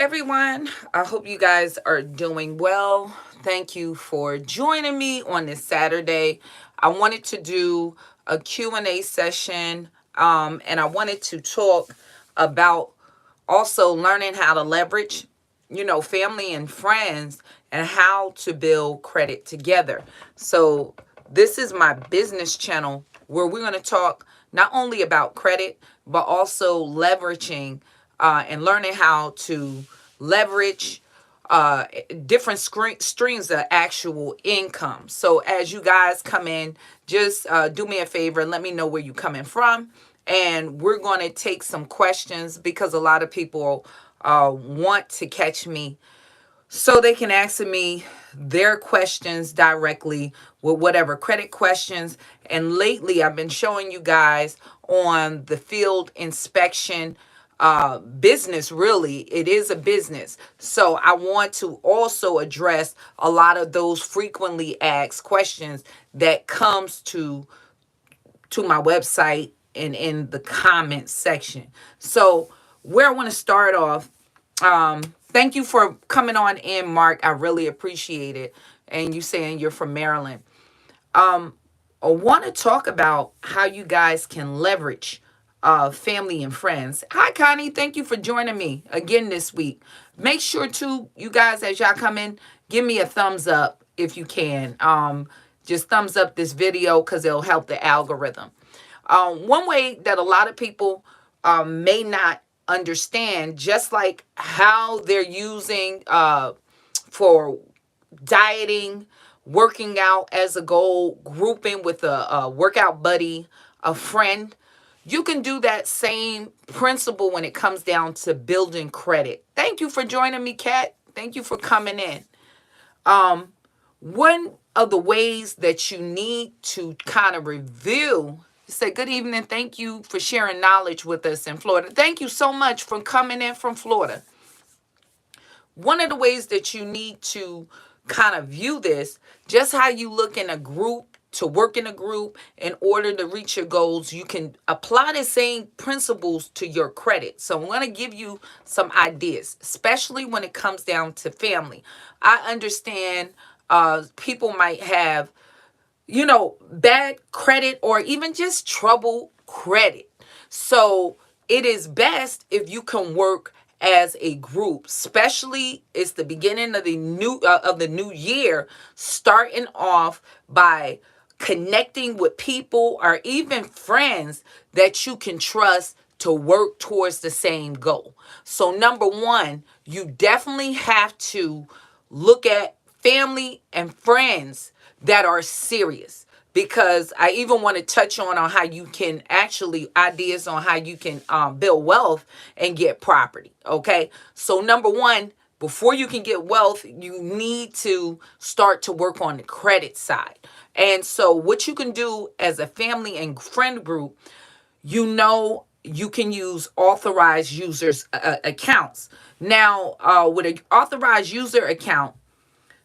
Everyone. I hope you guys are doing well. Thank you for joining me on this Saturday. I wanted to do a Q&A session, and I wanted to talk about also learning how to leverage, family and friends and how to build credit together. So this is my business channel where we're going to talk not only about credit, but also leveraging and learning how to leverage different streams of actual income. So as you guys come in, just do me a favor and let me know where you're coming from. And we're going to take some questions because a lot of people want to catch me so they can ask me their questions directly with whatever credit questions. And lately, I've been showing you guys on the field inspection business. Really, it is a business. So I want to also address a lot of those frequently asked questions that comes to my website and in the comments section. So where I want to start off, thank you for coming on in, Mark. I really appreciate it. And you saying you're from Maryland. I want to talk about how you guys can leverage family and friends. Hi, Connie. Thank you for joining me again this week. Make sure to, you guys, as y'all come in, give me a thumbs up if you can. Just thumbs up this video because it'll help the algorithm. One way that a lot of people may not understand, just like how they're using for dieting, working out as a goal, grouping with a workout buddy, a friend. You can do that same principle when it comes down to building credit. Thank you for joining me, Kat. Thank you for coming in. One of the ways that you need to kind of review, say good evening, thank you for sharing knowledge with us in Florida. Thank you so much for coming in from Florida. One of the ways that you need to kind of view this, just how you look in a group to work in a group in order to reach your goals, you can apply the same principles to your credit. So I'm going to give you some ideas, especially when it comes down to family. I understand people might have, bad credit or even just trouble credit. So it is best if you can work as a group, especially it's the beginning of the new year, starting off by connecting with people or even friends that you can trust to work towards the same goal. So number one, you definitely have to look at family and friends that are serious, because I even want to touch on how you can actually ideas on how you can build wealth and get property. Okay, so number one, before you can get wealth, you need to start to work on the credit side. And so what you can do as a family and friend group, you can use authorized users accounts. Now, with an authorized user account,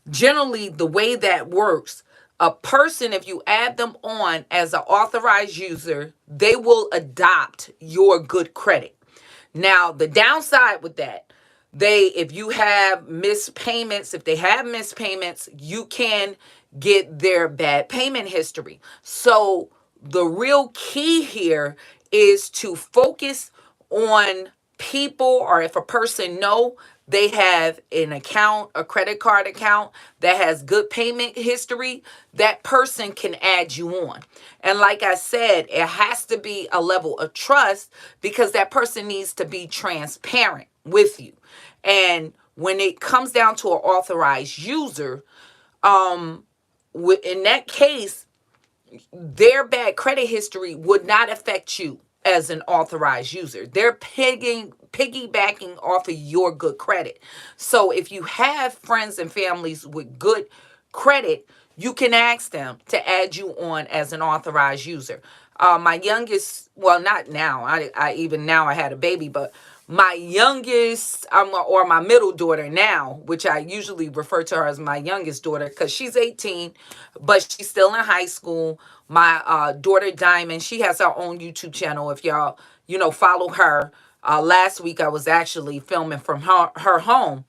generally the way that works, a person, if you add them on as an authorized user, they will adopt your good credit. Now, the downside with that, if you have missed payments, if they have missed payments, you can get their bad payment history. So the real key here is to focus on people, or if a person know they have an account, a credit card account that has good payment history, that person can add you on. And like I said, it has to be a level of trust because that person needs to be transparent with you. And when it comes down to an authorized user, in that case, their bad credit history would not affect you as an authorized user. They're piggybacking off of your good credit. So if you have friends and families with good credit, you can ask them to add you on as an authorized user. My youngest, well, not now. I even now I had a baby, but my youngest, or my middle daughter now, which I usually refer to her as my youngest daughter because she's 18, but she's still in high school. My daughter Diamond, she has her own YouTube channel. If y'all, follow her. Last week I was actually filming from her home.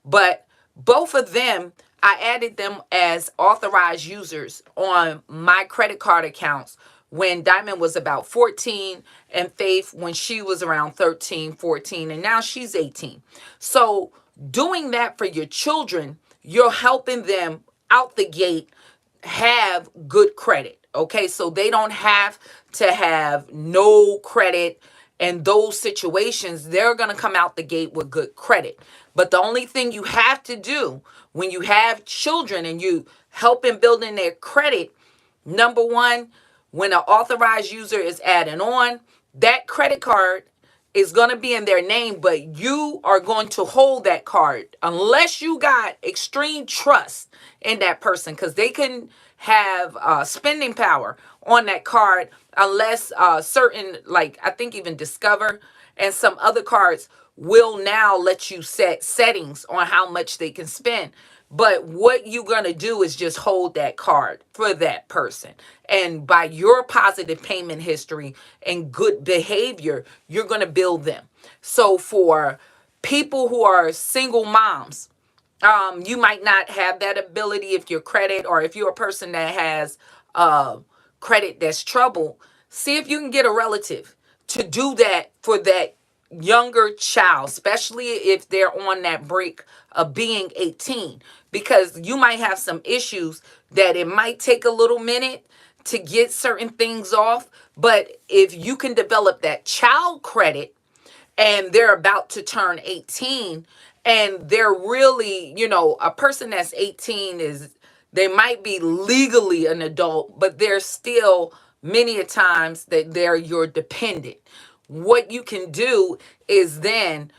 But both of them, I added them as authorized users on my credit card accounts when Diamond was about 14 and Faith when she was around 13, 14, and now she's 18. So doing that for your children, you're helping them out the gate have good credit. Okay, so they don't have to have no credit and those situations. They're going to come out the gate with good credit. But the only thing you have to do when you have children and you help in building their credit, number one, when an authorized user is adding on, that credit card is going to be in their name, but you are going to hold that card unless you got extreme trust in that person, because they can have spending power on that card unless certain, like I think even Discover and some other cards will now let you set settings on how much they can spend. But what you're going to do is just hold that card for that person. And by your positive payment history and good behavior, you're going to build them. So for people who are single moms, you might not have that ability if your credit, or if you're a person that has credit that's troubled. See if you can get a relative to do that for that younger child, especially if they're on that break of being 18, because you might have some issues that it might take a little minute to get certain things off. But if you can develop that child credit and they're about to turn 18 and they're really, a person that's 18 is, they might be legally an adult, but they're still many a times that they're your dependent. What you can do is then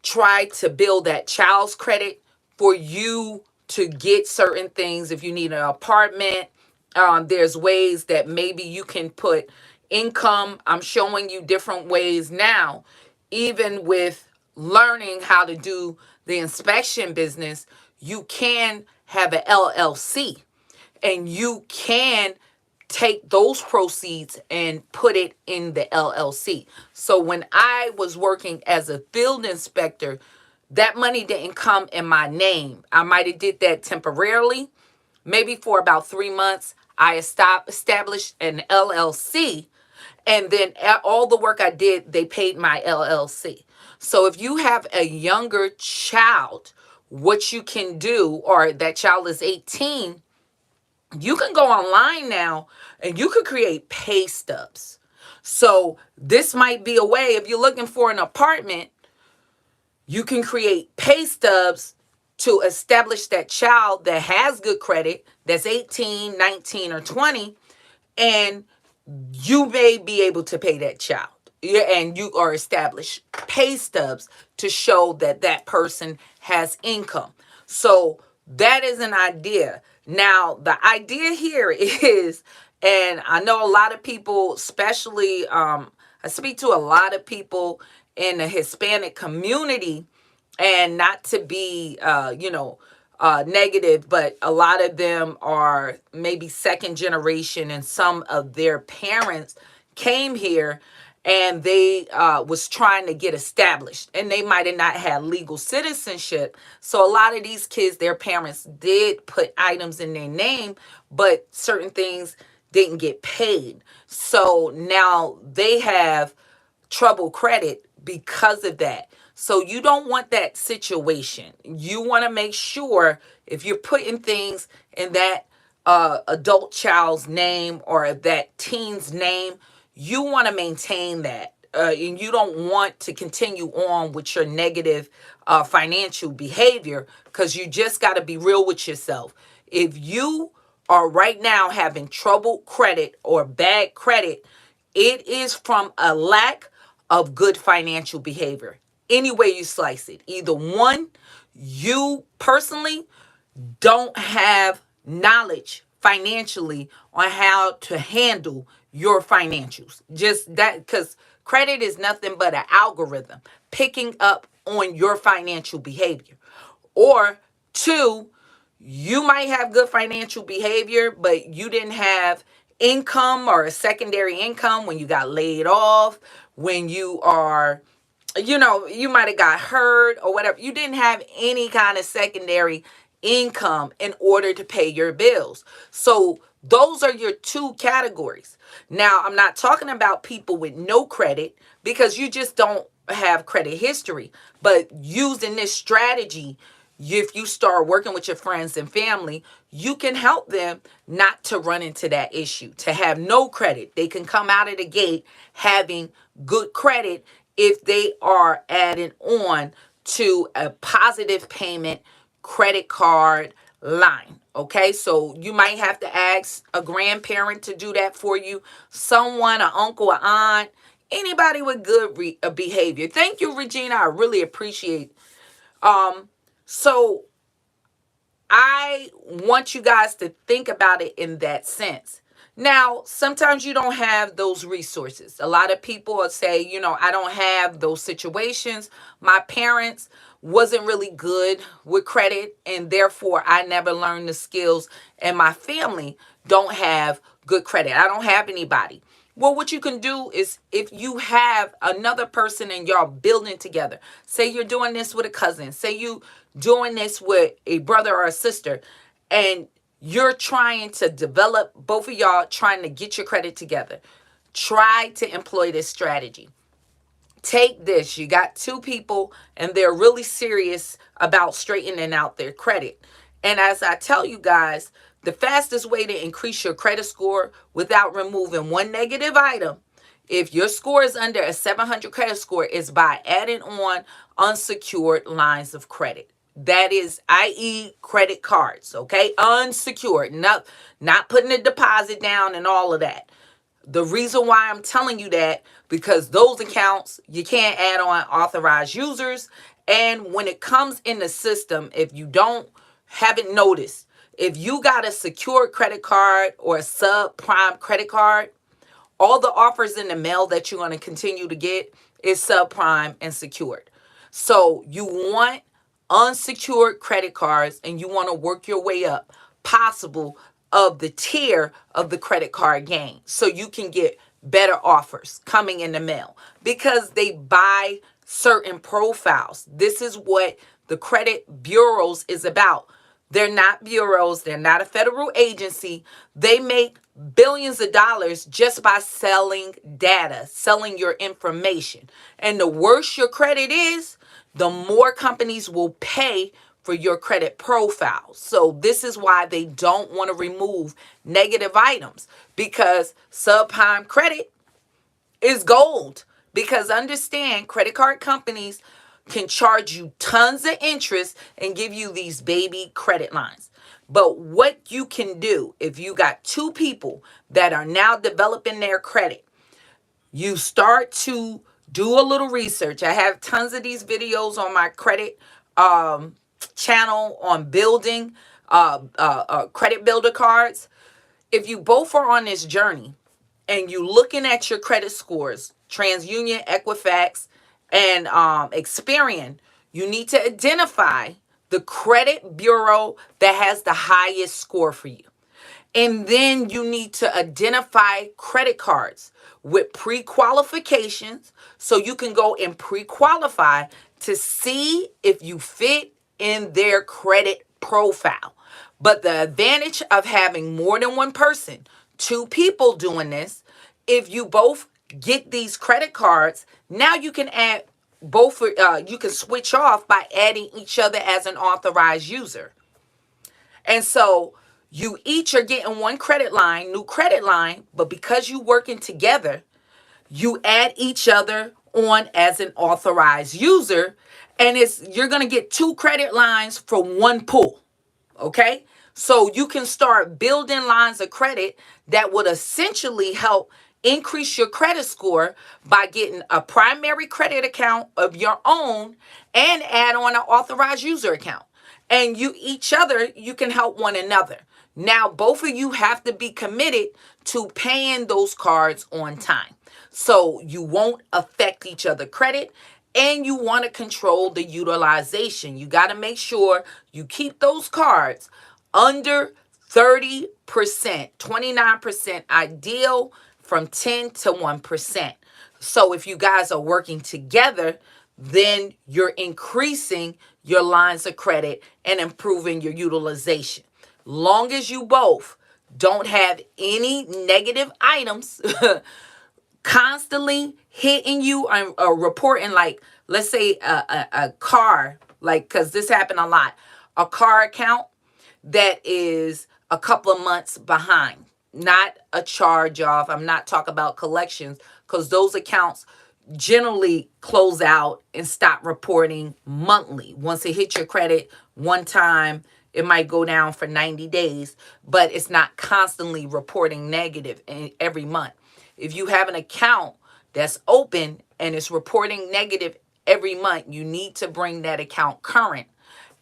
try to build that child's credit for you to get certain things. If you need an apartment, there's ways that maybe you can put income. I'm showing you different ways now, even with learning how to do the inspection business. You can have an LLC and you can take those proceeds and put it in the LLC. So when I was working as a field inspector, that money didn't come in my name. I might have did that temporarily, maybe for about 3 months. I established an LLC, and then all the work I did, they paid my LLC. So if you have a younger child, what you can do, or that child is 18, you can go online now and you can create pay stubs. So this might be a way, if you're looking for an apartment, you can create pay stubs to establish that child that has good credit, that's 18, 19, or 20, and you may be able to pay that child. Yeah, and you are establish pay stubs to show that that person has income. So that is an idea. Now, the idea here is, and I know a lot of people, especially, I speak to a lot of people in the Hispanic community, and not to be, negative, but a lot of them are maybe second generation, and some of their parents came here and they was trying to get established, and they might have not had legal citizenship. So a lot of these kids, their parents did put items in their name, but certain things didn't get paid. So now they have trouble credit because of that. So you don't want that situation. You want to make sure if you're putting things in that adult child's name or that teen's name, you want to maintain that. And you don't want to continue on with your negative financial behavior, because you just got to be real with yourself. If you are right now having trouble credit or bad credit, it is from a lack of good financial behavior. Any way you slice it. Either one, you personally don't have knowledge financially on how to handle your financials. Just that, because credit is nothing but an algorithm picking up on your financial behavior. Or two, you might have good financial behavior, but you didn't have income or a secondary income when you got laid off, when you are you might have got hurt or whatever. You didn't have any kind of secondary income in order to pay your bills. So those are your two categories. Now, I'm not talking about people with no credit because you just don't have credit history. But using this strategy, if you start working with your friends and family, you can help them not to run into that issue, to have no credit. They can come out of the gate having good credit if they are adding on to a positive payment credit card line. Okay, so you might have to ask a grandparent to do that for you, someone, an uncle, an aunt, anybody with good behavior. Thank you, Regina. I really appreciate. So I want you guys to think about it in that sense. Now, sometimes you don't have those resources. A lot of people will say, I don't have those situations. My parents wasn't really good with credit, and therefore I never learned the skills, and my family don't have good credit. I don't have anybody. Well, what you can do is, if you have another person and y'all building together, say you're doing this with a cousin, say you doing this with a brother or a sister, and you're trying to develop, both of y'all trying to get your credit together. Try to employ this strategy. Take this. You got two people and they're really serious about straightening out their credit. And as I tell you guys, the fastest way to increase your credit score without removing one negative item, if your score is under a 700 credit score, is by adding on unsecured lines of credit. That is, i.e. credit cards, okay? Unsecured, not putting a deposit down and all of that. The reason why I'm telling you that, because those accounts, you can't add on authorized users. And when it comes in the system, if you haven't noticed, if you got a secured credit card or a subprime credit card, all the offers in the mail that you're going to continue to get is subprime and secured. So you want unsecured credit cards, and you want to work your way up possible of the tier of the credit card game, so you can get better offers coming in the mail, because they buy certain profiles. This is what the credit bureaus is about. They're not bureaus. They're not a federal agency. They make billions of dollars just by selling data, selling your information. And the worse your credit is, the more companies will pay for your credit profile. So this is why they don't want to remove negative items, because subprime credit is gold. Because understand, credit card companies can charge you tons of interest and give you these baby credit lines. But what you can do, if you got two people that are now developing their credit, you start to do a little research. I have tons of these videos on my credit channel on building credit builder cards. If you both are on this journey and you looking at your credit scores, TransUnion, Equifax, and Experian, you need to identify the credit bureau that has the highest score for you. And then you need to identify credit cards with pre-qualifications, so you can go and pre-qualify to see if you fit in their credit profile. But the advantage of having more than one person, two people doing this, if you both get these credit cards, now you can add both. You can switch off by adding each other as an authorized user. And so you each are getting one credit line, new credit line, but because you working together, you add each other on as an authorized user, and you're going to get two credit lines from one pool. Okay? So you can start building lines of credit that would essentially help increase your credit score by getting a primary credit account of your own and add on an authorized user account. And you can help one another. Now, both of you have to be committed to paying those cards on time, so you won't affect each other's credit, and you want to control the utilization. You got to make sure you keep those cards under 30%, 29% ideal, from 10 to 1%. So if you guys are working together, then you're increasing your lines of credit and improving your utilization. Long as you both don't have any negative items constantly hitting you or reporting, like, let's say a car, like, because this happened a lot, a car account that is a couple of months behind, not a charge off. I'm not talking about collections, because those accounts generally close out and stop reporting monthly. Once it hits your credit one time, it might go down for 90 days, but it's not constantly reporting negative every month. If you have an account that's open and it's reporting negative every month, you need to bring that account current.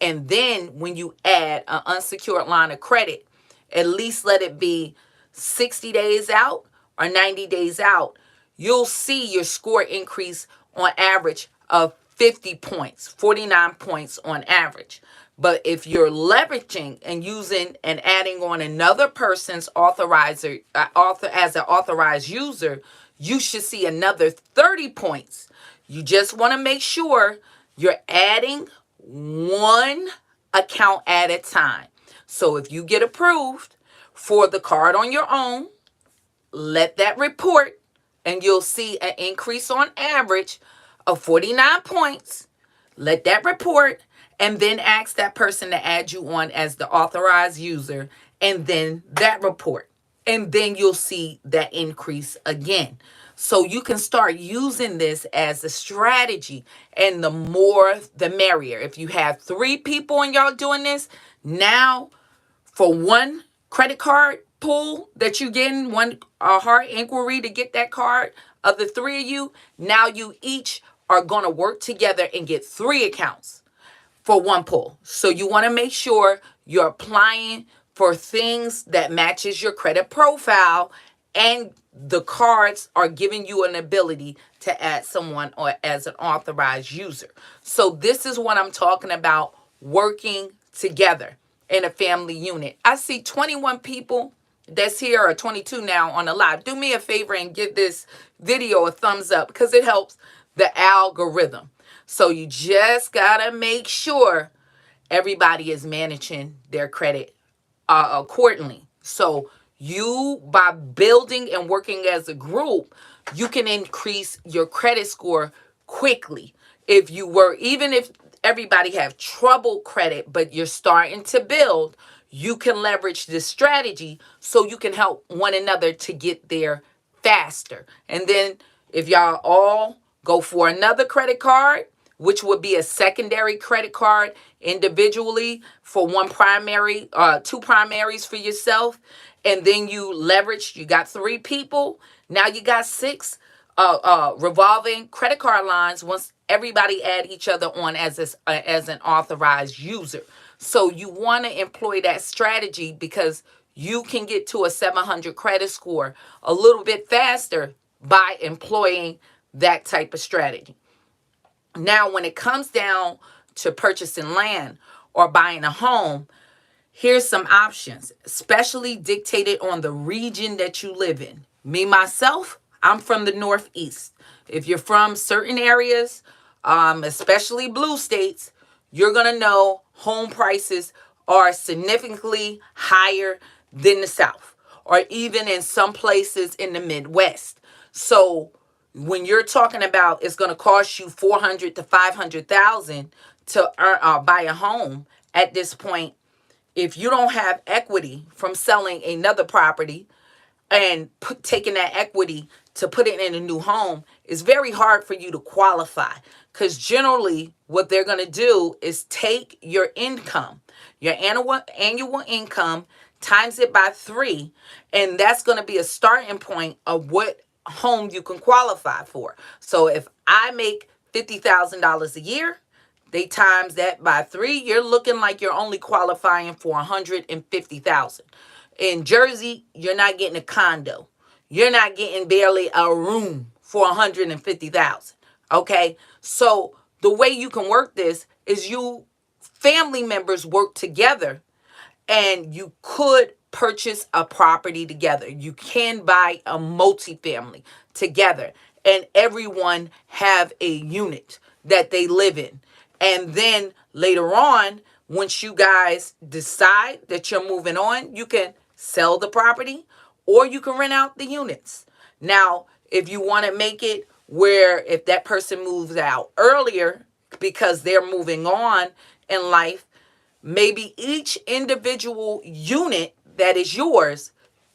And then when you add an unsecured line of credit, at least let it be 60 days out or 90 days out. You'll see your score increase on average of 50 points, 49 points on average. But if you're leveraging and using and adding on another person's authorizer as an authorized user, you should see another 30 points. You just want to make sure you're adding one account at a time. So if you get approved for the card on your own, let that report, and you'll see an increase on average of 49 points. Let that report, and then ask that person to add you on as the authorized user, and then that report. And then you'll see that increase again. So you can start using this as a strategy, and the more the merrier. If you have 3 people and y'all doing this, now for one credit card pull that you getting, one hard inquiry to get that card, of the 3 of you, now you each are going to work together and get 3 accounts for one pull. So you want to make sure you're applying for things that matches your credit profile, and the cards are giving you an ability to add someone or as an authorized user. So this is what I'm talking about, working together in a family unit. I see 21 people that's here, or 22 now on the live. Do me a favor and give this video a thumbs up, because it helps the algorithm. So you just gotta make sure everybody is managing their credit accordingly. So you, by building and working as a group, you can increase your credit score quickly. Even if everybody have trouble credit, but you're starting to build, you can leverage this strategy so you can help one another to get there faster. And then if y'all all go for another credit card, which would be a secondary credit card individually for one primary, 2 primaries for yourself, and then you leverage, you got 3 people, now you got 6 revolving credit card lines once everybody add each other on as an authorized user. So you want to employ that strategy, because you can get to a 700 credit score a little bit faster by employing that type of strategy. Now, when it comes down to purchasing land or buying a home, here's some options, especially dictated on the region that you live in. Me, myself, I'm from the Northeast. If you're from certain areas, especially blue states, you're going to know home prices are significantly higher than the South, or even in some places in the Midwest. So when you're talking about it's going to cost you 400 to 500,000 to buy a home at this point, if you don't have equity from selling another property and taking that equity to put it in a new home, it's very hard for you to qualify, because generally what they're going to do is take your income, your annual income, times it by 3, and that's going to be a starting point of what home you can qualify for. So if I make $50,000 a year, they times that by 3, you're looking like you're only qualifying for $150,000. In Jersey, you're not getting a condo. You're not getting barely a room for $150,000. Okay? So the way you can work this is you family members work together, and you could purchase a property together. You can buy a multifamily together, and everyone have a unit that they live in. And then later on, once you guys decide that you're moving on, you can sell the property or you can rent out the units. Now, if you want to make it where if that person moves out earlier because they're moving on in life, maybe each individual unit that is yours,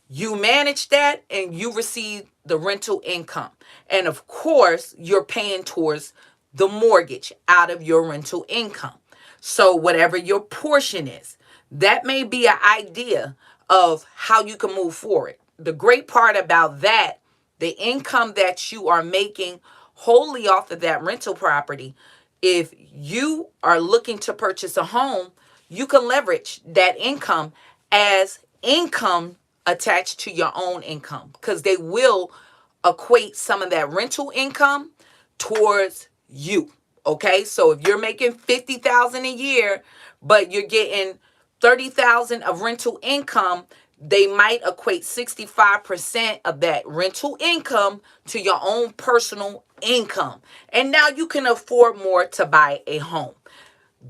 you manage that and you receive the rental income. And of course, you're paying towards the mortgage out of your rental income. So whatever your portion is, that may be an idea of how you can move forward. The great part about that, the income that you are making wholly off of that rental property, if you are looking to purchase a home, you can leverage that income as income attached to your own income, because they will equate some of that rental income towards you. Okay, so if you're making $50,000 a year, but you're getting $30,000 of rental income, they might equate 65% of that rental income to your own personal income. And now you can afford more to buy a home.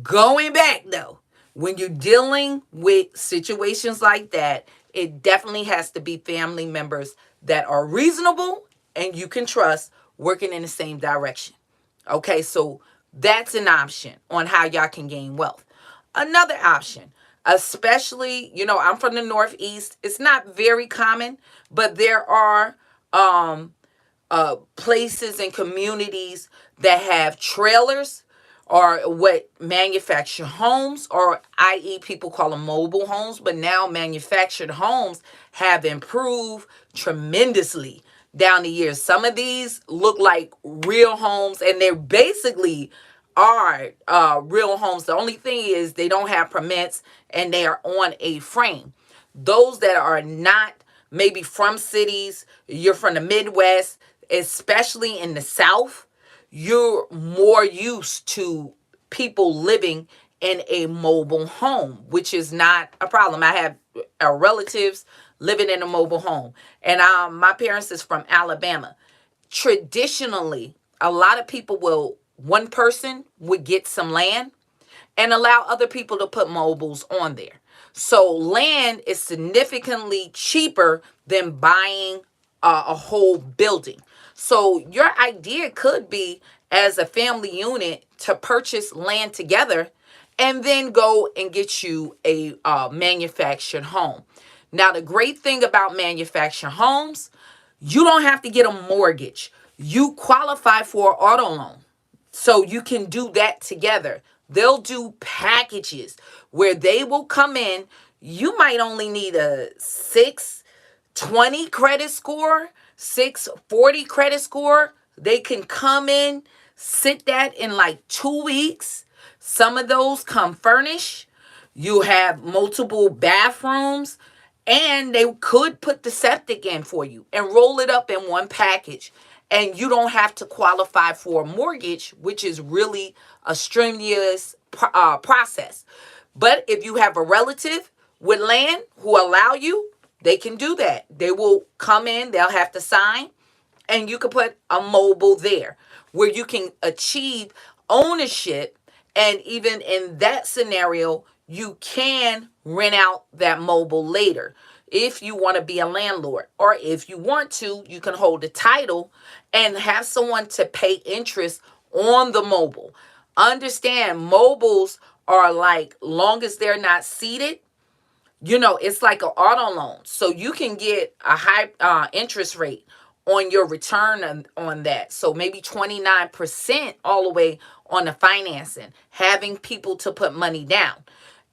Going back though, when you're dealing with situations like that, it definitely has to be family members that are reasonable and you can trust, working in the same direction. Okay, so that's an option on how y'all can gain wealth. Another option, especially, I'm from the Northeast. It's not very common, but there are places and communities that have trailers or what manufactured homes, or i.e. people call them mobile homes, but now manufactured homes have improved tremendously down the years. Some of these look like real homes, and they're basically are real homes. The only thing is they don't have permits and they are on a frame. Those that are not maybe from cities, you're from the Midwest, especially in the South, you're more used to people living in a mobile home, which is not a problem. I have relatives living in a mobile home, and my parents is from Alabama. Traditionally, a lot of people one person would get some land and allow other people to put mobiles on there. So land is significantly cheaper than buying a whole building. So your idea could be, as a family unit, to purchase land together and then go and get you a manufactured home. Now, the great thing about manufactured homes, you don't have to get a mortgage. You qualify for an auto loan. So you can do that together. They'll do packages where they will come in. You might only need a 620 credit score, 640 credit score. They can come in, sit that in like 2 weeks. Some of those come furnished. You have multiple bathrooms, and they could put the septic in for you and roll it up in one package. And you don't have to qualify for a mortgage, which is really a strenuous process. But if you have a relative with land who allow you, they can do that. They will come in, they'll have to sign, and you can put a mobile there where you can achieve ownership. And even in that scenario, you can rent out that mobile later if you want to be a landlord. Or if you want to, you can hold the title and have someone to pay interest on the mobile. Understand, mobiles are like, long as they're not seated, it's like an auto loan. So you can get a high interest rate on your return on that. So maybe 29% all the way on the financing, having people to put money down.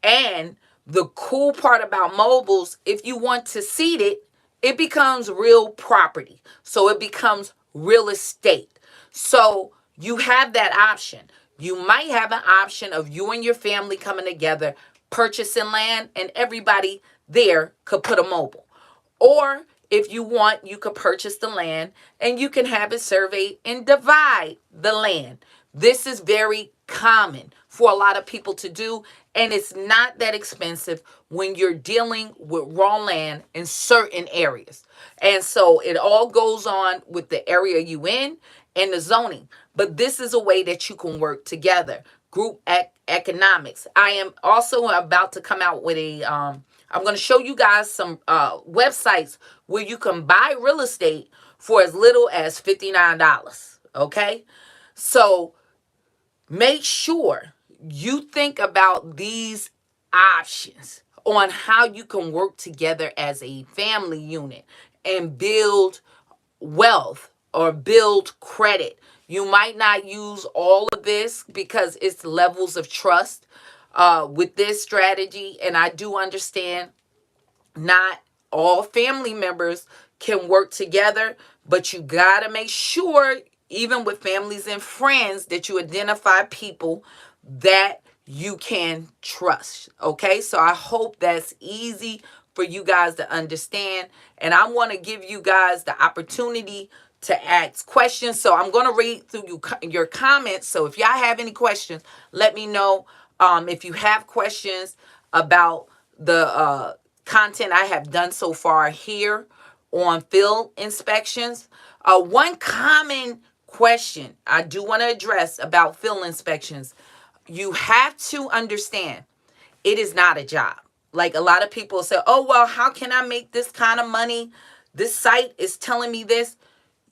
And the cool part about mobiles, if you want to seed it, it becomes real property. So it becomes real estate. So you have that option. You might have an option of you and your family coming together, purchasing land, and everybody there could put a mobile. Or if you want, you could purchase the land and you can have it surveyed and divide the land. This is very common for a lot of people to do, and it's not that expensive when you're dealing with raw land in certain areas. And so it all goes on with the area you in and the zoning. but this is a way that you can work together. Group economics. I am also about to come out with I'm going to show you guys some websites where you can buy real estate for as little as $59. Okay. So make sure you think about these options on how you can work together as a family unit and build wealth or build credit. You might not use all of this because it's levels of trust with this strategy. And I do understand not all family members can work together, but you got to make sure, even with families and friends, that you identify people that you can trust. Okay, so I hope that's easy for you guys to understand. And I want to give you guys the opportunity to ask questions. So I'm going to read through your comments. So if y'all have any questions, let me know. If you have questions about the content I have done so far here on field inspections. One common question I do want to address about field inspections: you have to understand it is not a job. Like, a lot of people say, oh, well, how can I make this kind of money? This site is telling me this.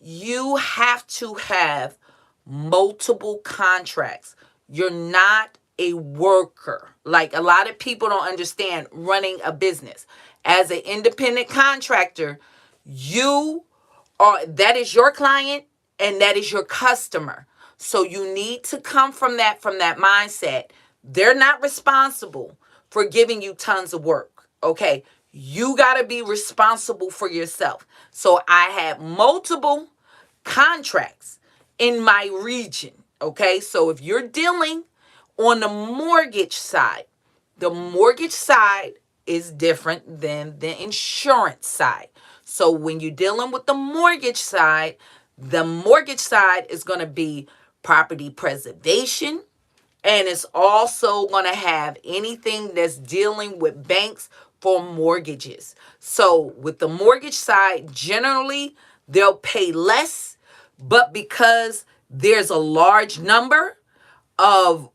You have to have multiple contracts. You're not a worker. Like, a lot of people don't understand running a business. As an independent contractor, that is your client and that is your customer. So you need to come from that mindset. They're not responsible for giving you tons of work. Okay. You got to be responsible for yourself. So I have multiple contracts in my region. Okay. So if you're dealing on the mortgage side is different than the insurance side. So when you're dealing with the mortgage side is going to be property preservation, and it's also going to have anything that's dealing with banks for mortgages. So with the mortgage side, generally they'll pay less, but because there's a large number of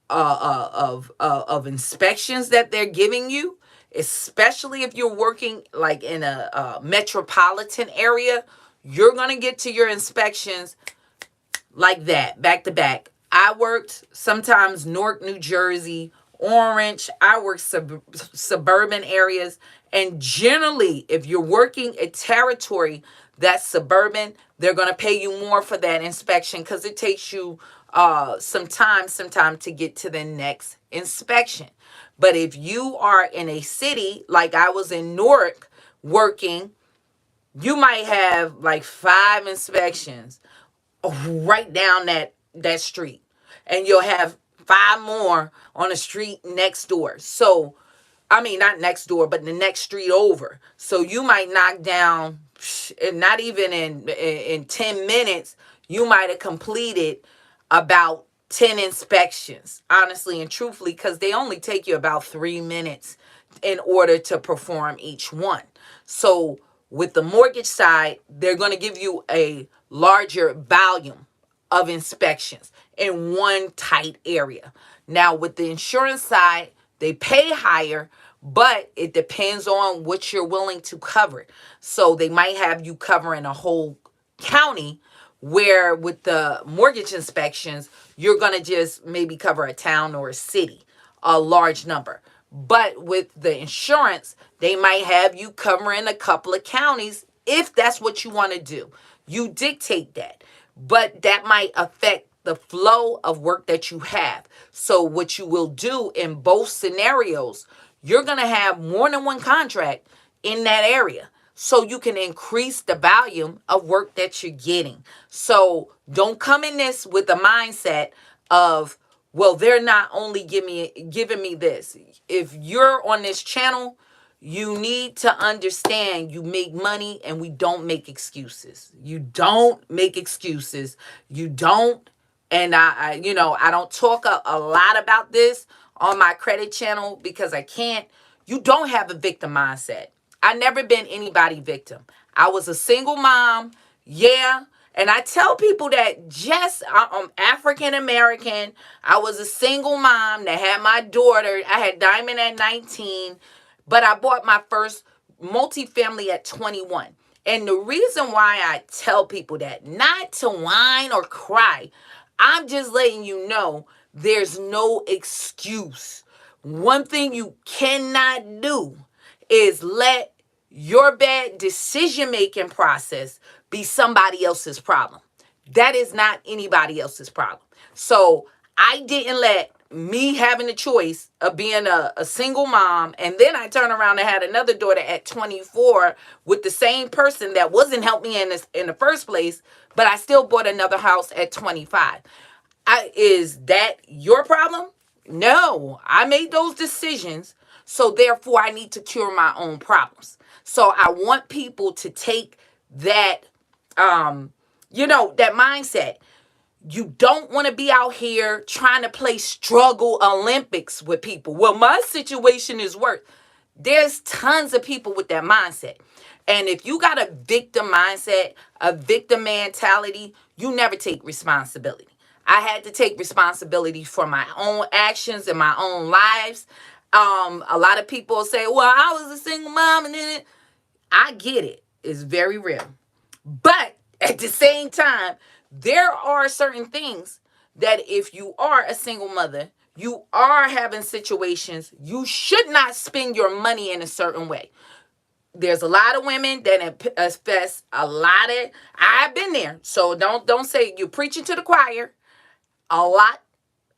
inspections that they're giving you, especially if you're working like in a metropolitan area, you're going to get to your inspections like that, back to back. I worked sometimes Newark, New Jersey, Orange. I worked suburban areas. And generally, if you're working a territory that's suburban, they're going to pay you more for that inspection because it takes you some time to get to the next inspection. But if you are in a city, like I was in Newark working, you might have like 5 inspections right down that street, and you'll have 5 more on the street next door. So I mean, not next door, but the next street over. So you might knock down, and not even in 10 minutes, you might have completed about 10 inspections, honestly and truthfully, because they only take you about 3 minutes in order to perform each one. So with the mortgage side, they're going to give you a larger volume of inspections in one tight area. Now with the insurance side, they pay higher, but it depends on what you're willing to cover. So they might have you covering a whole county, where with the mortgage inspections, you're going to just maybe cover a town or a city, a large number. But with the insurance, they might have you covering a couple of counties if that's what you want to do. You dictate that. But that might affect the flow of work that you have. So what you will do in both scenarios, you're going to have more than one contract in that area, so you can increase the volume of work that you're getting. So don't come in this with the mindset of, well, they're not only giving me this. If you're on this channel, you need to understand you make money and we don't make excuses. You don't make excuses. You don't. And I don't talk a lot about this on my credit channel because I can't. You don't have a victim mindset. I never been anybody victim. I was a single mom. Yeah. And I tell people that I'm African American. I was a single mom that had my daughter. I had Diamond at 19, but I bought my first multifamily at 21. And the reason why I tell people that, not to whine or cry, I'm just letting you know there's no excuse. One thing you cannot do is let your bad decision-making process be somebody else's problem. That is not anybody else's problem. So I didn't let me having the choice of being a single mom, and then I turned around and had another daughter at 24 with the same person that wasn't helping me in the first place, but I still bought another house at 25. Is that your problem? No, I made those decisions, so therefore I need to cure my own problems. So I want people to take that, that mindset. You don't want to be out here trying to play struggle Olympics with people. Well, my situation is worse. There's tons of people with that mindset. And if you got a victim mindset, a victim mentality, you never take responsibility. I had to take responsibility for my own actions and my own lives. A lot of people say, well, I was a single mom, and then I get it. It's very real. But at the same time, there are certain things that if you are a single mother, you are having situations, you should not spend your money in a certain way. There's a lot of women that invest a lot of, I've been there. So don't say you're preaching to the choir. A lot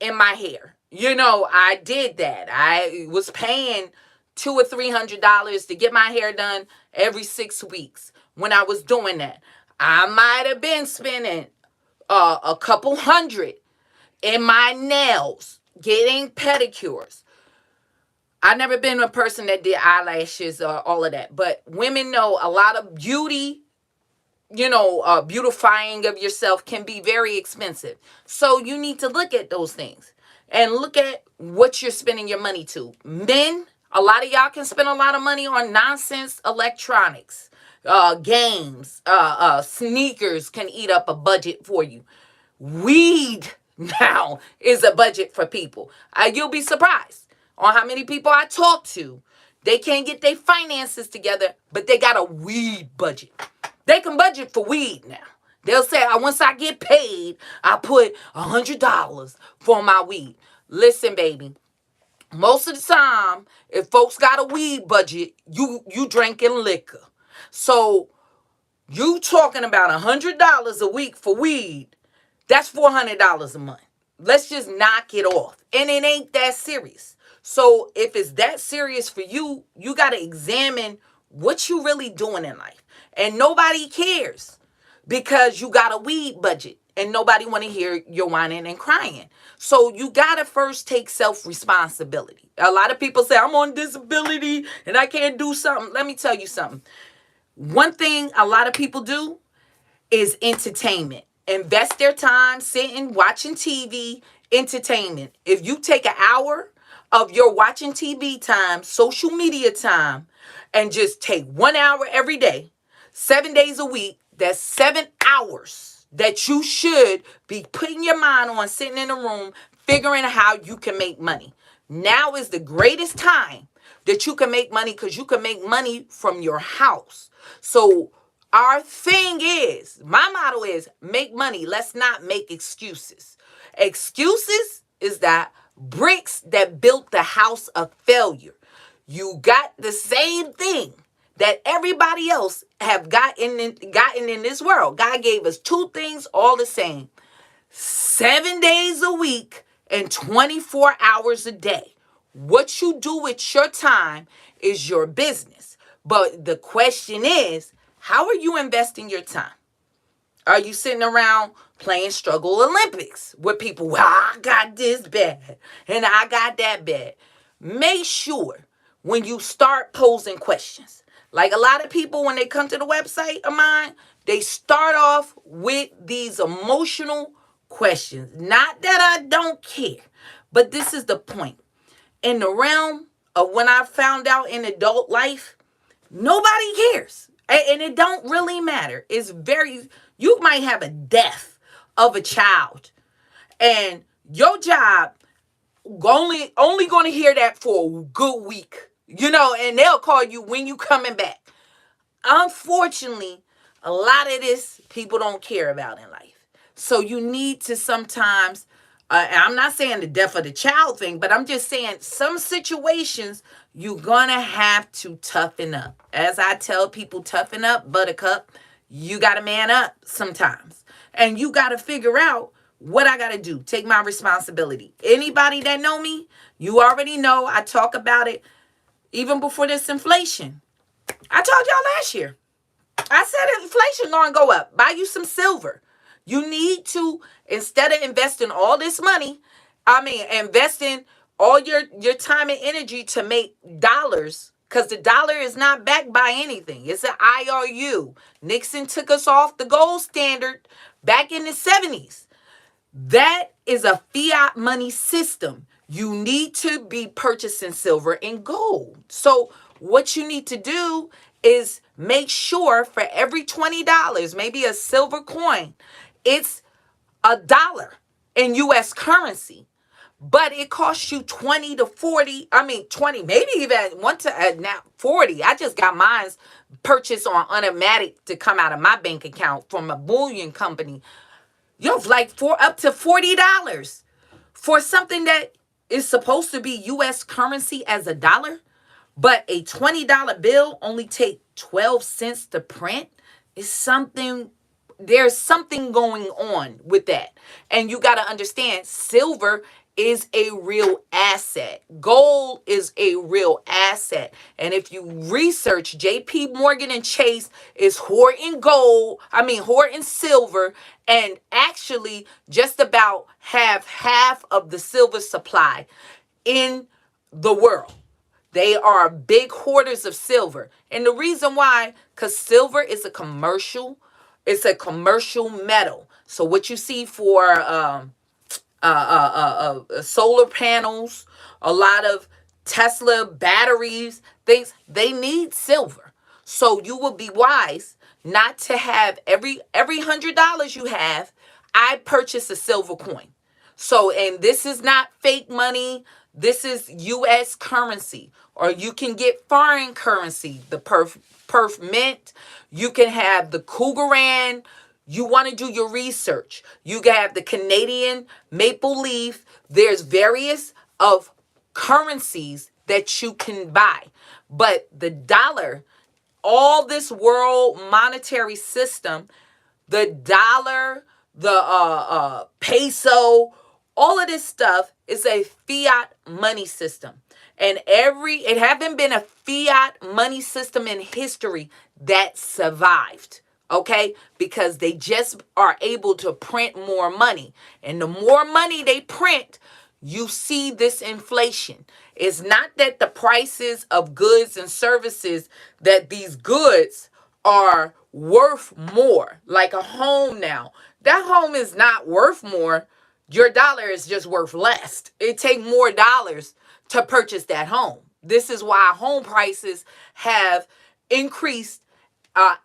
in my hair. I did that. I was paying $200 or $300 to get my hair done every 6 weeks. When I was doing that, I might have been spending a couple hundred in my nails, getting pedicures. I've never been a person that did eyelashes or all of that, but women know a lot of beauty, beautifying of yourself can be very expensive. So you need to look at those things and look at what you're spending your money to. Men, a lot of y'all can spend a lot of money on nonsense electronics, games, sneakers can eat up a budget for you. Weed now is a budget for people. You'll be surprised on how many people I talk to. They can't get their finances together, but they got a weed budget. They can budget for weed now. They'll say, once I get paid, I put $100 for my weed. Listen, baby, most of the time, if folks got a weed budget, you drinking liquor. So you talking about $100 a week for weed, that's $400 a month. Let's just knock it off. And it ain't that serious. So if it's that serious for you, you got to examine what you really doing in life. And nobody cares because you got a weed budget and nobody want to hear your whining and crying. So you got to first take self-responsibility. A lot of people say, I'm on disability and I can't do something. Let me tell you something. One thing a lot of people do is entertainment. Invest their time sitting, watching TV, entertainment. If you take an hour of your watching TV time, social media time, and just take 1 hour every day, 7 days a week, that's 7 hours that you should be putting your mind on, sitting in a room, figuring out how you can make money. Now is the greatest time that you can make money because you can make money from your house. So our thing is, my motto is make money. Let's not make excuses. Excuses is that bricks that built the house of failure. You got the same thing that everybody else have gotten in this world. God gave us two things all the same. 7 days a week and 24 hours a day. What you do with your time is your business. But the question is, how are you investing your time? Are you sitting around playing struggle Olympics with people? Well, I got this bad and I got that bad. Make sure when you start posing questions, like a lot of people when they come to the website of mine, they start off with these emotional questions. Not that I don't care, but this is the point. In the realm of when I found out in adult life, nobody cares. And it don't really matter. You might have a death of a child, and your job only going to hear that for a good week, and they'll call you when you coming back. Unfortunately, a lot of this people don't care about in life. So you need to sometimes, I'm not saying the death of the child thing, but I'm just saying some situations you're going to have to toughen up. As I tell people, toughen up, buttercup. You got to man up sometimes. And you got to figure out what I got to do. Take my responsibility. Anybody that know me, you already know I talk about it even before this inflation. I told y'all last year. I said inflation gonna go up. Buy you some silver. You need to, instead of investing all this money, investing all your time and energy to make dollars, because the dollar is not backed by anything. It's an IRU. Nixon took us off the gold standard back in the 70s. That is a fiat money system. You need to be purchasing silver and gold. So what you need to do is make sure for every $20, maybe a silver coin, it's $1 in US currency. But it costs you 20 to 40, 20, maybe even now 40. I just got mine purchased on automatic to come out of my bank account from a bullion company. Like up to $40 for something that is supposed to be US currency as a dollar, but a $20 bill only take 12 cents to print. There's something going on with that. And you got to understand, silver is a real asset. Gold is a real asset. And if you research, JP Morgan and Chase is hoarding silver, and actually just about have half of the silver supply in the world. They are big hoarders of silver. And the reason why, because silver is it's a commercial metal. So what you see for solar panels, a lot of Tesla batteries, things, they need silver. So you will be wise not to have every $100 you have, I purchase a silver coin. So, and this is not fake money. This is US currency, or you can get foreign currency, the Perf Mint. You can have the Cougaran. You want to do your research. You can have the Canadian Maple Leaf. There's various of currencies that you can buy. But the dollar, all this world monetary system, the dollar, the peso, all of this stuff is a fiat money system. And it haven't been a fiat money system in history that survived. Okay? Because they just are able to print more money. And the more money they print, you see this inflation. It's not that the prices of goods and services, that these goods are worth more. Like a home now. That home is not worth more. Your dollar is just worth less. It takes more dollars to purchase that home. This is why home prices have increased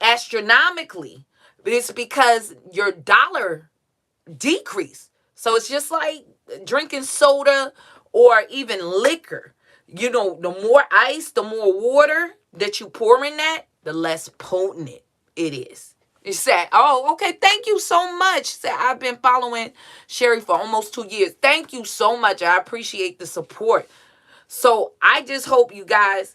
astronomically. It's because your dollar decreased. So it's just like drinking soda or even liquor. The more ice, the more water that you pour in that, the less potent it is. You said, oh, okay, thank you so much. Said, I've been following Sherry for almost 2 years. Thank you so much. I appreciate the support. So I just hope you guys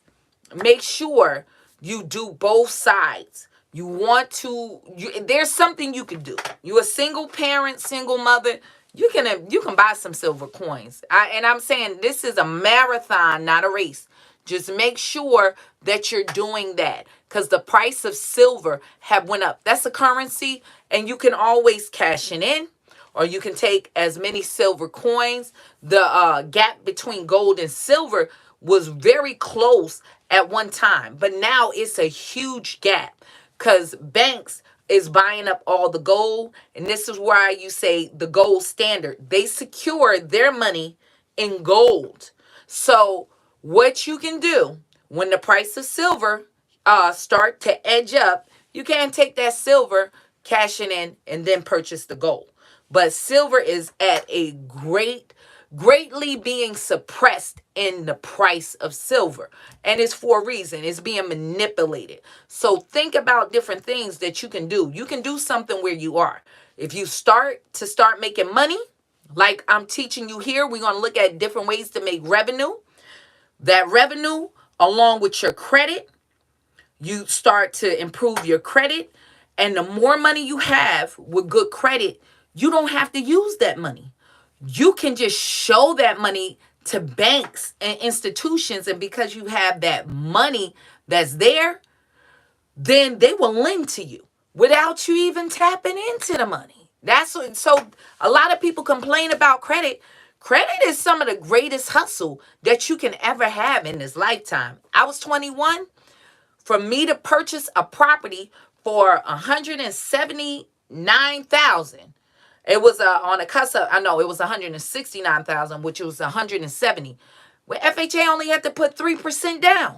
make sure you do both sides. There's something you can do. You're a single parent, single mother. You can buy some silver coins. And I'm saying this is a marathon, not a race. Just make sure that you're doing that, because the price of silver have went up. That's a currency, and you can always cash it in, or you can take as many silver coins. The gap between gold and silver was very close at one time, but now it's a huge gap because banks is buying up all the gold. And this is why you say the gold standard. They secure their money in gold. So what you can do when the price of silver start to edge up, you can take that silver, cash it in, and then purchase the gold. But silver is at a greatly being suppressed in the price of silver. And it's for a reason. It's being manipulated. So think about different things that you can do. You can do something where you are. If you start making money, like I'm teaching you here, we're going to look at different ways to make revenue. That revenue, along with your credit, you start to improve your credit. And the more money you have with good credit, you don't have to use that money. You can just show that money to banks and institutions. And because you have that money that's there, then they will lend to you without you even tapping into the money. That's what, so a lot of people complain about credit. Credit is some of the greatest hustle that you can ever have in this lifetime. I was 21. For me to purchase a property for $179,000, it was on a cusp. I know it was $169,000, which was $170,000. Where FHA only had to put 3% down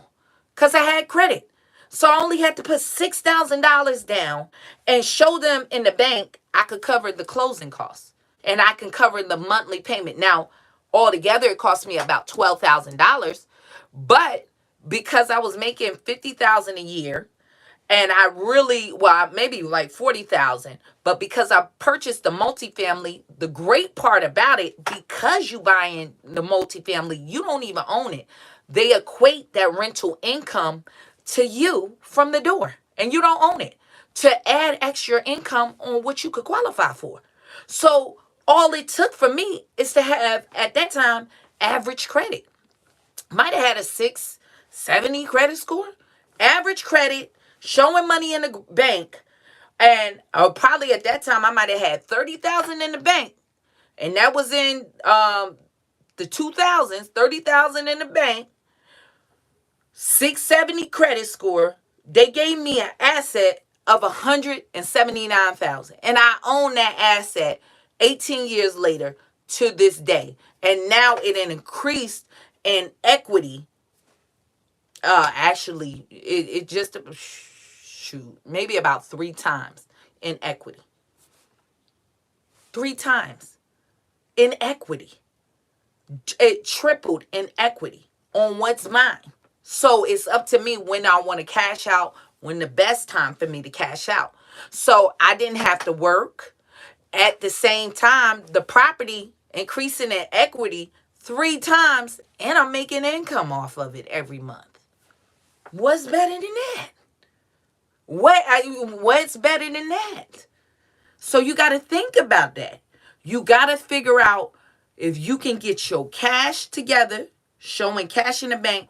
because I had credit. So I only had to put $6,000 down and show them in the bank I could cover the closing costs and I can cover the monthly payment. Now, altogether, it cost me about $12,000, but because I was making $50,000 a year, and I really, well, maybe like $40,000, but because I purchased the multifamily, the great part about it, because you buy in the multifamily, you don't even own it. They equate that rental income to you from the door, and you don't own it, to add extra income on what you could qualify for. So all it took for me is to have, at that time, average credit. Might have had a 670 credit score, average credit, showing money in the bank. And probably at that time, I might have had 30,000 in the bank. And that was in the 2000s, 30,000 in the bank, 670 credit score. They gave me an asset of 179,000. And I own that asset 18 years later to this day. And now it increased in equity. Actually, it just, shoot, maybe about 3 times in equity. 3 times in equity. It tripled in equity on what's mine. So it's up to me when I want to cash out, when the best time for me to cash out. So I didn't have to work. At the same time, the property increasing in equity 3 times, and I'm making income off of it every month. What's better than that? What's better than that? So you got to think about that. You got to figure out if you can get your cash together, showing cash in the bank,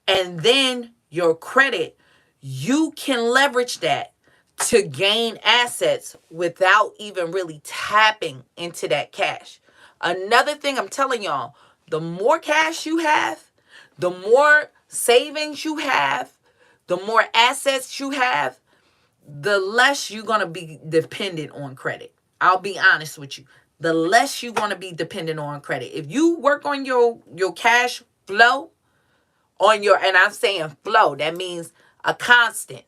and then your credit, you can leverage that to gain assets without even really tapping into that cash. Another thing I'm telling y'all, the more cash you have, the more savings you have, the more assets you have, the less you're going to be dependent on credit. I'll be honest with you. The less you're going to be dependent on credit. If you work on your cash flow, and I'm saying flow, that means a constant,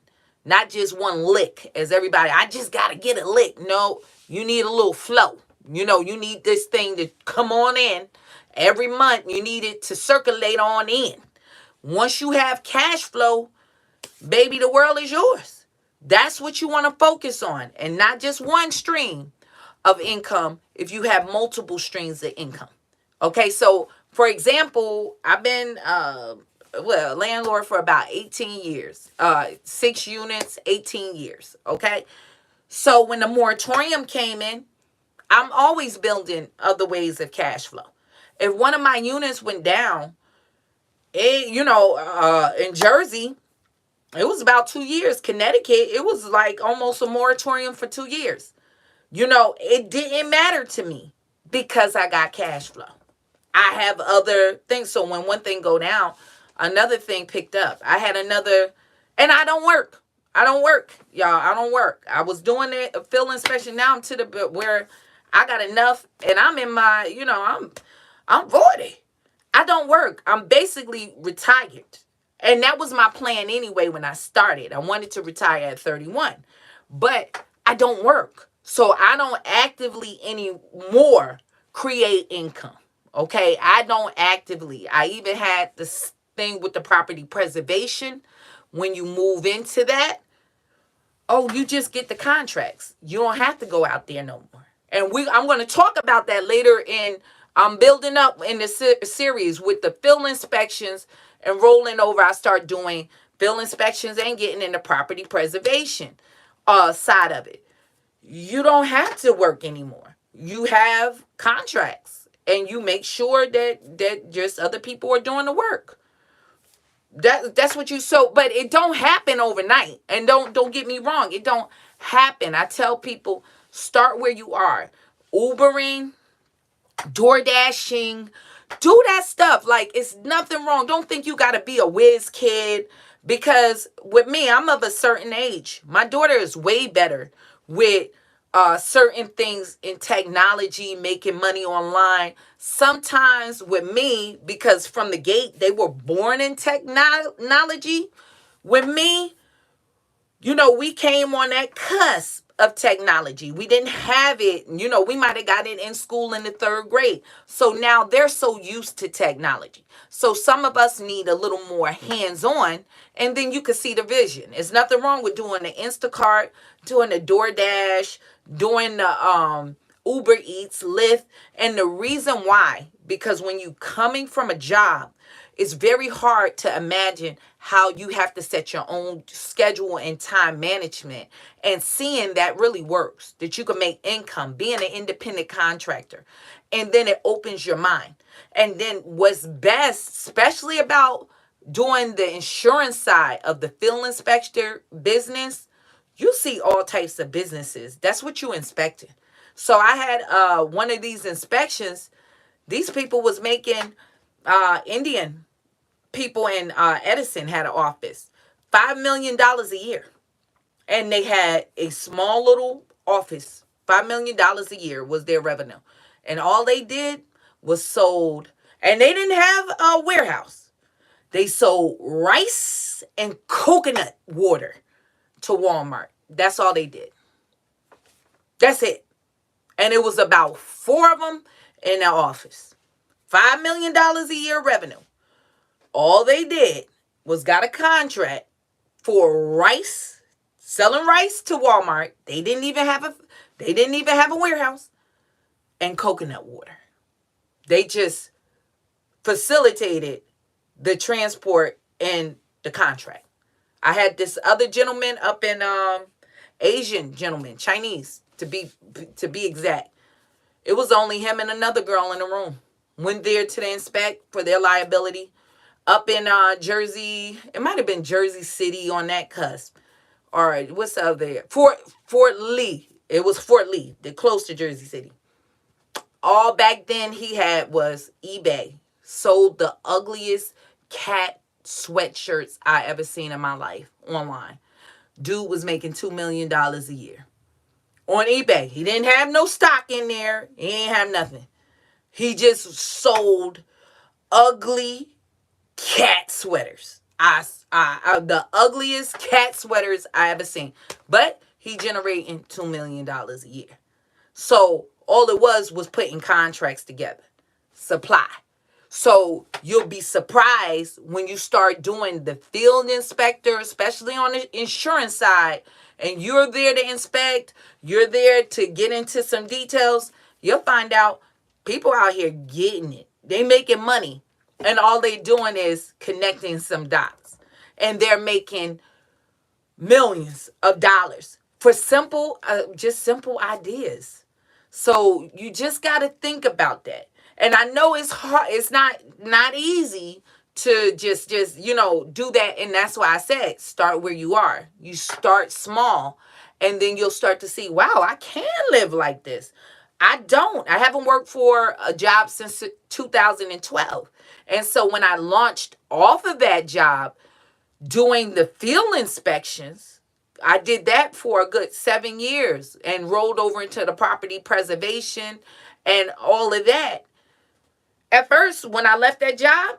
not just one lick as everybody, I just got to get a lick. No, you need a little flow. You need this thing to come on in every month. You need it to circulate on in. Once you have cash flow, baby, the world is yours. That's what you want to focus on, and not just one stream of income if you have multiple streams of income. Okay, so for example, I've been a landlord for about 18 years. 6 units, 18 years. Okay, so when the moratorium came in, I'm always building other ways of cash flow. If one of my units went down, in Jersey, it was about 2 years. Connecticut, it was like almost a moratorium for 2 years. It didn't matter to me because I got cash flow. I have other things. So when one thing go down, another thing picked up. I had another, and I don't work. Y'all. I don't work. I was doing it, a field inspection. Now I'm to the bit where I got enough, and I'm in my, I'm 40. I don't work. I'm basically retired. And that was my plan anyway when I started. I wanted to retire at 31. But I don't work. So I don't actively anymore create income. Okay? I don't actively. I even had this thing with the property preservation. When you move into that, oh, you just get the contracts. You don't have to go out there no more. And I'm going to talk about that later in I'm building up in the series with the field inspections and rolling over. I start doing field inspections and getting into property preservation side of it. You don't have to work anymore. You have contracts and you make sure that just other people are doing the work. That's what but it don't happen overnight. And don't get me wrong, it don't happen. I tell people, start where you are. Ubering, door dashing, do that stuff. Like, it's nothing wrong. Don't think you got to be a whiz kid, because with me, I'm of a certain age. My daughter is way better with certain things in technology, making money online. Sometimes with me, because from the gate, they were born in technology. With me, we came on that cusp of technology. We didn't have it. We might have got it in school in the 3rd grade. So now they're so used to technology. So some of us need a little more hands-on, and then you can see the vision. There's nothing wrong with doing the Instacart, doing the DoorDash, doing the Uber Eats, Lyft. And the reason why, because when you coming from a job, it's very hard to imagine how you have to set your own schedule and time management, and seeing that really works, that you can make income being an independent contractor. And then it opens your mind. And then what's best, especially about doing the insurance side of the field inspector business, you see all types of businesses. That's what you inspected. So I had one of these inspections. These people was making Indian people in Edison had an office, $5 million a year. And they had a small little office. $5 million a year was their revenue. And all they did was sold, and they didn't have a warehouse. They sold rice and coconut water to Walmart. That's all they did. That's it. And it was about 4 of them in their office. $5 million a year revenue. All they did was got a contract for rice, selling rice to Walmart. They didn't even have a warehouse, and coconut water. They just facilitated the transport and the contract. I had this other gentleman up in Asian gentleman, Chinese to be exact. It was only him and another girl in the room. Went there to the inspect for their liability. Up in Jersey, it might have been Jersey City on that cusp. Or what's the other? Fort Lee. It was Fort Lee. They're close to Jersey City. All back then he had was eBay. Sold the ugliest cat sweatshirts I ever seen in my life online. Dude was making $2 million a year. On eBay. He didn't have no stock in there. He ain't have nothing. He just sold ugly cat sweaters. The ugliest cat sweaters I ever seen. But he generating $2 million a year. So all it was putting contracts together. Supply. So you'll be surprised when you start doing the field inspector, especially on the insurance side, and you're there to inspect, you're there to get into some details, you'll find out people out here getting it. They making money. And all they doing is connecting some dots. And they're making millions of dollars for simple ideas. So you just got to think about that. And I know it's hard. It's not easy to just do that. And that's why I said, start where you are. You start small, and then you'll start to see, wow, I can live like this. I haven't worked for a job since 2012. And so when I launched off of that job doing the field inspections, I did that for a good 7 years and rolled over into the property preservation and all of that. At first, when I left that job,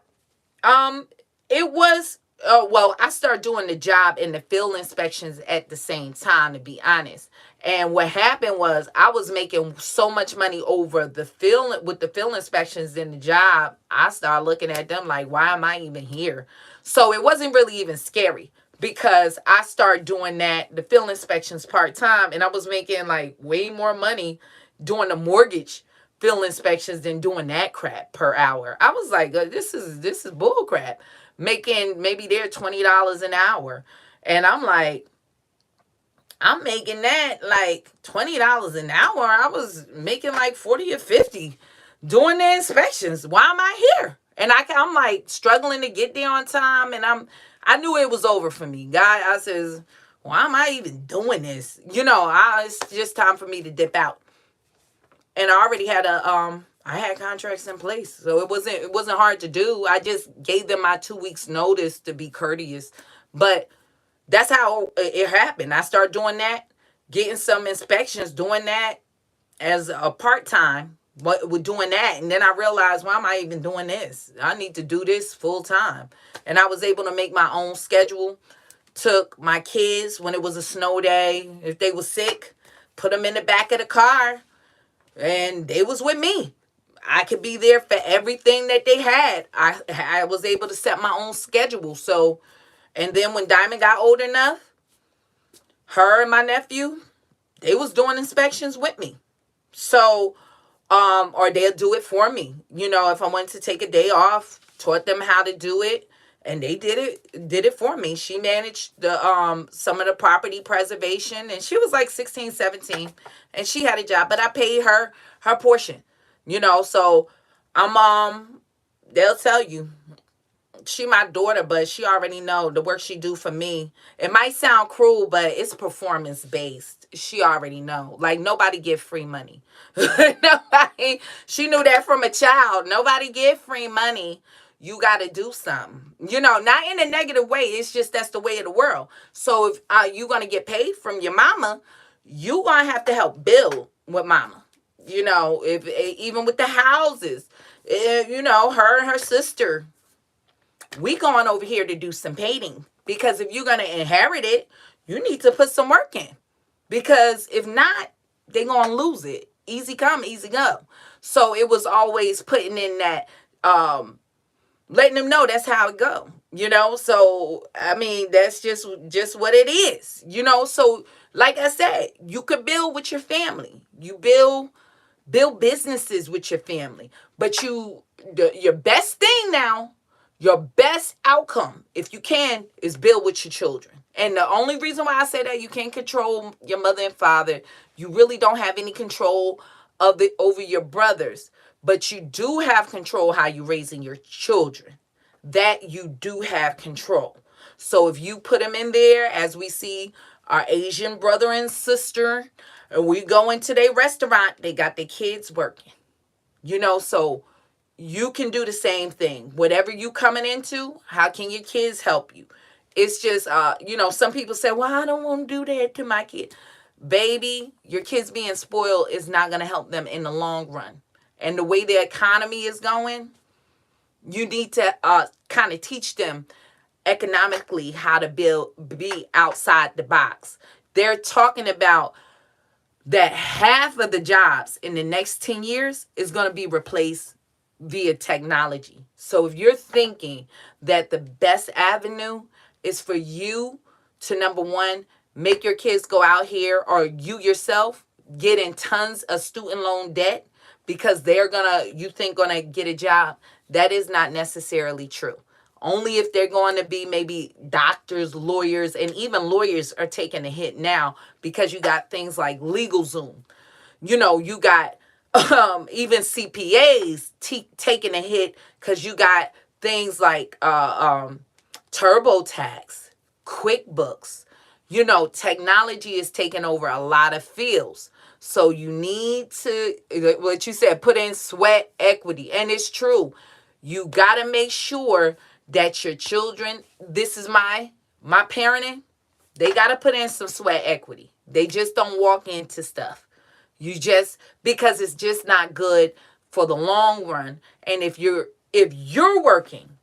it was Oh, well, I started doing the job and the field inspections at the same time, to be honest. And what happened was I was making so much money over the field with the field inspections in the job. I started looking at them like, why am I even here? So it wasn't really even scary because I started doing that, the field inspections part time, and I was making like way more money doing the mortgage field inspections than doing that crap per hour. I was like, this is bull crap, making maybe they're $20 an hour. And I'm like, I'm making that like $20 an hour. I was making like 40 or 50 doing the inspections. Why am I here? And I'm like struggling to get there on time. And I knew it was over for me. God, I says, why am I even doing this? It's just time for me to dip out. And I already had I had contracts in place, so it wasn't hard to do. I just gave them my 2 weeks notice to be courteous. But that's how it happened. I started doing that, getting some inspections, doing that as a part-time, but with doing that. And then I realized, why am I even doing this? I need to do this full time. And I was able to make my own schedule. Took my kids when it was a snow day, if they were sick, put them in the back of the car, and they was with me. I could be there for everything that they had. I was able to set my own schedule. So, and then when Diamond got old enough, her and my nephew, they was doing inspections with me. So, or they'll do it for me. If I wanted to take a day off, taught them how to do it, and they did it for me. She managed the some of the property preservation, and she was like 16, 17, and she had a job, but I paid her portion. So I'm they'll tell you, she my daughter, but she already know the work she do for me. It might sound cruel, but it's performance based. She already know. Like, nobody get free money. Nobody. She knew that from a child. Nobody get free money. You got to do something. Not in a negative way. It's just that's the way of the world. So if you gonna get paid from your mama, you gonna have to help build with mama. If even with the houses, her and her sister, we going over here to do some painting, because if you're going to inherit it, you need to put some work in, because if not, they're going to lose it. Easy come, easy go. So it was always putting in that, letting them know that's how it go. So I mean, that's just what it is. So like I said, you could build with your family. You build businesses with your family, but your best thing now, your best outcome, if you can, is build with your children. And the only reason why I say that, you can't control your mother and father. You really don't have any control over your brothers, but you do have control how you're raising your children. That you do have control. So if you put them in there, as we see our Asian brother and sister, and we go into their restaurant, they got their kids working. So you can do the same thing. Whatever you coming into, how can your kids help you? It's just, some people say, well, I don't want to do that to my kid. Baby, your kids being spoiled is not going to help them in the long run. And the way the economy is going, you need to kind of teach them economically how to be outside the box. They're talking about that half of the jobs in the next 10 years is going to be replaced via technology. So if you're thinking that the best avenue is for you to, number one, make your kids go out here, or you yourself get in tons of student loan debt because you think gonna get a job, that is not necessarily true. Only if they're going to be maybe doctors, lawyers, and even lawyers are taking a hit now, because you got things like LegalZoom. You got even CPAs taking a hit, because you got things like TurboTax, QuickBooks. Technology is taking over a lot of fields. So you need to, what you said, put in sweat equity. And it's true. You got to make sure that your children, this is my parenting, they got to put in some sweat equity. They just don't walk into stuff. Because it's just not good for the long run. And if you're working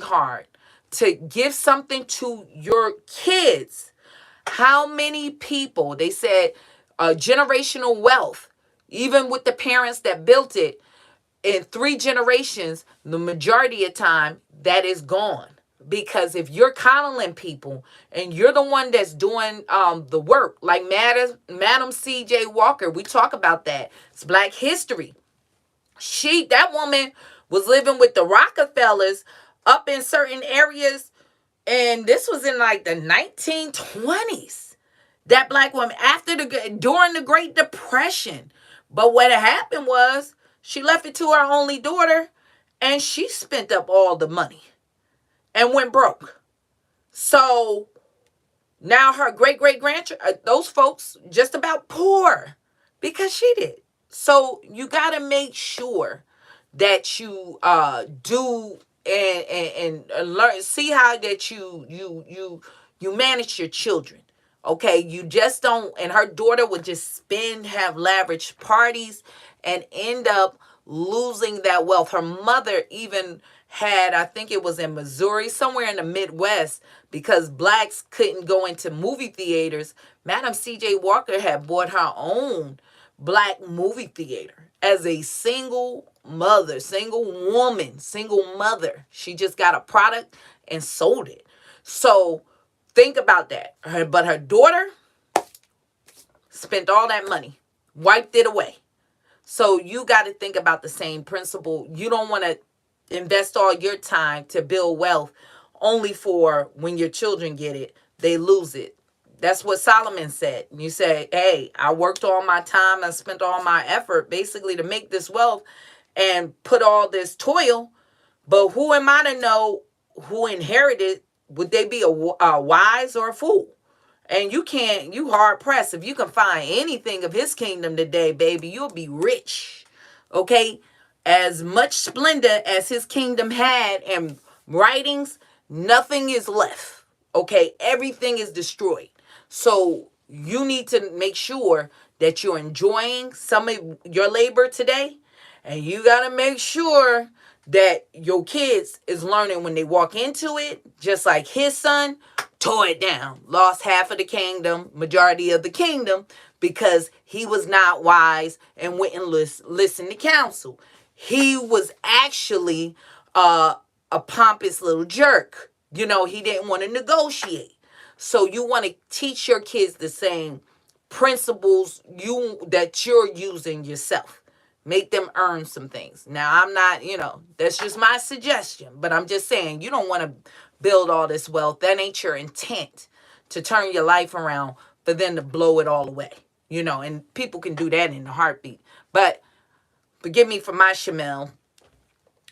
hard to give something to your kids. How many people, they said, generational wealth, even with the parents that built it, in 3 generations, the majority of time, that is gone. Because if you're coddling people and you're the one that's doing the work, like Madam C.J. Walker, we talk about that. It's Black history. That woman was living with the Rockefellers up in certain areas, and this was in like the 1920s. That Black woman, during the Great Depression. But what happened was she left it to her only daughter, and she spent up all the money and went broke. So now her great grandchildren, those folks just about poor because she did. So you got to make sure that you do and learn, see how that you manage your children. Okay, you just don't. And her daughter would just have lavish parties and end up losing that wealth. Her mother even had, I think it was in Missouri, somewhere in the Midwest, because Blacks couldn't go into movie theaters. Madam C.J. Walker had bought her own Black movie theater as a single mother, single woman, single mother. She just got a product and sold it. So think about that. But her daughter spent all that money, wiped it away. So you got to think about the same principle. You don't want to invest all your time to build wealth only for when your children get it, they lose it. That's what Solomon said. You say, hey, I worked all my time, I spent all my effort basically to make this wealth and put all this toil, but who am I to know who inherited? Would they be a wise or a fool? And you hard pressed. If you can find anything of his kingdom today, baby, you'll be rich. Okay? As much splendor as his kingdom had and writings, nothing is left. Okay? Everything is destroyed. So you need to make sure that you're enjoying some of your labor today. And you got to make sure that your kids is learning when they walk into it, just like his son tore it down, lost half of the kingdom, majority of the kingdom, because he was not wise and wouldn't listen to counsel. He was actually a pompous little jerk. You know, he didn't want to negotiate. So you want to teach your kids the same principles that you're using yourself. Make them earn some things. Now, I'm not, that's just my suggestion. But I'm just saying, you don't want to build all this wealth. That ain't your intent, to turn your life around for then to blow it all away. And people can do that in a heartbeat. But forgive me for my Shamel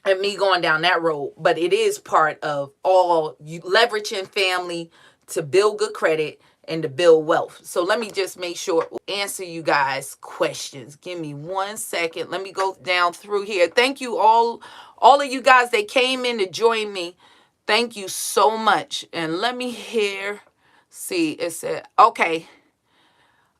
and me going down that road. But it is part of all you leveraging family to build good credit and to build wealth. So let me just make sure answer you guys' questions. Give me 1 second. Let me go down through here. Thank you all of you guys that came in to join me. Thank you so much. And let me see, it said, okay.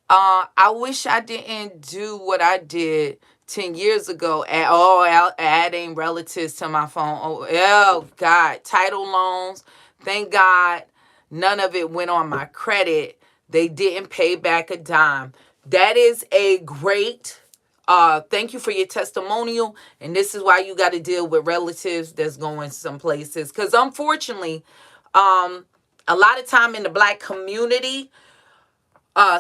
I wish I didn't do what I did 10 years ago adding relatives to my phone. Oh God, title loans. Thank God none of it went on my credit. They didn't pay back a dime. That is a great, thank you for your testimonial. And this is why you got to deal with relatives that's going some places. Because unfortunately, a lot of time in the Black community,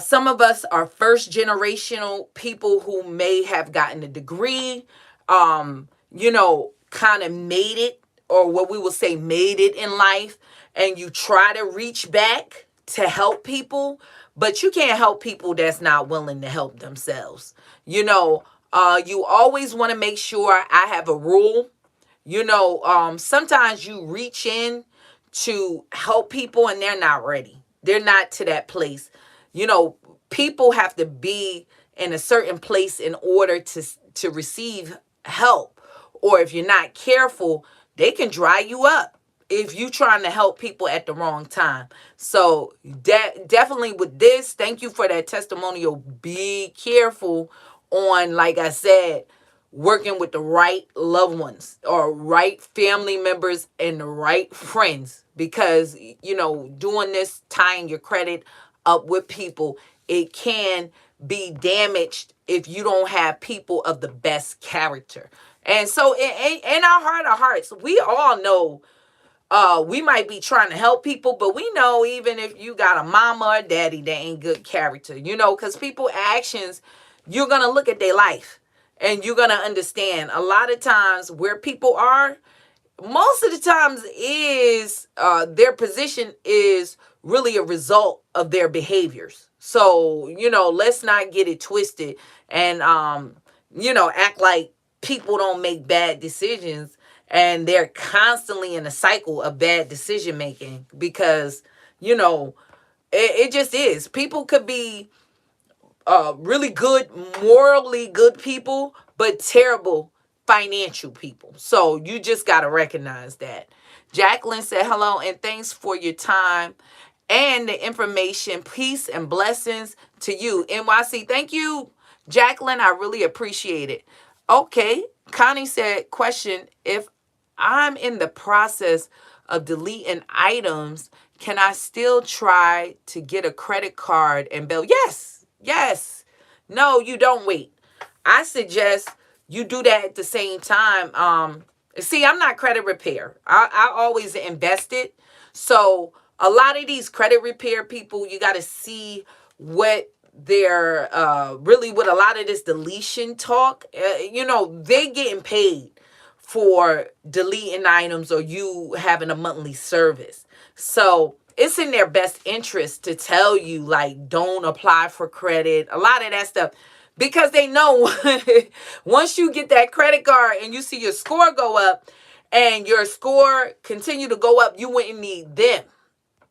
some of us are first generational people who may have gotten a degree, kind of made it, or what we will say made it in life. And you try to reach back to help people, but you can't help people that's not willing to help themselves. You always want to make sure. I have a rule. Sometimes you reach in to help people and they're not ready. They're not to that place. People have to be in a certain place in order to receive help. Or if you're not careful, they can dry you up if you're trying to help people at the wrong time. So definitely with this, thank you for that testimonial. Be careful on, like I said, working with the right loved ones or right family members and the right friends, because doing this, tying your credit up with people, it can be damaged if you don't have people of the best character. And so in our heart of hearts, we all know we might be trying to help people, but we know even if you got a mama or daddy that ain't good character, because people actions, you're gonna look at their life and you're gonna understand a lot of times where people are. Most of the times is their position is really a result of their behaviors. So let's not get it twisted and act like people don't make bad decisions and they're constantly in a cycle of bad decision making, because it just is. People could be really good, morally good people, but terrible financial people. So you just got to recognize that. Jacqueline said hello and thanks for your time and the information. Peace and blessings to you. NYC, thank you, Jacqueline. I really appreciate it. Okay. Connie said, question, if I'm in the process of deleting items, can I still try to get a credit card and bill? Yes. Yes. No, you don't wait. I suggest you do that at the same time. See, I'm not credit repair. I always invest it. So a lot of these credit repair people, you got to see what they're really, what a lot of this deletion talk, they getting paid for deleting items or you having a monthly service. So it's in their best interest to tell you, like, don't apply for credit, a lot of that stuff, because they know once you get that credit card and you see your score go up and your score continue to go up, you wouldn't need them.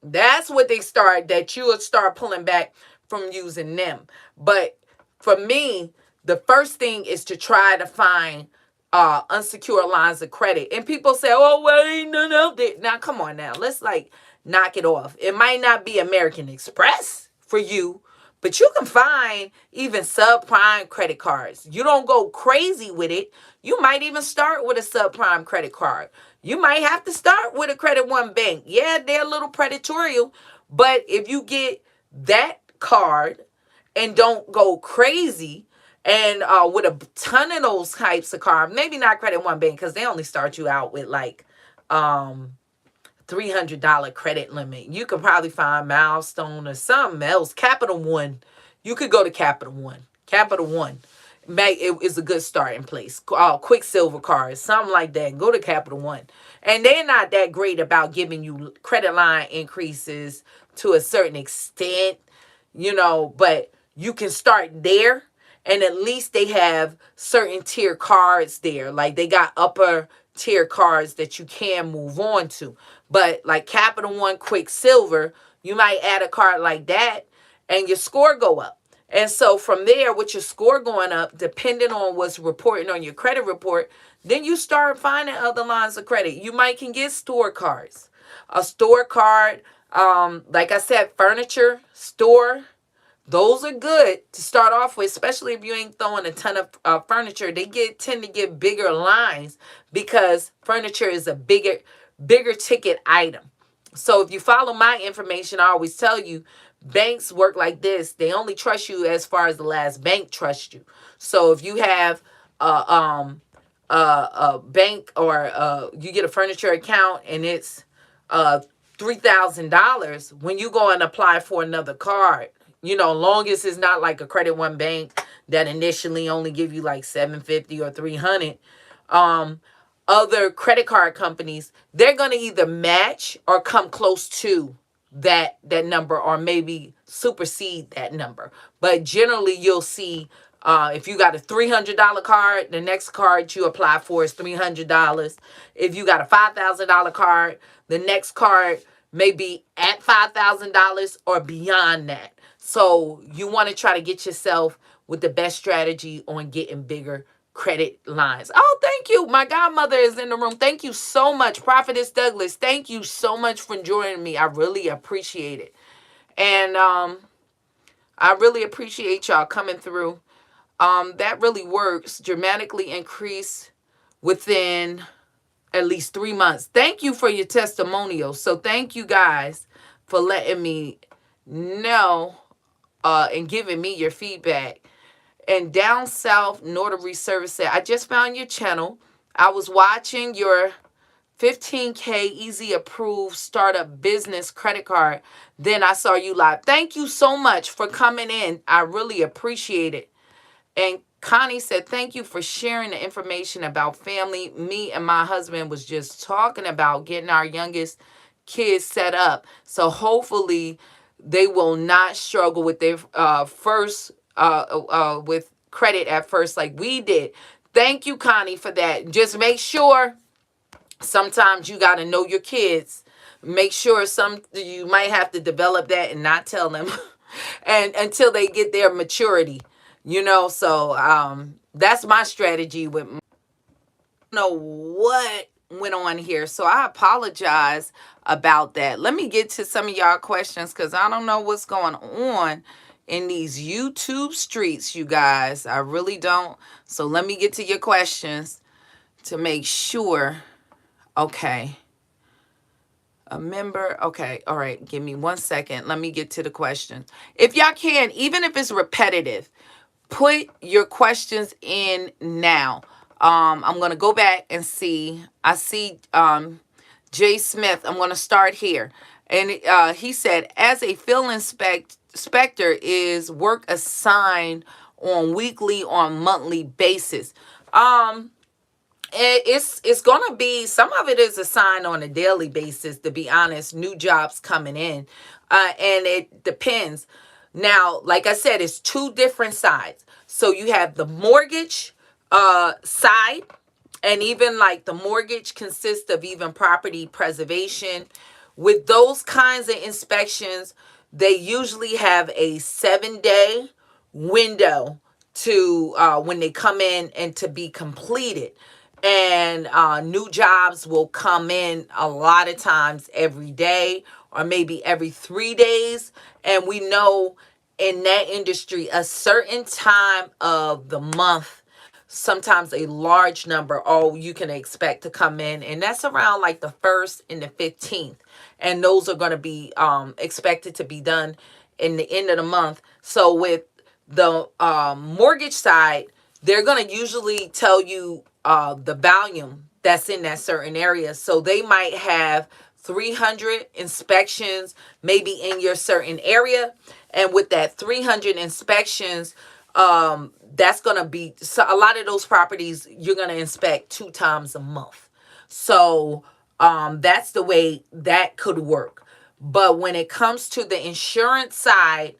That's what that you would start pulling back from using them. But for me, the first thing is to try to find unsecured lines of credit. And people say, oh, well, ain't none out there. Now, come on now. Let's knock it off. It might not be American Express for you, but you can find even subprime credit cards. You don't go crazy with it. You might even start with a subprime credit card. You might have to start with a Credit One bank. Yeah, they're a little predatory, but if you get that card and don't go crazy, and with a ton of those types of cards, maybe not Credit One bank because they only start you out with $300 credit limit. You could probably find Milestone or something else. Capital One. You could go to Capital One. Capital One. It is a good starting place. Quicksilver cards, something like that. Go to Capital One. And they're not that great about giving you credit line increases to a certain extent, but you can start there. And at least they have certain tier cards there. Like they got upper tier cards that you can move on to. But like Capital One Quicksilver, you might add a card like that and your score go up. And so from there, with your score going up, depending on what's reporting on your credit report, then you start finding other lines of credit. You might can get store cards. A store card, like I said, furniture, store, those are good to start off with, especially if you ain't throwing a ton of furniture. They tend to get bigger lines because furniture is a bigger ticket item. So if you follow my information, I always tell you, banks work like this. They only trust you as far as the last bank trusts you. So if you have a bank or you get a furniture account and it's $3,000, when you go and apply for another card, long as it's not like a Credit One bank that initially only give you like $750 or $300, other credit card companies, they're going to either match or come close to that number or maybe supersede that number. But generally you'll see if you got a $300 card, the next card you apply for is $300. If you got a $5,000 card, the next card may be at $5,000 or beyond that. So you want to try to get yourself with the best strategy on getting bigger credit lines. Oh, thank you. My godmother is in the room. Thank you so much, Prophetess Douglas. Thank you so much for joining me. I really appreciate it. And I really appreciate y'all coming through. That really works. Dramatically increase within at least 3 months. Thank you for your testimonial. So thank you guys for letting me know and giving me your feedback. And down south, Notary Service said, I just found your channel. I was watching your 15K easy approved startup business credit card. Then I saw you live. Thank you so much for coming in. I really appreciate it. And Connie said, thank you for sharing the information about family. Me and my husband was just talking about getting our youngest kids set up. So hopefully they will not struggle with their first with credit at first like we did. Thank you, Connie, for that. Just make sure sometimes you got to know your kids. Make sure you might have to develop that and not tell them and until they get their maturity, so that's my strategy with know what went on here, so I apologize about that. Let me get to some of y'all questions because I don't know what's going on in these YouTube streets, you guys. I really don't. So let me get to your questions to make sure. Okay. A member. Okay. All right. Give me 1 second. Let me get to the questions. If y'all can, even if it's repetitive, put your questions in now. I'm going to go back and see. I see Jay Smith. I'm going to start here. And he said, as a field inspector, is work assigned on weekly or monthly basis? It's gonna be, some of it is assigned on a daily basis, to be honest. New jobs coming in, and it depends. Now, like I said, it's two different sides. So you have the mortgage side, and even like the mortgage consists of even property preservation. With those kinds of inspections, they usually have a 7-day window to when they come in and to be completed. And new jobs will come in a lot of times every day or maybe every 3 days. And we know in that industry, a certain time of the month, sometimes a large number, you can expect to come in. And that's around like the 1st and the 15th. And those are going to be expected to be done in the end of the month. So with the mortgage side, they're going to usually tell you the volume that's in that certain area. So they might have 300 inspections maybe in your certain area. And with that 300 inspections, that's going to be, so a lot of those properties you're going to inspect 2 times a month. So that's the way that could work. But when it comes to the insurance side,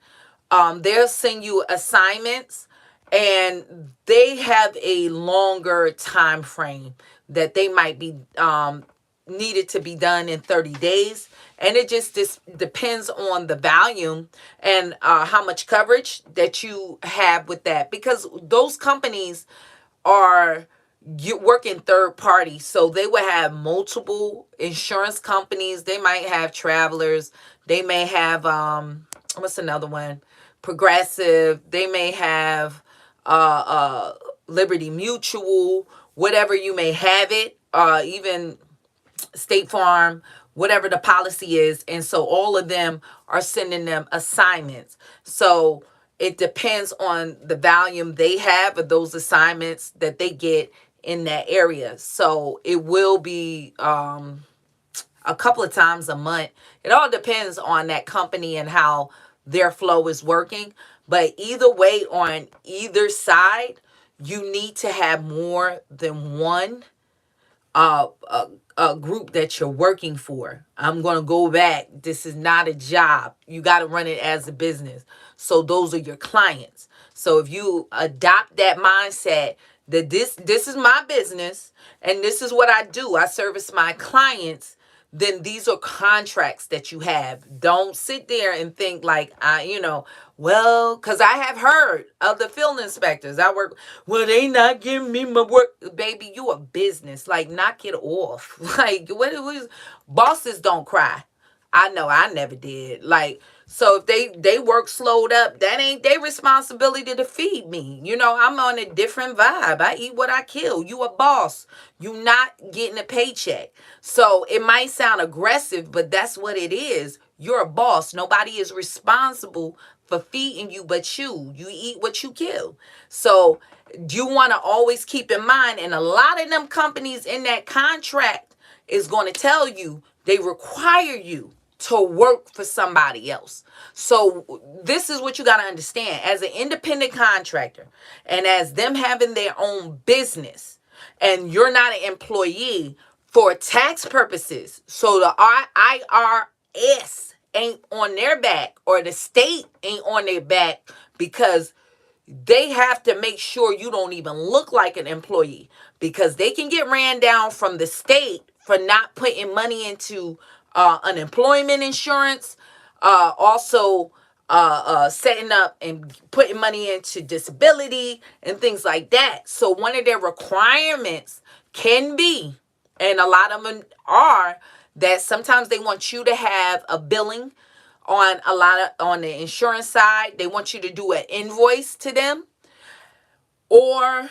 they'll send you assignments, and they have a longer time frame that they might be needed to be done in 30 days. And it just depends on the volume and how much coverage that you have with that, because those companies are working third party. So they would have multiple insurance companies. They might have Travelers. They may have, what's another one? Progressive. They may have Liberty Mutual, whatever you may have it, even State Farm, whatever the policy is. And so all of them are sending them assignments. So it depends on the volume they have of those assignments that they get in that area. So it will be a couple of times a month. It all depends on that company and how their flow is working. But either way, on either side, you need to have more than one a group that you're working for. I'm going to go back. This is not a job. You got to run it as a business. So those are your clients. So if you adopt that mindset that this is my business and this is what I do, I service my clients, then these are contracts that you have. Don't sit there and think like, well, because I have heard of the field inspectors. Well, they not giving me my work. Baby, you a business. Like, knock it off. Like, what bosses don't cry. I know I never did. Like, so if they work slowed up, that ain't their responsibility to feed me. I'm on a different vibe. I eat what I kill. You a boss. You not getting a paycheck. So it might sound aggressive, but that's what it is. You're a boss. Nobody is responsible for feeding you but you. You eat what you kill. So you want to always keep in mind, and a lot of them companies in that contract is going to tell you they require you to work for somebody else. So this is what you got to understand as an independent contractor and as them having their own business, and you're not an employee for tax purposes. So the IRS ain't on their back, or the state ain't on their back, because they have to make sure you don't even look like an employee, because they can get ran down from the state for not putting money into unemployment insurance, also setting up and putting money into disability and things like that. So one of their requirements can be, and a lot of them are, that sometimes they want you to have a billing on the insurance side. They want you to do an invoice to them, or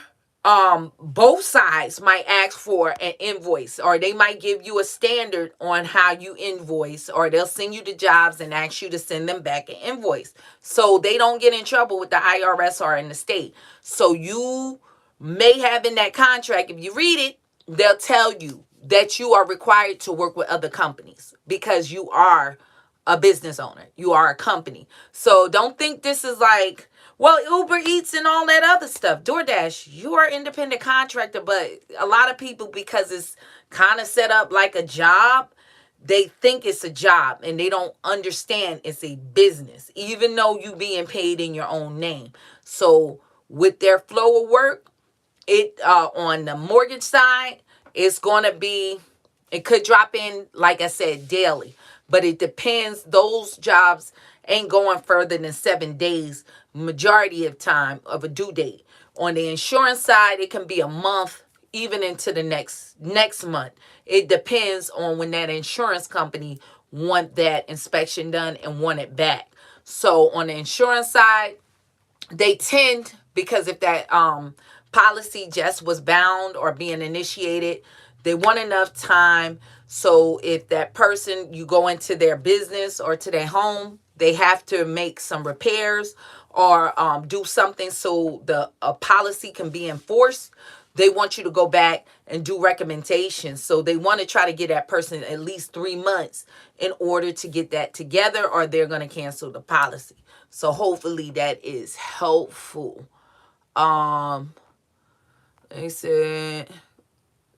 both sides might ask for an invoice, or they might give you a standard on how you invoice, or they'll send you the jobs and ask you to send them back an invoice, so they don't get in trouble with the IRS or in the state. So you may have in that contract, if you read it, they'll tell you that you are required to work with other companies because you are a business owner. You are a company. So don't think this is like, well, Uber Eats and all that other stuff, DoorDash, you are an independent contractor, but a lot of people, because it's kind of set up like a job, they think it's a job and they don't understand it's a business, even though you being paid in your own name. So with their flow of work, it on the mortgage side, it's going to be, it could drop in, like I said, daily, but it depends. Those jobs ain't going further than 7 days majority of time of a due date. On the insurance side, it can be a month, even into the next month. It depends on when that insurance company want that inspection done and want it back. So on the insurance side, they tend, because if that policy just was bound or being initiated, they want enough time. So if that person, you go into their business or to their home, they have to make some repairs or do something so the policy can be enforced. They want you to go back and do recommendations. So they want to try to get that person at least 3 months in order to get that together, or they're going to cancel the policy. So hopefully that is helpful. They said,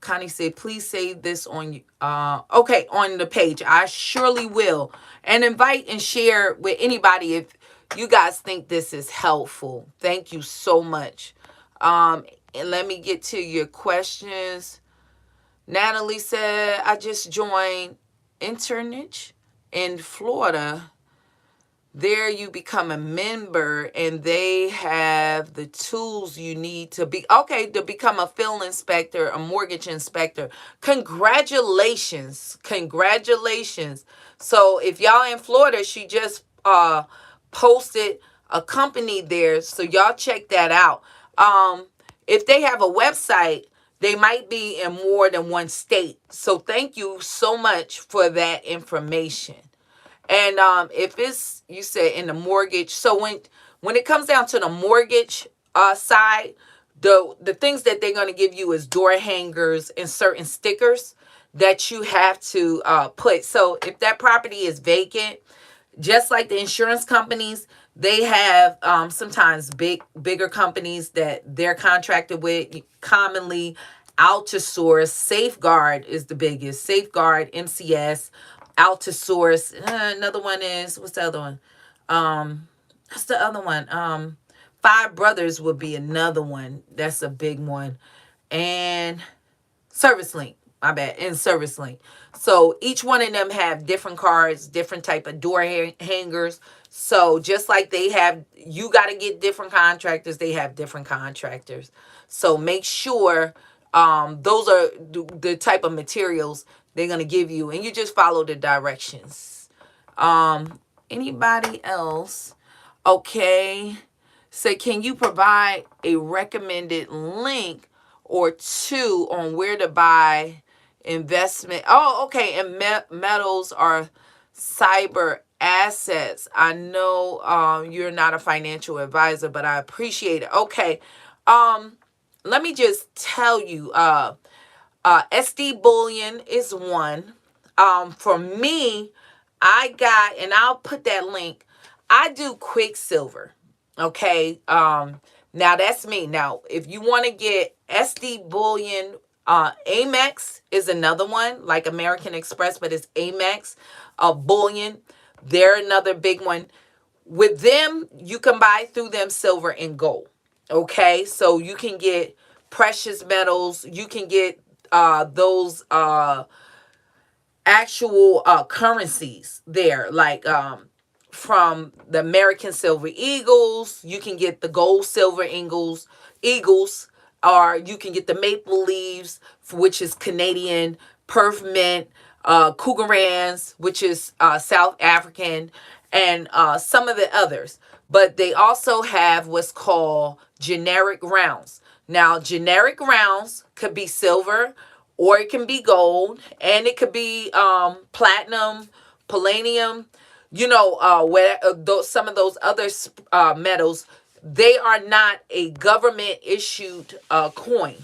Connie said, please save this on on the page. I surely will. And invite and share with anybody if you guys think this is helpful. Thank you so much. And let me get to your questions. Natalie said, I just joined Internich in Florida. There you become a member and they have the tools you need to become a field inspector, a mortgage inspector. Congratulations. Congratulations. So if y'all in Florida, she just posted a company there. So y'all check that out. If they have a website, they might be in more than one state. So thank you so much for that information. And if it's, you said in the mortgage, so when it comes down to the mortgage side, the things that they're going to give you is door hangers and certain stickers that you have to put. So if that property is vacant, just like the insurance companies, they have sometimes bigger companies that they're contracted with. Commonly, Altosaurus, Safeguard is the biggest. Safeguard, MCS, Altosaurus. Another one is, what's the other one? That's the other one. Five Brothers would be another one. That's a big one. And Service Link. My bad. And Service Link. So each one of them have different cards, different type of door hangers. So just like they have, you got to get different contractors. They have different contractors. So make sure those are the type of materials they're going to give you. And you just follow the directions. Anybody else? Okay. Say, can you provide a recommended link or two on where to buy investment? Oh, okay. And metals are cyber assets. I know you're not a financial advisor, but I appreciate it. Okay. Let me just tell you, SD bullion is one. For me, I got, and I'll put that link. I do Quicksilver. Okay. Now that's me. Now, if you want to get SD bullion, Amex is another one, like American Express, but it's Amex, bullion. They're another big one. With them, you can buy through them silver and gold. Okay, so you can get precious metals. You can get those actual currencies there, like from the American Silver Eagles. You can get the gold silver eagles, or you can get the maple leaves, which is Canadian, Perth mint, Cougarans, which is South African, and some of the others. But they also have what's called generic rounds. Now, generic rounds could be silver, or it can be gold, and it could be platinum, palladium, where some of those other metals. They are not a government issued coin.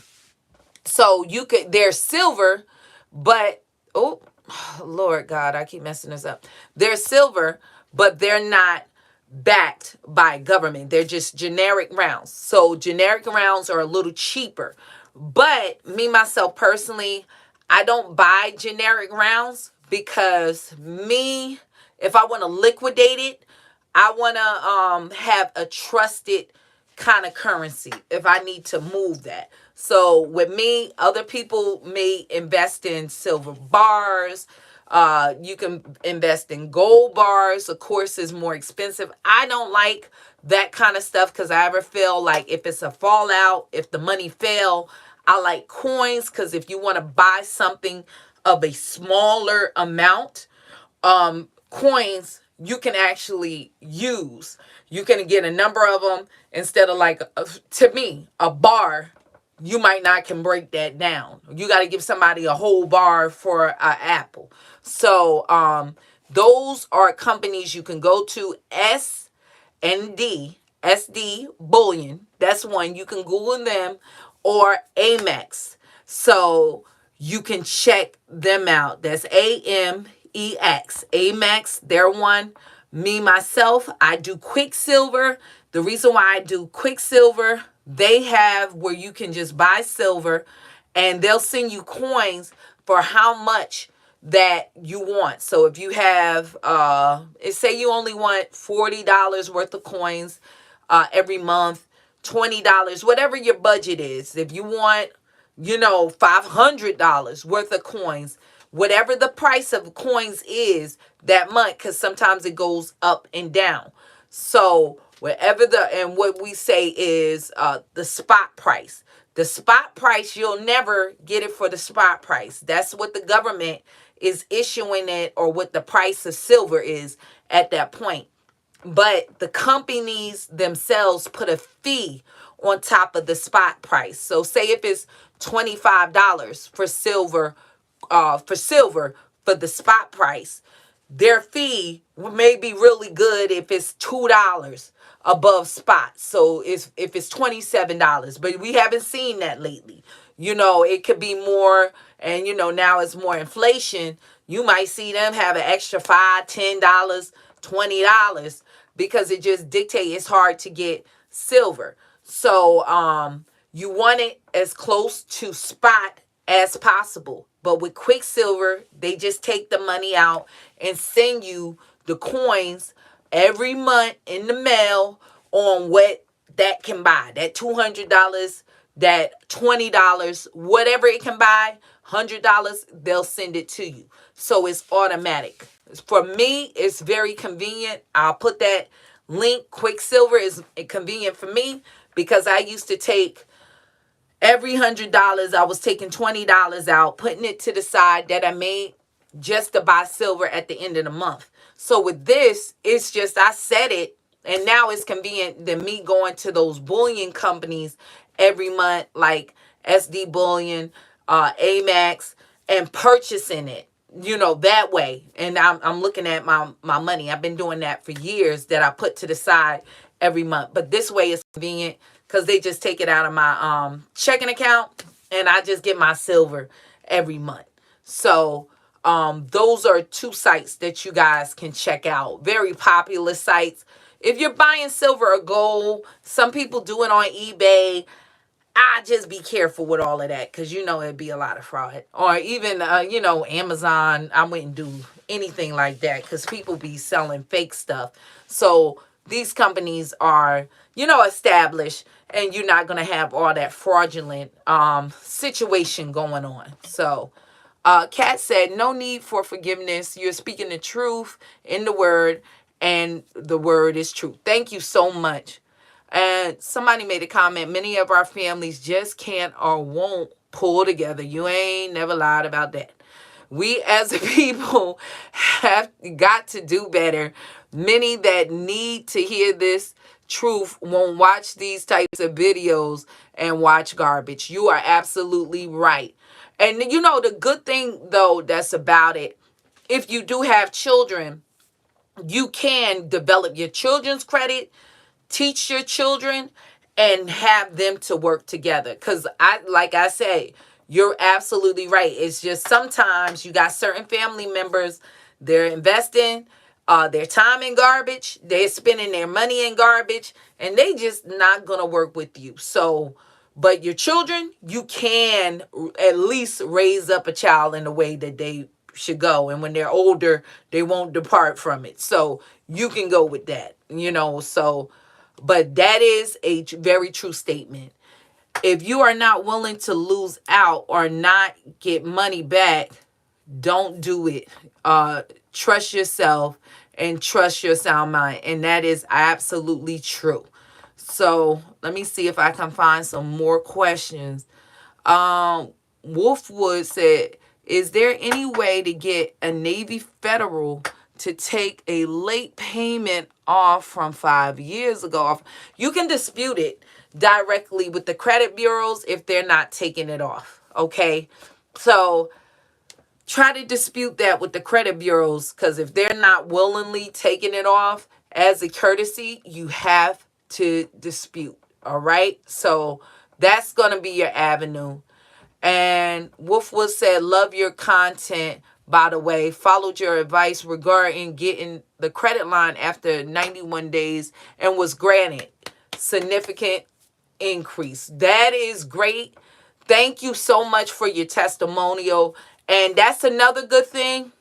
So they're silver, but oh Lord God, I keep messing this up. They're silver, but they're not backed by government. They're just generic rounds. So generic rounds are a little cheaper. But me, myself personally, I don't buy generic rounds because if I want to liquidate it, I want to have a trusted kind of currency if I need to move that. So with me, other people may invest in silver bars. You can invest in gold bars. Of course, it's more expensive. I don't like that kind of stuff because I ever feel like if it's a fallout, if the money fell, I like coins because if you want to buy something of a smaller amount, coins you can actually use. You can get a number of them instead of like, to me, a bar. You might not can break that down. You got to give somebody a whole bar for an apple. So those are companies you can go to. SD bullion. That's one. You can Google them, or Amex. So you can check them out. That's AMEX. Amex, they're one. Me, myself, I do Quicksilver. The reason why I do Quicksilver, they have where you can just buy silver and they'll send you coins for how much that you want. So if you have, say you only want $40 worth of coins every month, $20, whatever your budget is. If you want, $500 worth of coins, whatever the price of coins is that month, because sometimes it goes up and down. So and what we say is the spot price. The spot price, you'll never get it for the spot price. That's what the government is issuing it, or what the price of silver is at that point. But the companies themselves put a fee on top of the spot price. So say if it's $25 for silver, for the spot price, their fee may be really good if it's $2 above spot. So if it's $27, but we haven't seen that lately. It could be more, and now it's more inflation. You might see them have an extra $5, $10, $20 because it just dictates. It's hard to get silver. So you want it as close to spot as possible. But with Quicksilver, they just take the money out and send you the coins every month in the mail on what that can buy. That $200, that $20, whatever it can buy, $100, they'll send it to you. So it's automatic. For me, it's very convenient. I'll put that link. Quicksilver is convenient for me because I used to take every $100, I was taking $20 out, putting it to the side that I made just to buy silver at the end of the month. So with this, it's just I said it, and now it's convenient than me going to those bullion companies every month, like SD Bullion, Amex, and purchasing it, that way. And I'm looking at my money. I've been doing that for years, that I put to the side every month. But this way is convenient because they just take it out of my checking account, and I just get my silver every month. So those are two sites that you guys can check out. Very popular sites. If you're buying silver or gold, some people do it on eBay. I just be careful with all of that, because it'd be a lot of fraud. Or even Amazon. I wouldn't do anything like that because people be selling fake stuff. So these companies are established, and you're not going to have all that fraudulent situation going on. So Kat said, no need for forgiveness. You're speaking the truth in the word, and the word is true. Thank you so much. And somebody made a comment, many of our families just can't or won't pull together. You ain't never lied about that. We as a people have got to do better. Many that need to hear this truth won't watch these types of videos and watch garbage. You are absolutely right. And the good thing, though, that's about it, if you do have children, you can develop your children's credit, teach your children, and have them to work together. Because like I say, you're absolutely right. It's just sometimes you got certain family members, they're investing their time in garbage, they're spending their money in garbage, and they just not gonna work with you. So, but your children, you can at least raise up a child in the way that they should go, and when they're older, they won't depart from it. So you can go with that, so. But that is a very true statement. If you are not willing to lose out or not get money back, don't do it. Trust yourself and trust your sound mind. And that is absolutely true. So let me see if I can find some more questions. Wolfwood said, is there any way to get a Navy Federal to take a late payment off from 5 years ago? You can dispute it directly with the credit bureaus if they're not taking it off. Okay. So try to dispute that with the credit bureaus, because if they're not willingly taking it off as a courtesy, you have to dispute. All right. So that's going to be your avenue. And Wolfwood said, love your content. By the way, followed your advice regarding getting the credit line after 91 days and was granted significant increase. That is great. Thank you so much for your testimonial. And that's another good thing.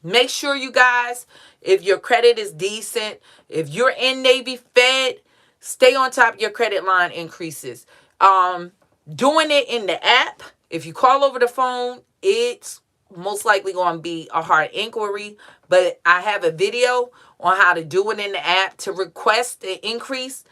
Make sure, you guys, if your credit is decent, if you're in Navy Fed, stay on top of your credit line increases. Doing it in the app, if you call over the phone, it's most likely going to be a hard inquiry, but I have a video on how to do it in the app to request the increase.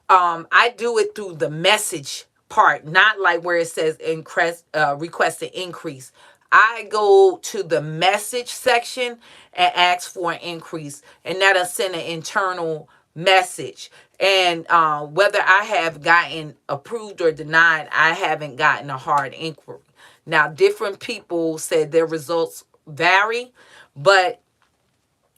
I do it through the message part, not like where it says request an increase. I go to the message section and ask for an increase, and that'll send an internal message. And whether I have gotten approved or denied, I haven't gotten a hard inquiry. Now, different people said their results vary, but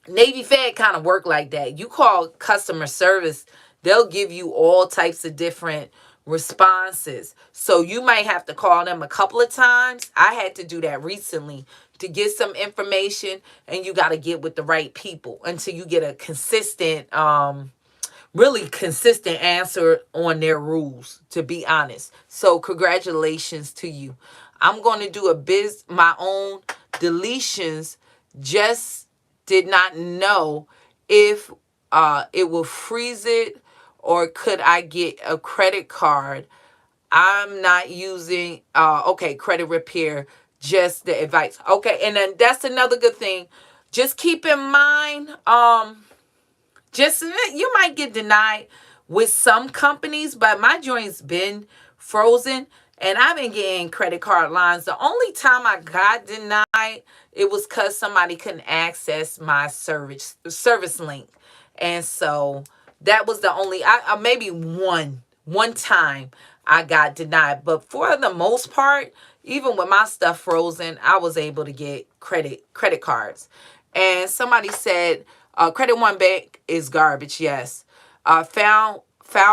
Navy Fed kind of work like that. You call customer service, they'll give you all types of different responses. So you might have to call them a couple of times. I had to do that recently to get some information, and you got to get with the right people until you get a consistent, really consistent answer on their rules, to be honest. So congratulations to you. I'm going to do my own deletions. Just did not know if it will freeze it, or could I get a credit card? I'm not using, credit repair, just the advice. Okay, and then that's another good thing. Just keep in mind, you might get denied with some companies, but my joint's been frozen And I've been getting credit card lines. The only time I got denied, it was because somebody couldn't access my service link. And so that was the only, maybe one time I got denied. But for the most part, even with my stuff frozen, I was able to get credit cards. And somebody said, Credit One Bank is garbage. Yes. Found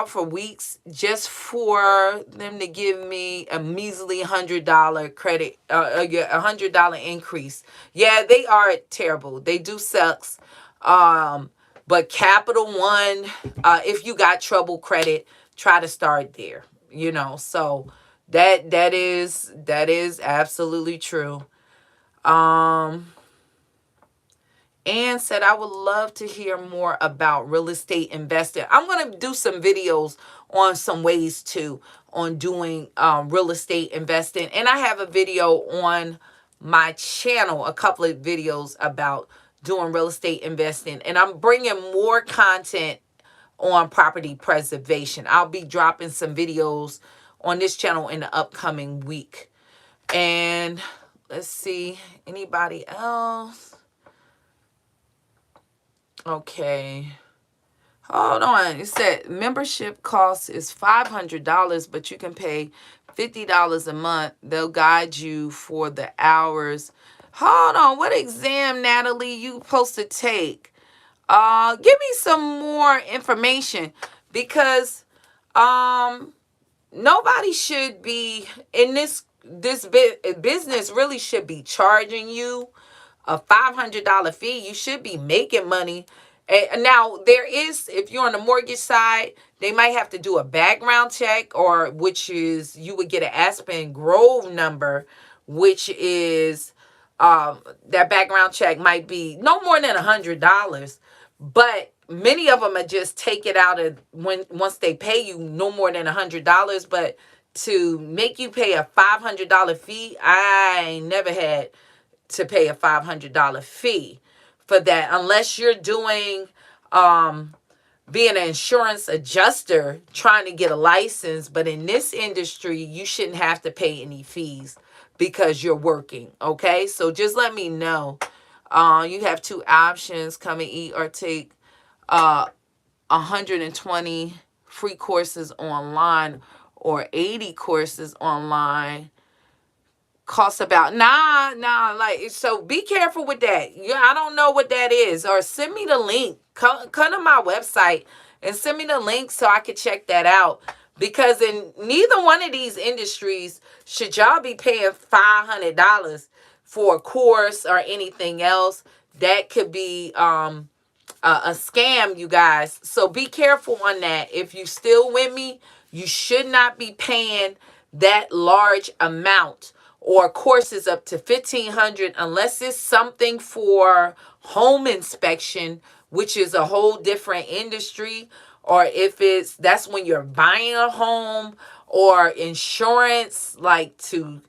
for weeks just for them to give me a measly $100 credit, $100 increase. Yeah, they are terrible. They do sucks. But Capital One, if you got trouble credit, try to start there. So that is absolutely true. Ann said, I would love to hear more about real estate investing. I'm going to do some videos on some ways on doing real estate investing. And I have a video on my channel, a couple of videos about doing real estate investing. And I'm bringing more content on property preservation. I'll be dropping some videos on this channel in the upcoming week. And let's see, anybody else? Okay. Hold on. It said membership cost is $500, but you can pay $50 a month. They'll guide you for the hours. Hold on. What exam, Natalie, you supposed to take? Give me some more information, because nobody should be in this business really should be charging you a $500 fee. You should be making money. And now there is, if you're on the mortgage side, they might have to do a background check, or which is you would get an Aspen Grove number, which is that background check might be no more than $100. But many of them are just take it out of once they pay you no more than $100. But to make you pay a $500 fee, I never had to pay a $500 fee for that, unless you're doing being an insurance adjuster trying to get a license. But in this industry, you shouldn't have to pay any fees because you're working. Okay, so just let me know. You have two options: come and eat, or take 120 free courses online, or 80 courses online. Costs about like, so be careful with that. I don't know what that is. Or send me the link. Come to my website and send me the link so I could check that out. Because in neither one of these industries should y'all be paying $500 for a course or anything else. That could be a scam, you guys. So be careful on that. If you still with me, you should not be paying that large amount, or courses up to $1,500, unless it's something for home inspection, which is a whole different industry. Or if that's when you're buying a home, or insurance, like to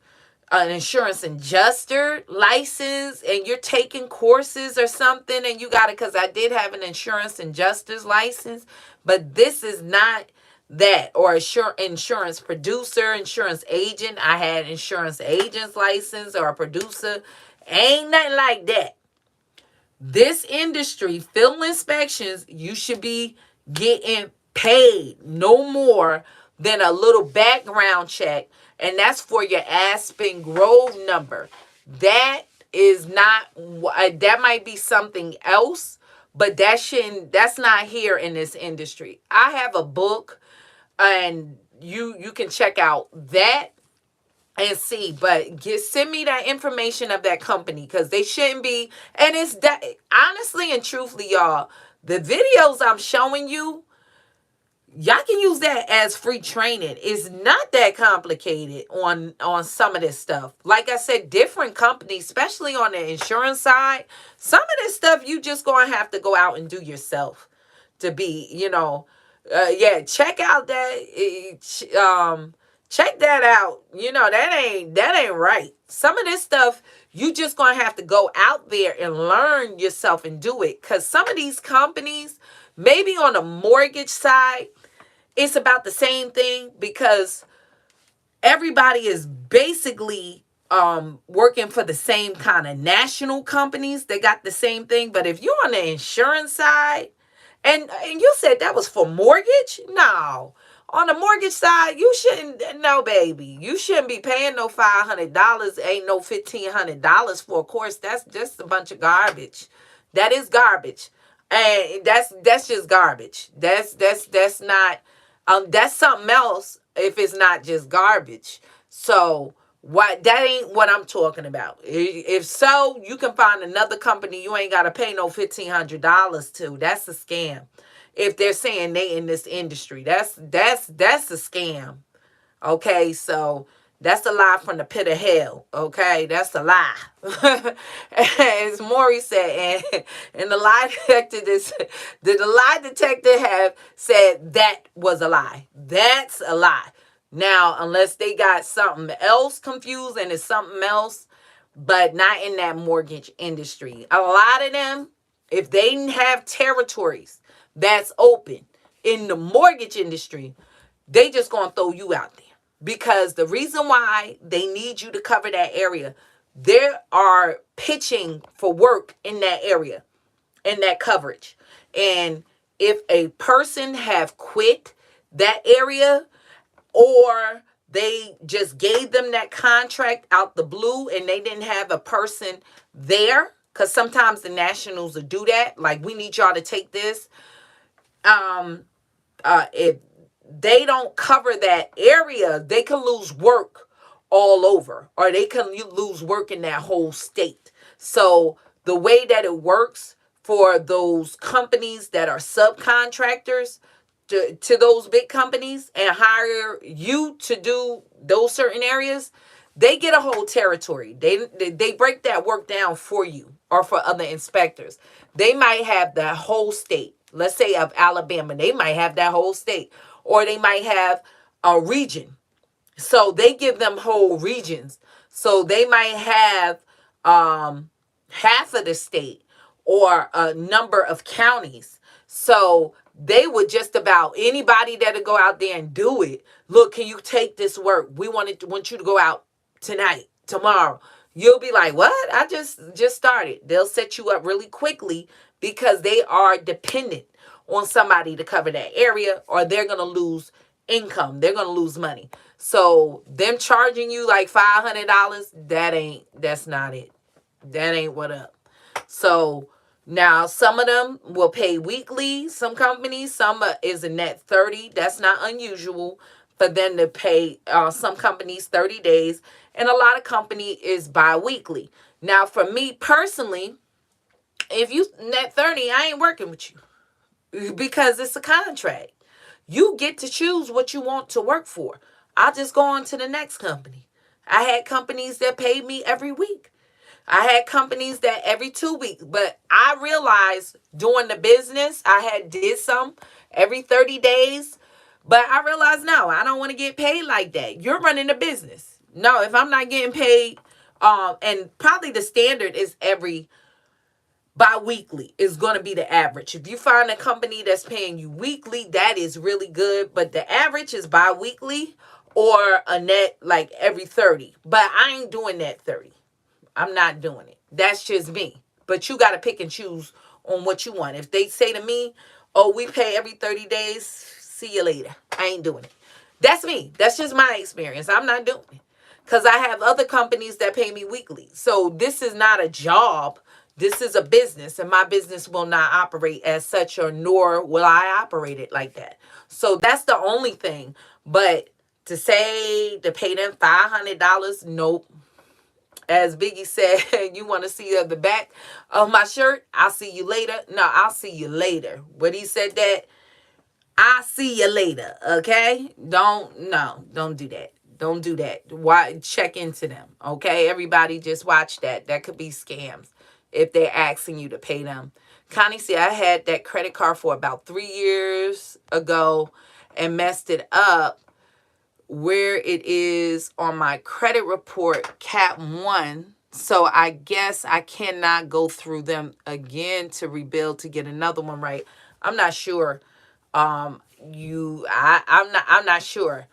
an insurance adjuster license, and you're taking courses or something, and you got it. Because I did have an insurance adjuster's license, but this is not that. Or insurance producer, insurance agent. I had insurance agent's license, or a producer. Ain't nothing like that. This industry, field inspections, you should be getting paid no more than a little background check, and that's for your Aspen Grove number. That is not, that might be something else, but that's not here in this industry. I have a book, and you can check out that and see, but send me that information of that company, because they shouldn't be. And it's that, honestly and truthfully, y'all, the videos I'm showing you, y'all can use that as free training. It's not that complicated on some of this stuff. Like I said, different companies, especially on the insurance side, some of this stuff you just gonna have to go out and do yourself to be, check out that. Check that out. That ain't right. Some of this stuff you just gonna have to go out there and learn yourself and do it. Because some of these companies, maybe on the mortgage side, it's about the same thing, because everybody is basically working for the same kind of national companies. They got the same thing. But if you're on the insurance side, and you said that was for mortgage? No. On the mortgage side, you shouldn't, no, baby. You shouldn't be paying no $500. Ain't no $1,500 for a course. That's just a bunch of garbage. That is garbage. And that's just garbage. That's not that's something else if it's not just garbage. So what, that ain't what I'm talking about. If so, you can find another company you ain't gotta pay no $1,500 to. That's a scam. If they're saying they in this industry, that's a scam. Okay, so that's a lie from the pit of hell. Okay, that's a lie. As Maury said, and the lie detector, the lie detector have said that was a lie. That's a lie. Now, unless they got something else confused and it's something else, but not in that mortgage industry. A lot of them, if they have territories that's open in the mortgage industry, they just gonna throw you out there. Because the reason why they need you to cover that area, they are pitching for work in that area, in that coverage. And if a person have quit that area, or they just gave them that contract out the blue and they didn't have a person there, because sometimes the nationals will do that, like, we need y'all to take this. If they don't cover that area, they can lose work all over, or they can lose work in that whole state. So the way that it works for those companies that are subcontractors to those big companies and hire you to do those certain areas, they get a whole territory. They break that work down for you or for other inspectors. They might have the whole state. Let's say of Alabama, they might have that whole state, or they might have a region. So they give them whole regions. So they might have half of the state or a number of counties. So they would just about anybody that'll go out there and do it. Look, can you take this work? We want you to go out tonight, tomorrow. You'll be like, what? I just started. They'll set you up really quickly because they are dependent on somebody to cover that area, or they're going to lose income. They're going to lose money. So them charging you like $500, that's not it. That ain't what up. So now some of them will pay weekly. Some companies, some is a net 30. That's not unusual for them to pay some companies 30 days. And a lot of company is bi-weekly. Now, for me personally, if you net 30, I ain't working with you because it's a contract. You get to choose what you want to work for. I'll just go on to the next company. I had companies that paid me every week. I had companies that every 2 weeks. But I realized doing the business, I had did some every 30 days. But I realized, no, I don't want to get paid like that. You're running a business. No, if I'm not getting paid, and probably the standard is every bi-weekly is going to be the average. If you find a company that's paying you weekly, that is really good. But the average is bi-weekly or a net like every 30. But I ain't doing that 30. I'm not doing it. That's just me. But you got to pick and choose on what you want. If they say to me, oh, we pay every 30 days, see you later. I ain't doing it. That's me. That's just my experience. I'm not doing it. Because I have other companies that pay me weekly. So this is not a job. This is a business, and my business will not operate as such, or nor will I operate it like that. So that's the only thing. But to say to pay them $500, nope. As Biggie said, you want to see the back of my shirt? I'll see you later. No, I'll see you later. When he said that, I'll see you later. Okay? Don't do that. Don't do that. Why? Check into them. Okay? Everybody just watch that. That could be scams if they're asking you to pay them. Connie said, I had that credit card for about 3 years ago and messed it up where it is on my credit report, Cat 1. So I guess I cannot go through them again to rebuild to get another one right. I'm not sure. I'm not sure.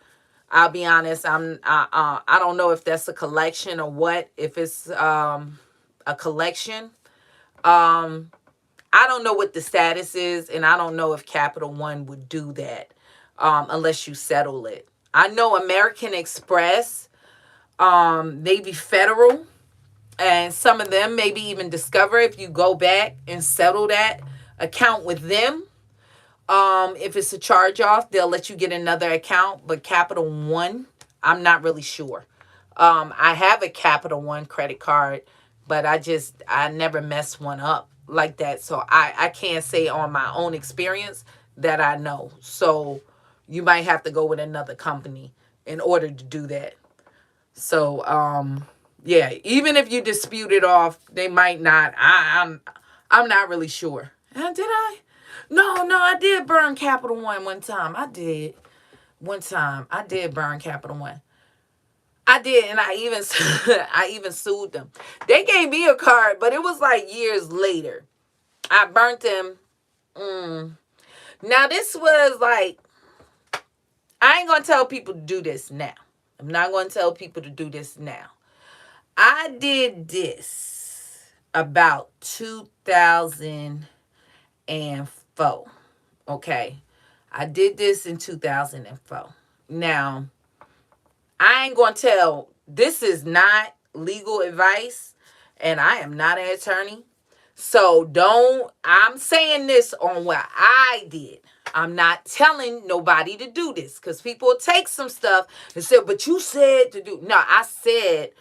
I'll be honest. I don't know if that's a collection or what. If it's a collection, um, I don't know what the status is, and I don't know if Capital One would do that unless you settle it. I know American Express, maybe Federal, and some of them maybe even Discover. If you go back and settle that account with them, if it's a charge off, they'll let you get another account. But Capital One, I'm not really sure. I have a Capital One credit card, but I never messed one up like that. So I can't say on my own experience that I know. So you might have to go with another company in order to do that. So yeah, even if you dispute it off, they might not. I'm not really sure. Did I? No, I did burn Capital One time. I did. One time I did burn Capital One. I did, and I even I even sued them. They gave me a card, but it was like years later. I burnt them. Now this was like, I ain't gonna tell people to do this now. I'm not gonna tell people to do this now. I did this about 2004. Okay. I did this in 2004. Now, I ain't going to tell, this is not legal advice, and I am not an attorney. So I'm saying this on what I did. I'm not telling nobody to do this, because people take some stuff and say, but you said to do. No, I said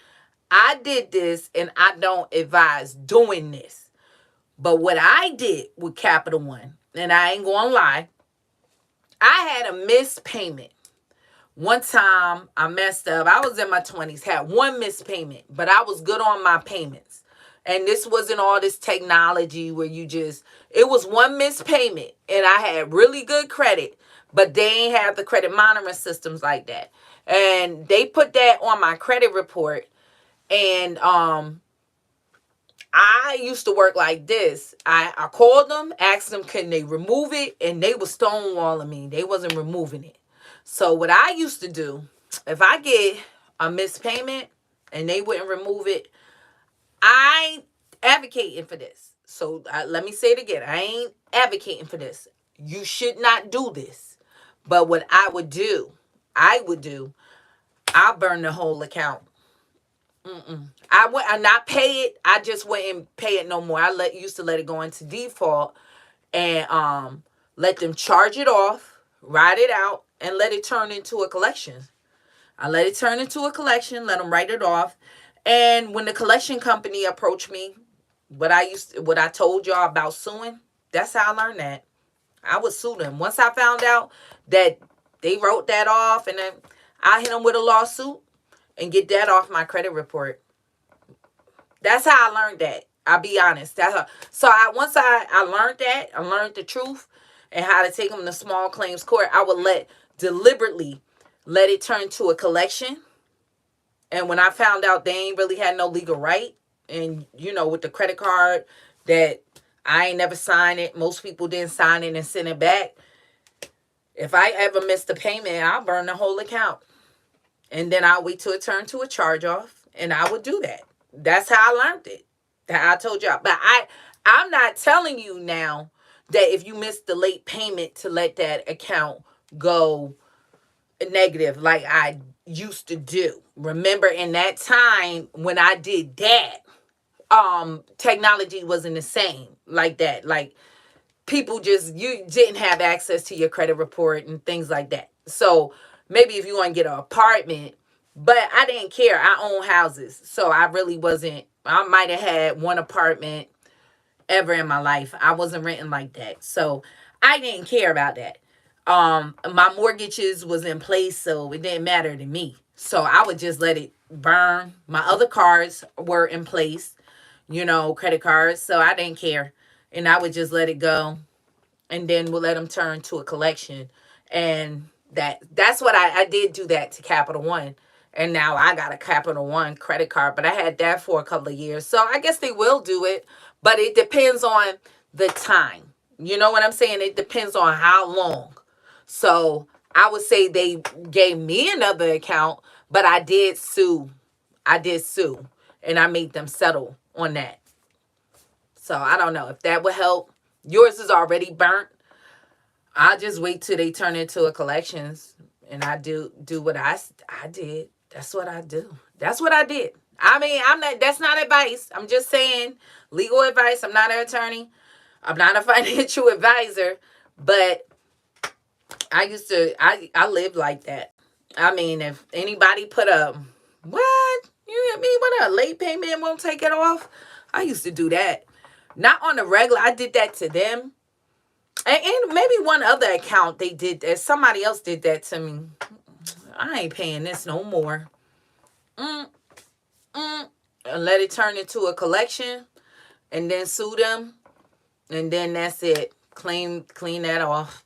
I did this, and I don't advise doing this. But what I did with Capital One, and I ain't going to lie, I had a missed payment. One time I messed up. I was in my 20s, had one missed payment, but I was good on my payments. And this wasn't all this technology where it was one missed payment, and I had really good credit, but they ain't have the credit monitoring systems like that. And they put that on my credit report. And I used to work like this. I called them, asked them, can they remove it? And they were stonewalling me. They wasn't removing it. So what I used to do, if I get a missed payment and they wouldn't remove it, I ain't advocating for this. So let me say it again. I ain't advocating for this. You should not do this. But what I would do, I'll burn the whole account. I would not pay it. I just wouldn't pay it no more. Used to let it go into default, and let them charge it off, write it out, and let it turn into a collection. I let it turn into a collection, let them write it off. And when the collection company approached me, what I told y'all about suing, that's how I learned that. I would sue them. Once I found out that they wrote that off, and then I hit them with a lawsuit and get that off my credit report. That's how I learned that. I'll be honest. Once I learned that, I learned the truth and how to take them to small claims court, I would deliberately let it turn to a collection. And when I found out they ain't really had no legal right, and with the credit card that I ain't never signed it, most people didn't sign it and send it back. If I ever missed a payment, I'll burn the whole account. And then I'll wait till it turned to a charge off, and I would do that. That's how I learned it. That I told y'all. But I'm not telling you now that if you missed the late payment to let that account go negative like I used to do. Remember, in that time when I did that, technology wasn't the same like that. Like, people you didn't have access to your credit report and things like that. So maybe if you want to get an apartment, but I didn't care. I own houses. So I really wasn't, I might have had one apartment ever in my life. I wasn't renting like that. So I didn't care about that. My mortgages was in place, so it didn't matter to me. So I would just let it burn. My other cards were in place, credit cards. So I didn't care. And I would just let it go. And then we'll let them turn to a collection. And that's what I did do that to Capital One. And now I got a Capital One credit card, but I had that for a couple of years. So I guess they will do it, but it depends on the time. You know what I'm saying? It depends on how long. So I would say they gave me another account, but I did sue. I did sue, and I made them settle on that. So I don't know if that would help. Yours is already burnt. I'll just wait till they turn into a collections, and I do what I did. That's what I do. That's what I did. I mean, I'm not. That's not advice. I'm just saying legal advice. I'm not an attorney. I'm not a financial advisor, but I used to. I lived like that. I mean, if anybody put a what you hear me? What a late payment won't take it off. I used to do that. Not on the regular. I did that to them. And maybe one other account they did that. Somebody else did that to me. I ain't paying this no more. Mm, and let it turn into a collection and then sue them. And then that's it. Clean that off.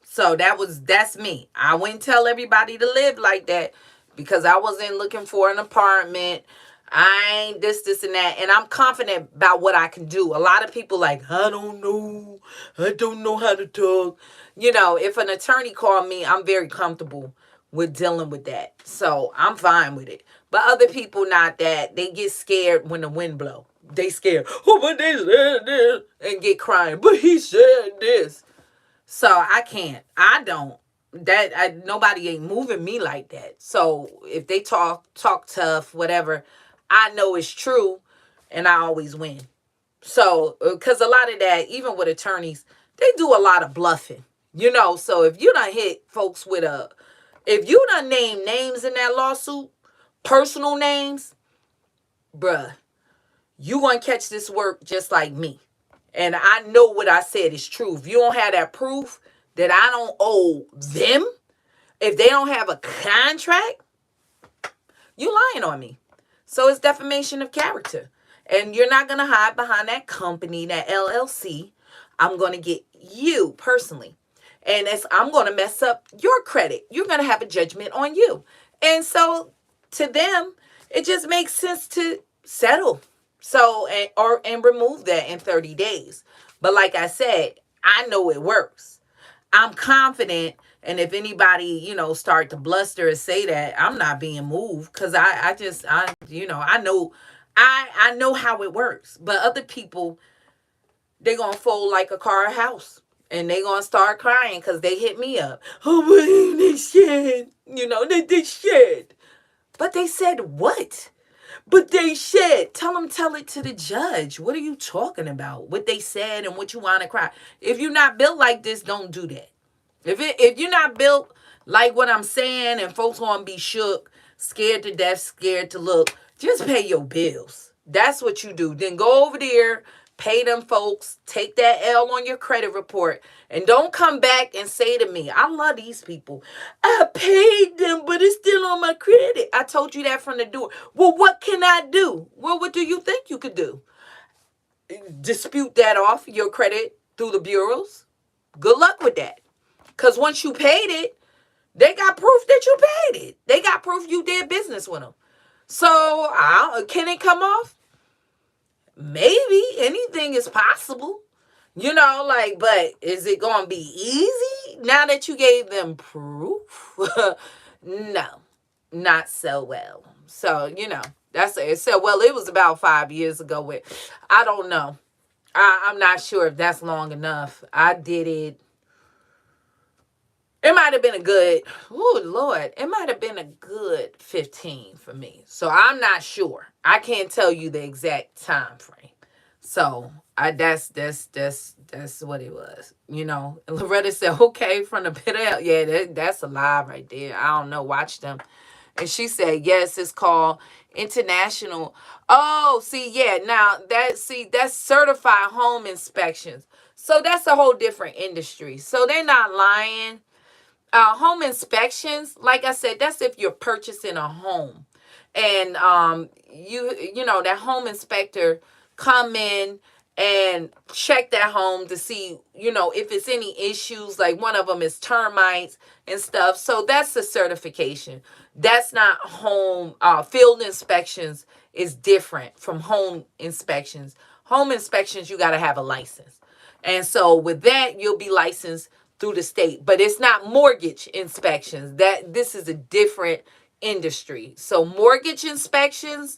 So that's me. I wouldn't tell everybody to live like that because I wasn't looking for an apartment. I ain't this and that. And I'm confident about what I can do. A lot of people like, I don't know. I don't know how to talk. You know, if an attorney called me, I'm very comfortable with dealing with that. So I'm fine with it. But other people not that. They get scared when the wind blow. They scared. Oh, but they said this. And get crying. But he said this. So I can't. I don't. Nobody ain't moving me like that. So if they talk tough, whatever, I know it's true, and I always win. So because a lot of that, even with attorneys, they do a lot of bluffing. You know, so if you done hit folks if you done name names in that lawsuit, personal names, bruh, you gonna catch this work just like me. And I know what I said is true. If you don't have that proof that I don't owe them, if they don't have a contract, you lying on me. So it's defamation of character. And you're not going to hide behind that company, that LLC. I'm going to get you personally. And I'm going to mess up your credit. You're going to have a judgment on you. And so to them, it just makes sense to settle. So, and remove that in 30 days. But like I said, I know it works. I'm confident. And if anybody, start to bluster and say that, I'm not being moved because I know how it works. But other people, they're going to fold like a car or house. And they're going to start crying because they hit me up. Oh, but they said, they said. But they said what? But they said, tell it to the judge. What are you talking about? What they said and what you want to cry. If you're not built like this, don't do that. If you're not built like what I'm saying and folks going to be shook, scared to death, scared to look, just pay your bills. That's what you do. Then go over there, pay them folks, take that L on your credit report, and don't come back and say to me, I love these people. I paid them, but it's still on my credit. I told you that from the door. Well, what can I do? Well, what do you think you could do? Dispute that off your credit through the bureaus? Good luck with that. Because once you paid it, they got proof that you paid it. They got proof you did business with them. So, can it come off? Maybe. Anything is possible. But is it going to be easy now that you gave them proof? No, not so well. So, that's it. So, well, it was about 5 years ago. I don't know. I'm not sure if that's long enough. I did it. It might have been it might have been a good 15 for me. So I'm not sure. I can't tell you the exact time frame. So that's what it was. Loretta said, okay, from the pit of hell. Yeah, that's a lie right there. I don't know. Watch them. And she said, yes, it's called international. Oh, see, yeah. Now that's certified home inspections. So that's a whole different industry. So they're not lying. Home inspections, like I said, that's if you're purchasing a home, and that home inspector come in and check that home to see if it's any issues. Like one of them is termites and stuff. So that's the certification. That's not home. Field inspections is different from home inspections. Home inspections, you got to have a license, and so with that, you'll be licensed through the state, but it's not mortgage inspections. This is a different industry. So mortgage inspections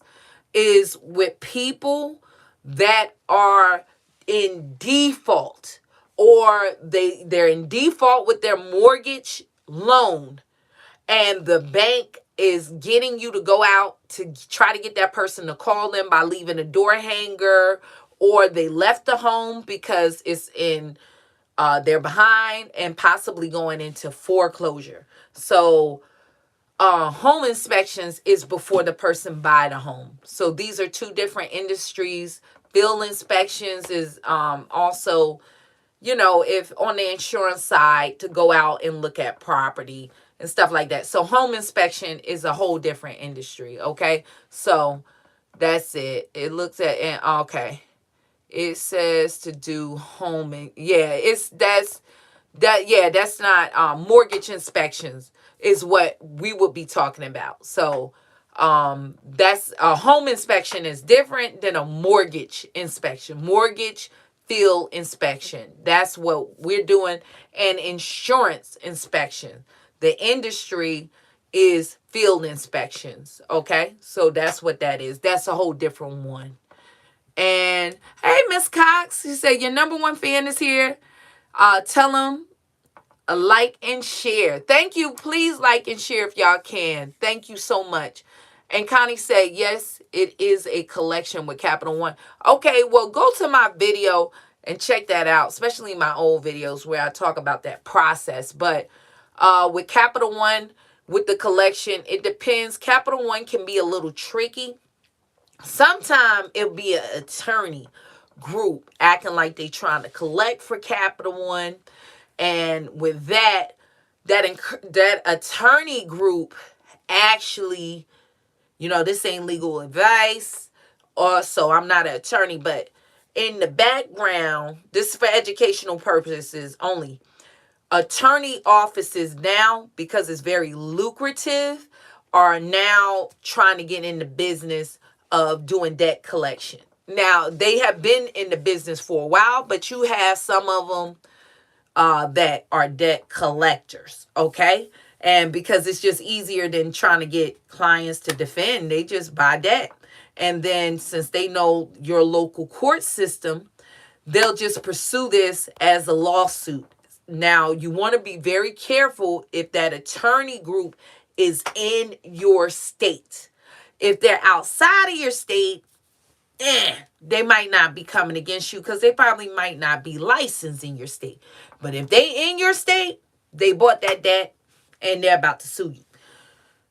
is with people that are in default, or they're in default with their mortgage loan, and the bank is getting you to go out to try to get that person to call them by leaving a door hanger, or they left the home because it's in they're behind and possibly going into foreclosure. So home inspections is before the person buy the home. So these are two different industries. Field inspections is also, if on the insurance side, to go out and look at property and stuff like that. So home inspection is a whole different industry. Okay. So that's it. It looks at, and okay. It says to do home, and that's not mortgage inspections is what we would be talking about. So that's a home inspection is different than a mortgage inspection. Mortgage field inspection, that's what we're doing. And insurance inspection, the industry is field inspections. Okay, so that's what that is. That's a whole different one. And hey, Miss Cox, you said your number one fan is here. Tell them a like and share. Thank you. Please like and share if y'all can. Thank you so much. And Connie said, yes, it is a collection with Capital One. Okay, well, go to my video and check that out, especially my old videos where I talk about that process. But with Capital One, with the collection, it depends. Capital One can be a little tricky. Sometimes it'll be an attorney group acting like they trying to collect for Capital One. And with that attorney group actually, this ain't legal advice. Also, I'm not an attorney, but in the background, this is for educational purposes only. Attorney offices now, because it's very lucrative, are now trying to get in the business of doing debt collection. Now, they have been in the business for a while, but you have some of them that are debt collectors, okay? And because it's just easier than trying to get clients to defend, they just buy debt. And then since they know your local court system, they'll just pursue this as a lawsuit. Now, you want to be very careful if that attorney group is in your state. If they're outside of your state, they might not be coming against you because they probably might not be licensed in your state. But if they in your state, they bought that debt and they're about to sue you.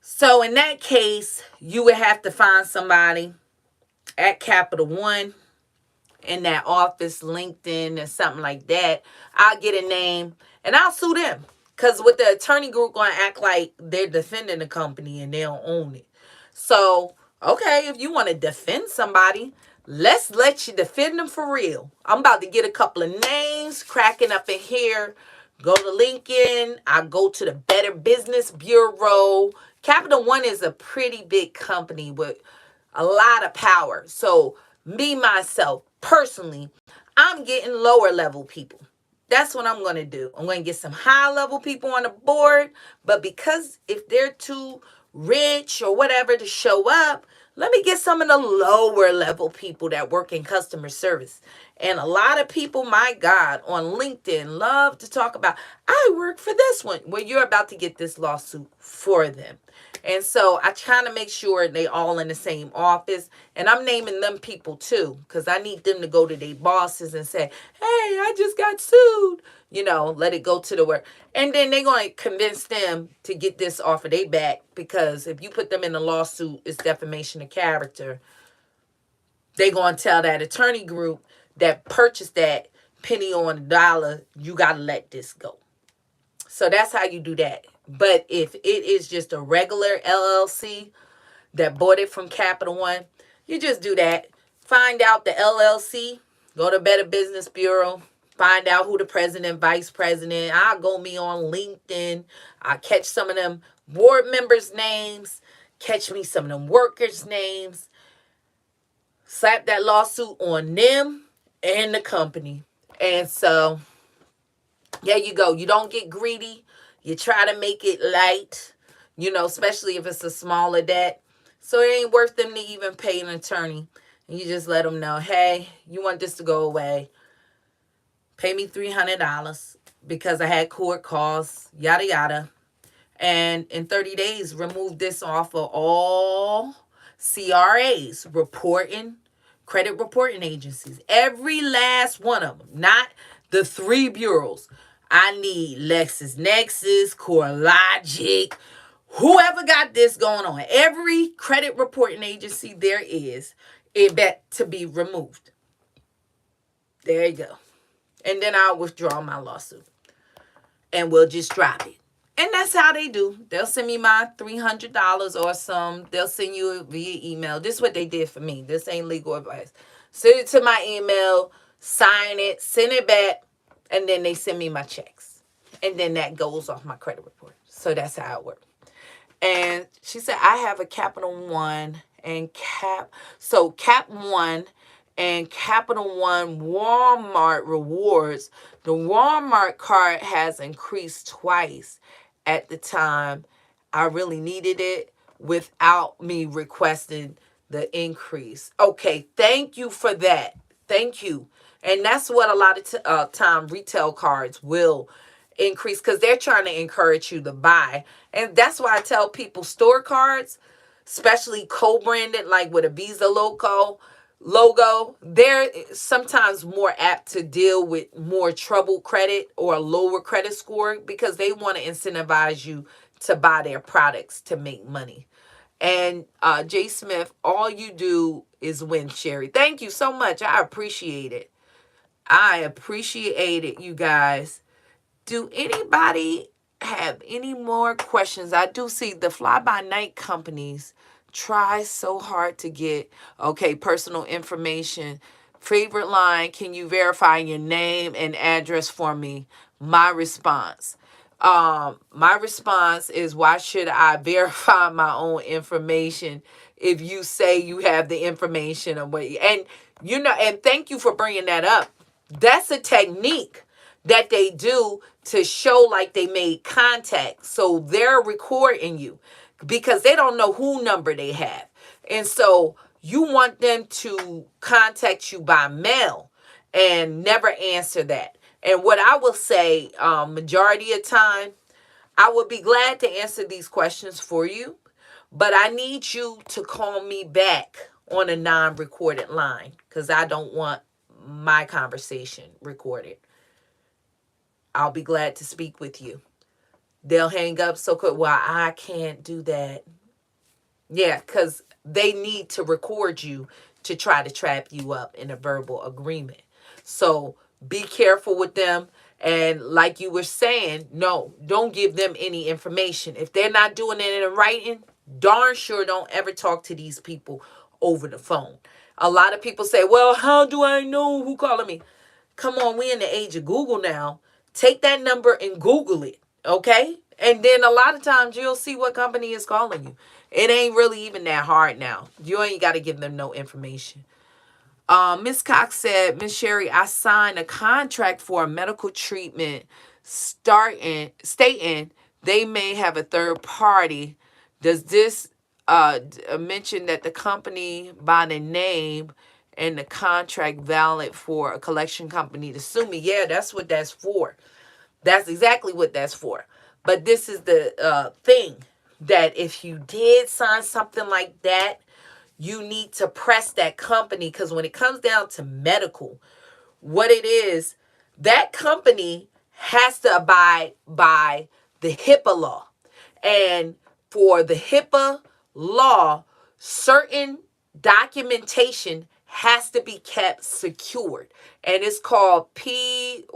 So in that case, you would have to find somebody at Capital One in that office, LinkedIn, or something like that. I'll get a name and I'll sue them. Because with the attorney group going to act like they're defending the company and they don't own it. So, okay, if you want to defend somebody, let's let you defend them for real. I'm about to get a couple of names cracking up in here. Go to LinkedIn. I go to the Better Business Bureau. Capital One is a pretty big company with a lot of power. So me, myself, personally, I'm getting lower level people. That's what I'm going to do. I'm going to get some high level people on the board. But because if they're too rich or whatever to show up, let me get some of the lower level people that work in customer service. And a lot of people, my God, on LinkedIn love to talk about, I work for this one. Well, you're about to get this lawsuit for them. And so I try to make sure they all in the same office. And I'm naming them people too, because I need them to go to their bosses and say, hey, I just got sued. Let it go to the work. And then they're going to convince them to get this off of their back, because if you put them in a lawsuit, it's defamation of character. They're going to tell that attorney group that purchased that penny on the dollar, you got to let this go. So that's how you do that. But if it is just a regular LLC that bought it from Capital One, you just do that. Find out the LLC, go to Better Business Bureau, find out who the president, vice president. I'll go me on LinkedIn. I'll catch some of them board members' names, catch me some of them workers' names, slap that lawsuit on them and the company. And so There you go. You don't get greedy. You try to make it light, especially if it's a smaller debt. So it ain't worth them to even pay an attorney. And you just let them know, hey, you want this to go away. Pay me $300 because I had court costs, yada, yada. And in 30 days, remove this off of all CRAs, credit reporting agencies. Every last one of them, not the 3 bureaus. I need LexisNexis, CoreLogic, whoever got this going on. Every credit reporting agency there is, it bet to be removed. There you go. And then I'll withdraw my lawsuit. And we'll just drop it. And that's how they do. They'll send me my $300 or they'll send you via email. This is what they did for me. This ain't legal advice. Send it to my email, sign it, send it back, and then they send me my checks. And then that goes off my credit report. So that's how it works. And she said, I have a Capital One and Cap One and Capital One Walmart rewards. The Walmart card has increased twice at the time I really needed it without me requesting the increase. Okay, thank you for that. Thank you. And that's what a lot of time retail cards will increase because they're trying to encourage you to buy. And that's why I tell people store cards, especially co-branded, like with a Visa logo, they're sometimes more apt to deal with more troubled credit or a lower credit score because they want to incentivize you to buy their products to make money. And Jay Smith, all you do is win, Sherry. Thank you so much. I appreciate it. I appreciate it, you guys. Do anybody have any more questions? I do see the fly-by-night companies try so hard to get, personal information. Favorite line, can you verify your name and address for me? My response is, why should I verify my own information if you say you have the information? And thank you for bringing that up. That's a technique that they do to show like they made contact. So they're recording you because they don't know who number they have. And so you want them to contact you by mail and never answer that. And what I will say, majority of time, I would be glad to answer these questions for you, but I need you to call me back on a non-recorded line because I don't want my conversation recorded. I'll be glad to speak with you. They'll hang up so quick. Well, I can't do that. Yeah, because they need to record you to try to trap you up in a verbal agreement. So be careful with them. And like you were saying, no, don't give them any information. If they're not doing it in writing, darn sure don't ever talk to these people over the phone. A lot of people say, well, how do I know who calling me? Come on, we in the age of Google now. Take that number and Google it, okay? And then a lot of times you'll see what company is calling you. It ain't really even that hard now. You ain't got to give them no information. Miss Cox said, Miss Sherry, I signed a contract for a medical treatment stating they may have a third party. Does this mention that the company by the name and the contract valid for a collection company to sue me? Yeah, that's what that's for. That's exactly what that's for. But this is the thing, that if you did sign something like that, you need to press that company, because when it comes down to medical, what it is, that company has to abide by the HIPAA law. And for the HIPAA law, certain documentation has to be kept secured. And it's called PHI,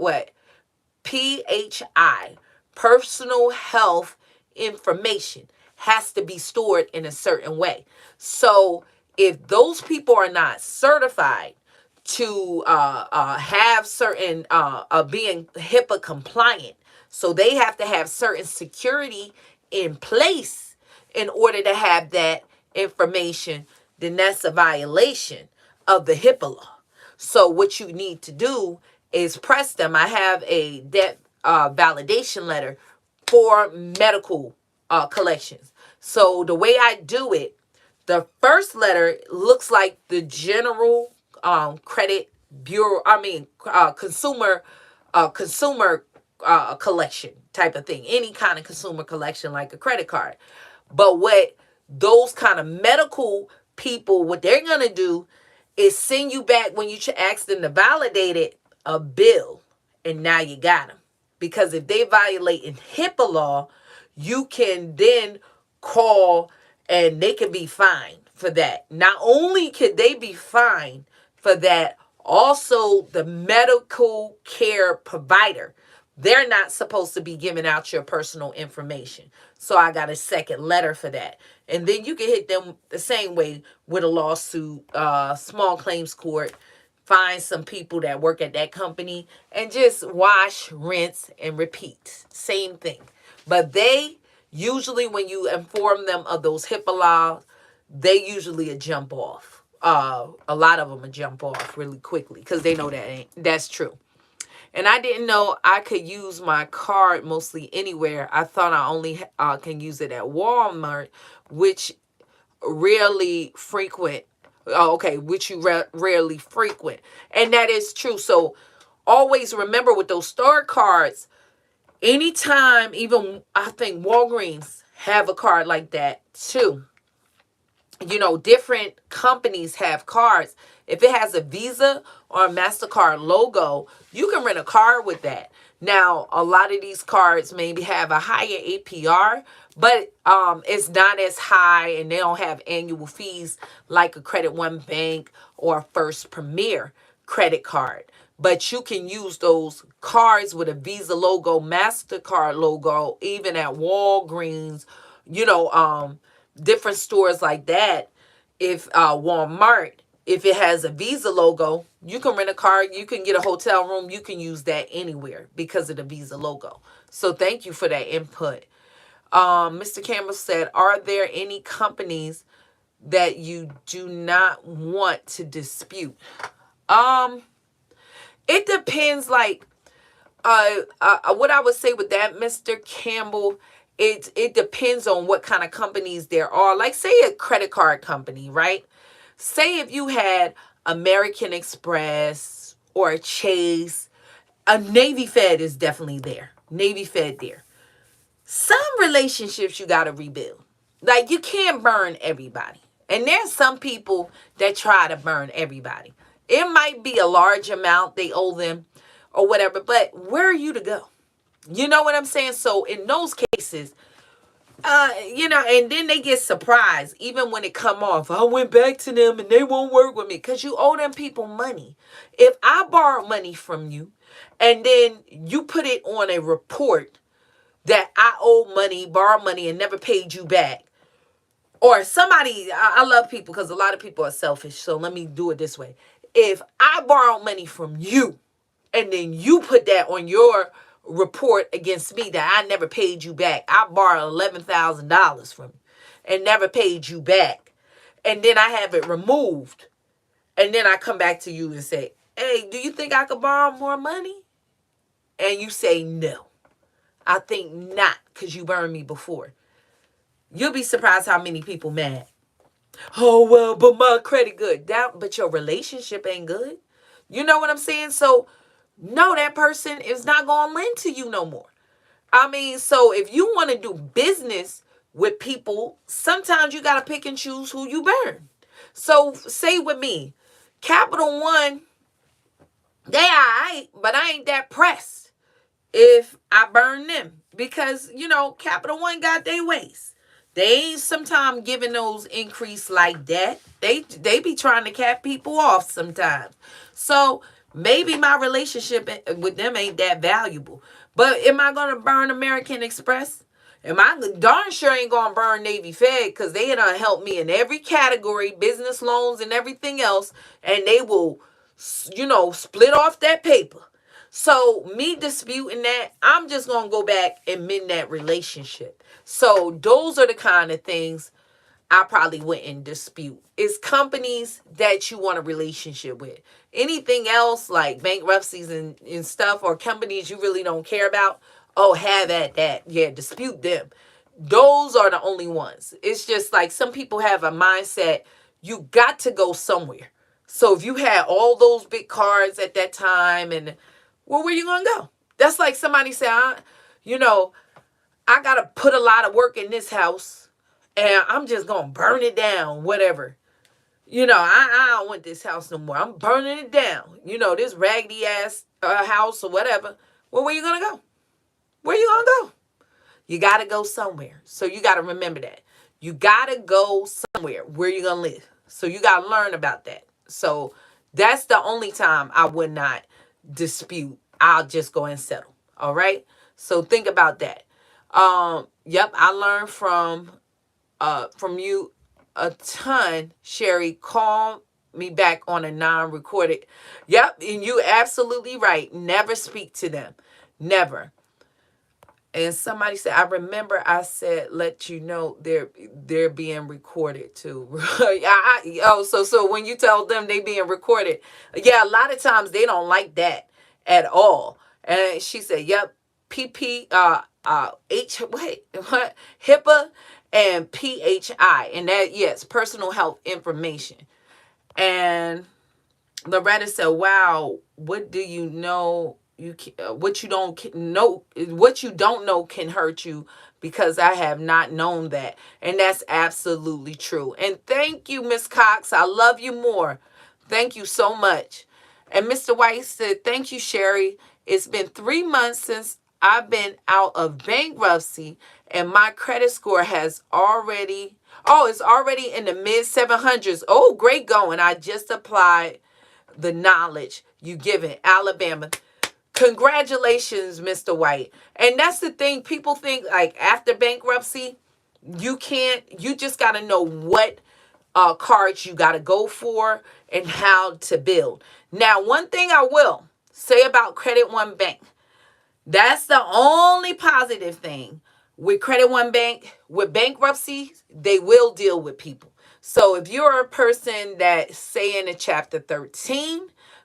personal health information, has to be stored in a certain way. So if those people are not certified to have certain being HIPAA compliant, so they have to have certain security in place in order to have that information, then that's a violation of the HIPAA law. So what you need to do is press them. I have a debt validation letter for medical collections. So the way I do it, the first letter looks like the general credit bureau. I mean, consumer collection type of thing. Any kind of consumer collection like a credit card. But what those kind of medical people, what they're gonna do is send you back when you ask them to validate it, a bill, and now you got them. Because if they violate in HIPAA law, you can then call and they can be fined for that. Not only could they be fined for that, also the medical care provider, they're not supposed to be giving out your personal information. So I got a second letter for that. And then you can hit them the same way with a lawsuit, small claims court, find some people that work at that company and just wash, rinse, and repeat. Same thing. But they usually, when you inform them of those HIPAA laws, they usually jump off. A lot of them jump off really quickly because they know that's true. And I didn't know I could use my card mostly anywhere. I thought I only can use it at Walmart, which rarely frequent. Oh, okay, which you rarely frequent. And that is true. So always remember with those store cards, anytime, even I think Walgreens have a card like that too. You know, different companies have cards. If it has a Visa or a MasterCard logo, you can rent a card with that. Now, a lot of these cards maybe have a higher APR, but it's not as high and they don't have annual fees like a Credit One Bank or First Premier credit card. But you can use those cards with a Visa logo, MasterCard logo, even at Walgreens, you know, different stores like that. If Walmart, if it has a Visa logo, you can rent a car, you can get a hotel room, you can use that anywhere because of the Visa logo. So thank you for that input. Mr. Campbell said, are there any companies that you do not want to dispute? It depends, like, what I would say with that, Mr. Campbell, it depends on what kind of companies there are. Like, say a credit card company, right? Say if you had American Express or Chase, a Navy Fed is definitely there. Navy Fed there. Some relationships you got to rebuild. Like, you can't burn everybody. And there's some people that try to burn everybody. It might be a large amount they owe them or whatever, but where are you to go? You know what I'm saying? So in those cases, you know, and then they get surprised even when it come off. I went back to them and they won't work with me because you owe them people money. If I borrow money from you and then you put it on a report that I owe money, borrow money, and never paid you back, or somebody, I love people because a lot of people are selfish. So let me do it this way. If I borrow money from you and then you put that on your report against me that I never paid you back. I borrowed $11,000 from you and never paid you back. And then I have it removed. And then I come back to you and say, hey, do you think I could borrow more money? And you say, no, I think not, because you burned me before. You'll be surprised how many people mad. Oh, well, but my credit good. But your relationship ain't good. You know what I'm saying? So, no, that person is not going to lend to you no more. I mean, so if you want to do business with people, sometimes you got to pick and choose who you burn. So say with me, Capital One, they all right, but I ain't that pressed if I burn them. Because, you know, Capital One got their ways. They ain't sometimes giving those increase like that. They be trying to cap people off sometimes. So maybe my relationship with them ain't that valuable. But am I going to burn American Express? Am I darn sure ain't going to burn Navy Fed, because they done helped me in every category, business loans and everything else. And they will, you know, split off that paper. So me disputing that, I'm just going to go back and mend that relationship. So those are the kind of things I probably wouldn't dispute. It's companies that you want a relationship with. Anything else like bankruptcies and stuff, or companies you really don't care about, oh, have at that. Yeah, dispute them. Those are the only ones. It's just like some people have a mindset, you got to go somewhere. So if you had all those big cards at that time, and well, where you gonna go? That's like somebody say, you know, I gotta put a lot of work in this house, and I'm just gonna burn it down, whatever. I don't want this house no more. I'm burning it down. This raggedy ass house or whatever. Well, where you gonna go? Where you gonna go? You gotta go somewhere. So you gotta remember that. You gotta go somewhere where you gonna live. So you gotta learn about that. So that's the only time I would not dispute. I'll just go and settle. All right. So think about that. Yep, I learned from you a ton, Sherry. Call me back on a non-recorded. Yep, and you absolutely right. Never speak to them. Never. And somebody said, I remember I said, let you know they're being recorded too. So when you tell them they being recorded, yeah, a lot of times they don't like that at all. And she said, yep, PP, what? HIPAA and PHI. And that, yes, personal health information. And Loretta said, wow, what do you know? What you don't know can hurt you, because I have not known that. And that's absolutely true. And thank you, Miss Cox. I love you more. Thank you so much. And Mr. White said, thank you, Sherry. It's been 3 months since I've been out of bankruptcy, and my credit score it's already in the mid 700s. Oh, great going. I just applied the knowledge you given Alabama. Congratulations, Mr. White. And that's the thing. People think like after bankruptcy, you just got to know what cards you got to go for and how to build. Now, one thing I will say about Credit One Bank, that's the only positive thing with Credit One Bank. With bankruptcy, they will deal with people. So if you're a person that, say, in a Chapter 13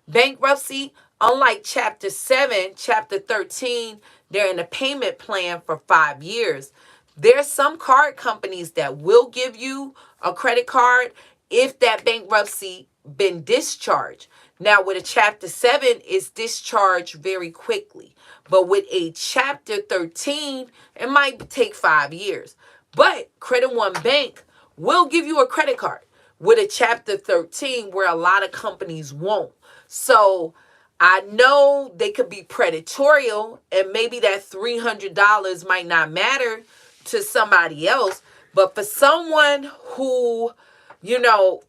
bankruptcy, unlike Chapter 7, Chapter 13, they're in a payment plan for 5 years. There's some card companies that will give you a credit card if that bankruptcy been discharged. Now, with a Chapter 7, it's discharged very quickly. But with a Chapter 13, it might take 5 years. But Credit One Bank will give you a credit card with a Chapter 13, where a lot of companies won't. So I know they could be predatory, and maybe that $300 might not matter to somebody else. But for someone who,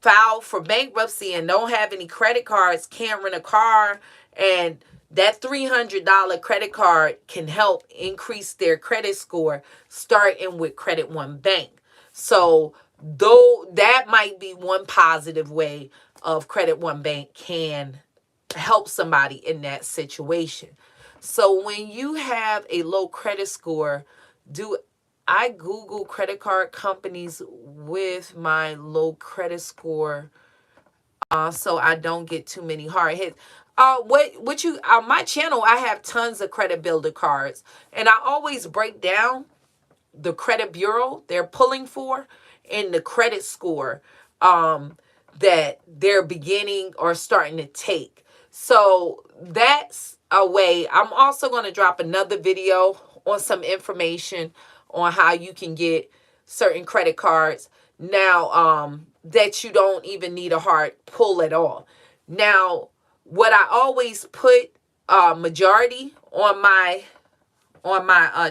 filed for bankruptcy and don't have any credit cards, can't rent a car, and that $300 credit card can help increase their credit score, starting with Credit One Bank. So though that might be one positive way of Credit One Bank can help somebody in that situation. So when you have a low credit score, I Google credit card companies with my low credit score, so I don't get too many hard hits. My channel, I have tons of credit builder cards, and I always break down the credit bureau they're pulling for and the credit score that they're beginning or starting to take. So that's a way. I'm also going to drop another video on some information on how you can get certain credit cards now, that you don't even need a hard pull at all. Now, what I always put majority on my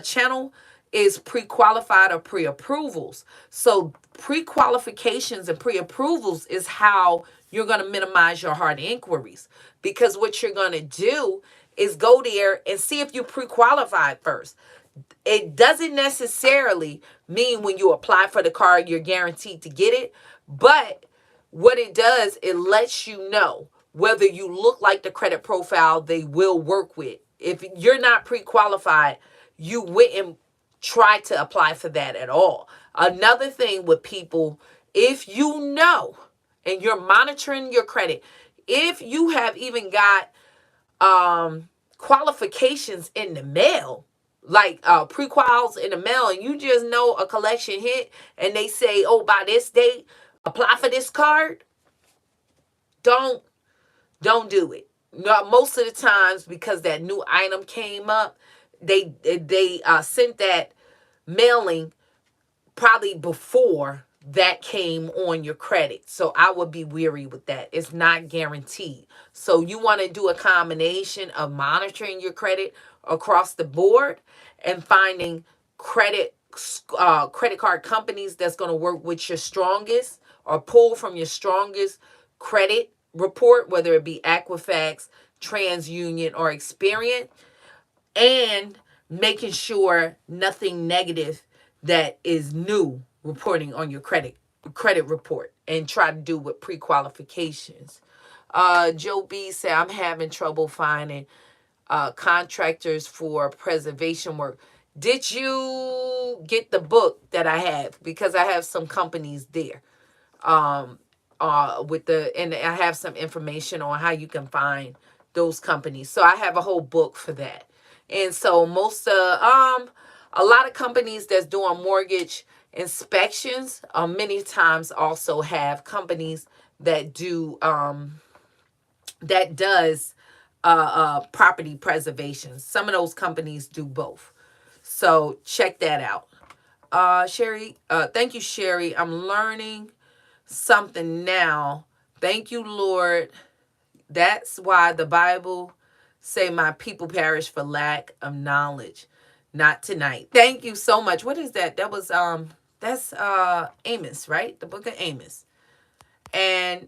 channel is pre-qualified or pre-approvals. So pre-qualifications and pre-approvals is how you're going to minimize your hard inquiries, because what you're going to do is go there and see if you pre-qualified first. It doesn't necessarily mean when you apply for the card you're guaranteed to get it, but what it does, it lets you know whether you look like the credit profile they will work with. If you're not pre-qualified, you wouldn't try to apply for that at all. Another thing with people, if you know and you're monitoring your credit, if you have even got qualifications in the mail, like pre-quals in the mail, and you just know a collection hit and they say, oh, by this date, apply for this card, don't do it. No, most of the times, because that new item came up, they sent that mailing probably before that came on your credit. So I would be weary with that. It's not guaranteed. So you want to do a combination of monitoring your credit across the board and finding credit card companies that's going to work with your strongest or pull from your strongest credit report, whether it be Equifax, TransUnion, or Experian, and making sure nothing negative that is new reporting on your credit report, and try to do with pre-qualifications. Joe B said, I'm having trouble finding contractors for preservation work. Did you get the book that I have? Because I have some companies there. And I have some information on how you can find those companies. So I have a whole book for that. And so a lot of companies that's doing mortgage inspections many times also have companies that do property preservation. Some of those companies do both. So check that out. Sherry, thank you, Sherry. I'm learning something now. Thank you, Lord. That's why the Bible say my people perish for lack of knowledge. Not tonight. Thank you so much. What is that? That was that's Amos, right? The book of Amos. And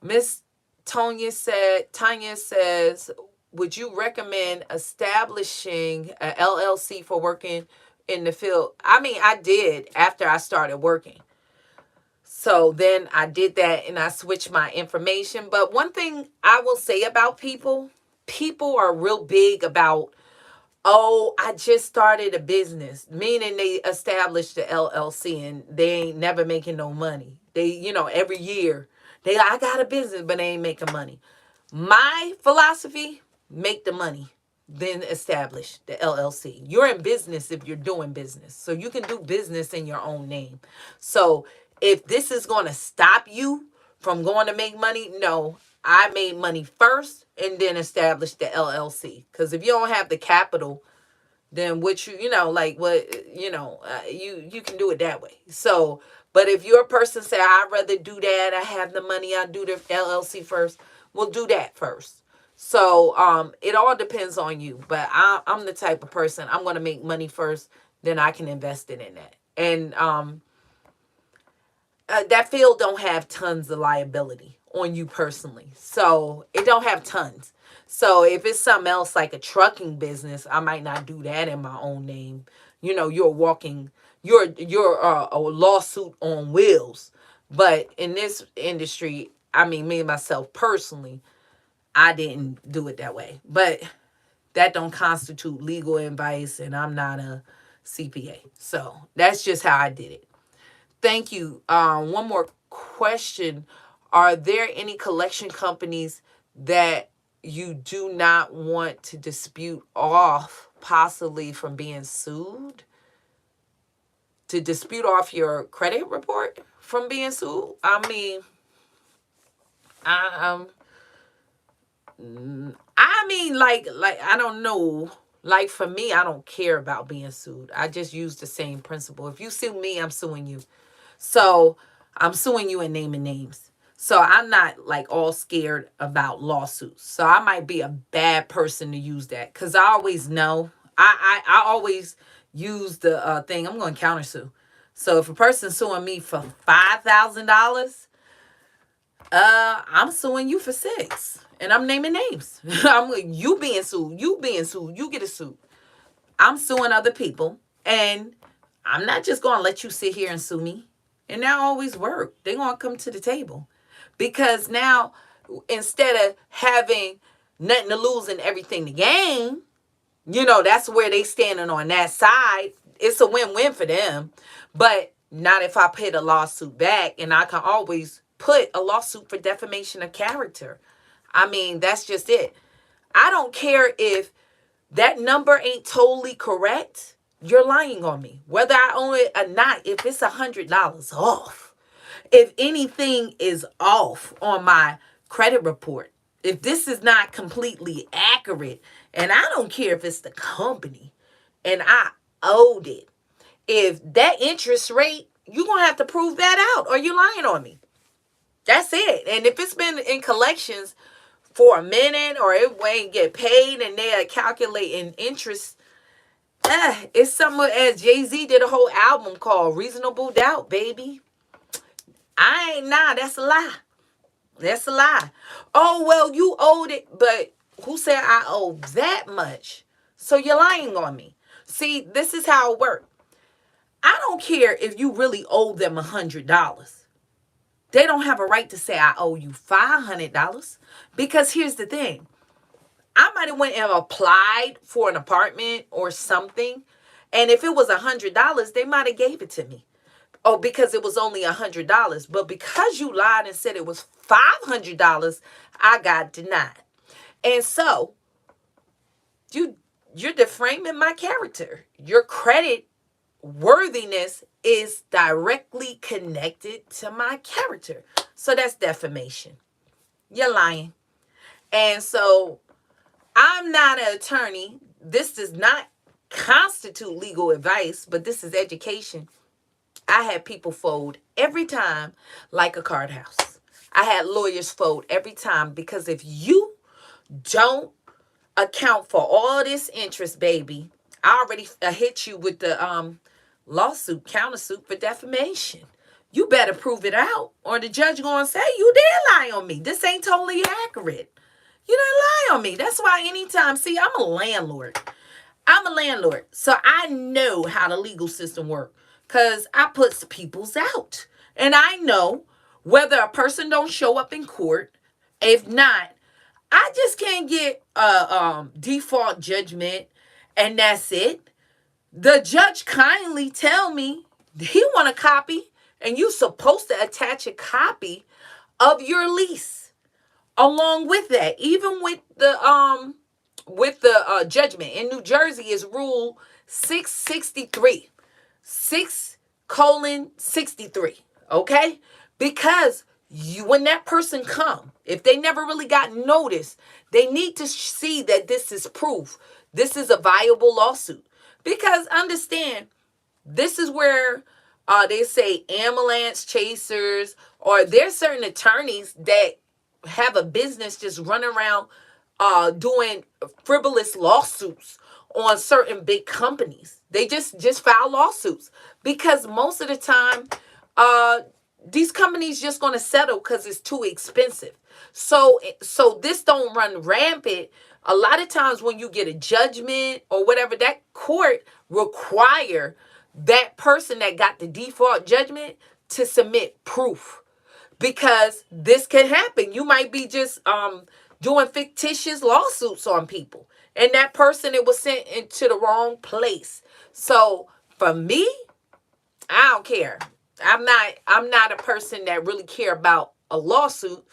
Miss Tanya says, would you recommend establishing a LLC for working in the field? I mean, I did after I started working. So then I did that and I switched my information. But one thing I will say about people are real big about, oh, I just started a business, meaning they established the LLC and they ain't never making no money. They, every year I got a business, but they ain't making money. My philosophy, make the money, then establish the LLC. You're in business if you're doing business. So you can do business in your own name. So if this is going to stop you from going to make money, no, I made money first and then established the LLC. Because if you don't have the capital, then you can do it that way. So, but if you're a person say, I'd rather do that, I have the money, I'll do the LLC first, we'll do that first. So it all depends on you. But I'm the type of person, I'm going to make money first, then I can invest it in that. And that field don't have tons of liability on you personally. So it don't have tons. So if it's something else like a trucking business, I might not do that in my own name. You're a lawsuit on wheels. But in this industry, I mean, me and myself personally, I didn't do it that way. But that don't constitute legal advice, and I'm not a CPA. So that's just how I did it. Thank you. One more question. Are there any collection companies that you do not want to dispute off, possibly from being sued? To dispute off your credit report from being sued? I mean, I don't know. Like for me, I don't care about being sued. I just use the same principle. If you sue me, I'm suing you. So I'm suing you and naming names. So I'm not like all scared about lawsuits. So I might be a bad person to use that, because I always know. I always use the thing, I'm going to countersue. So if a person's suing me for $5,000, I'm suing you for $6,000, and I'm naming names. You being sued, you get a suit. I'm suing other people, and I'm not just going to let you sit here and sue me. And that always work. They're going to come to the table. Because now, instead of having nothing to lose and everything to gain, that's where they standing on that side. It's a win-win for them. But Not if I pay the lawsuit back, and I can always put a lawsuit for defamation of character. I mean, that's just it. I don't care if that number ain't totally correct. You're lying on me. Whether I own it or not, if it's $100 off, if anything is off on my credit report, if this is not completely accurate, and I don't care if it's the company and I owed it, if that interest rate, you're going to have to prove that out or you're lying on me. That's it. And if it's been in collections for a minute or it ain't get paid and they are calculating interest, it's somewhat, as Jay-Z did a whole album called Reasonable Doubt, baby. That's a lie. That's a lie. Oh, well, you owed it, but who said I owe that much? So you're lying on me. See, this is how it works. I don't care if you really owe them $100. They don't have a right to say I owe you $500, because here's the thing. I might have went and applied for an apartment or something, and if it was $100, they might have gave it to me. Oh, because it was only $100. But because you lied and said it was $500, I got denied. And so you're defaming my character. Your credit worthiness is directly connected to my character. So that's defamation. You're lying. And so I'm not an attorney. This does not constitute legal advice, but this is education. I had people fold every time like a card house. I had lawyers fold every time, because if you don't account for all this interest, baby, I already hit you with the lawsuit, countersuit for defamation. You better prove it out, or the judge gonna say you did lie on me. This ain't totally accurate. You didn't lie on me. That's why anytime, see, I'm a landlord. So I know how the legal system works, because I put people's out. And I know whether a person don't show up in court. If not, I just can't get a default judgment and that's it. The judge kindly tell me he want a copy, and you supposed to attach a copy of your lease along with that, even with the judgment. In New Jersey is rule 663, 6:63. Okay, because when that person come, if they never really got notice, they need to see that this is proof. This is a viable lawsuit. Because understand, this is where they say ambulance chasers, or there's certain attorneys that have a business just running around doing frivolous lawsuits on certain big companies. They just file lawsuits because most of the time these companies just going to settle because it's too expensive. So this don't run rampant. A lot of times when you get a judgment or whatever, that court require that person that got the default judgment to submit proof, because this can happen. You might be just doing fictitious lawsuits on people, and that person, it was sent into the wrong place. So for me, I don't care. I'm not a person that really care about a lawsuit,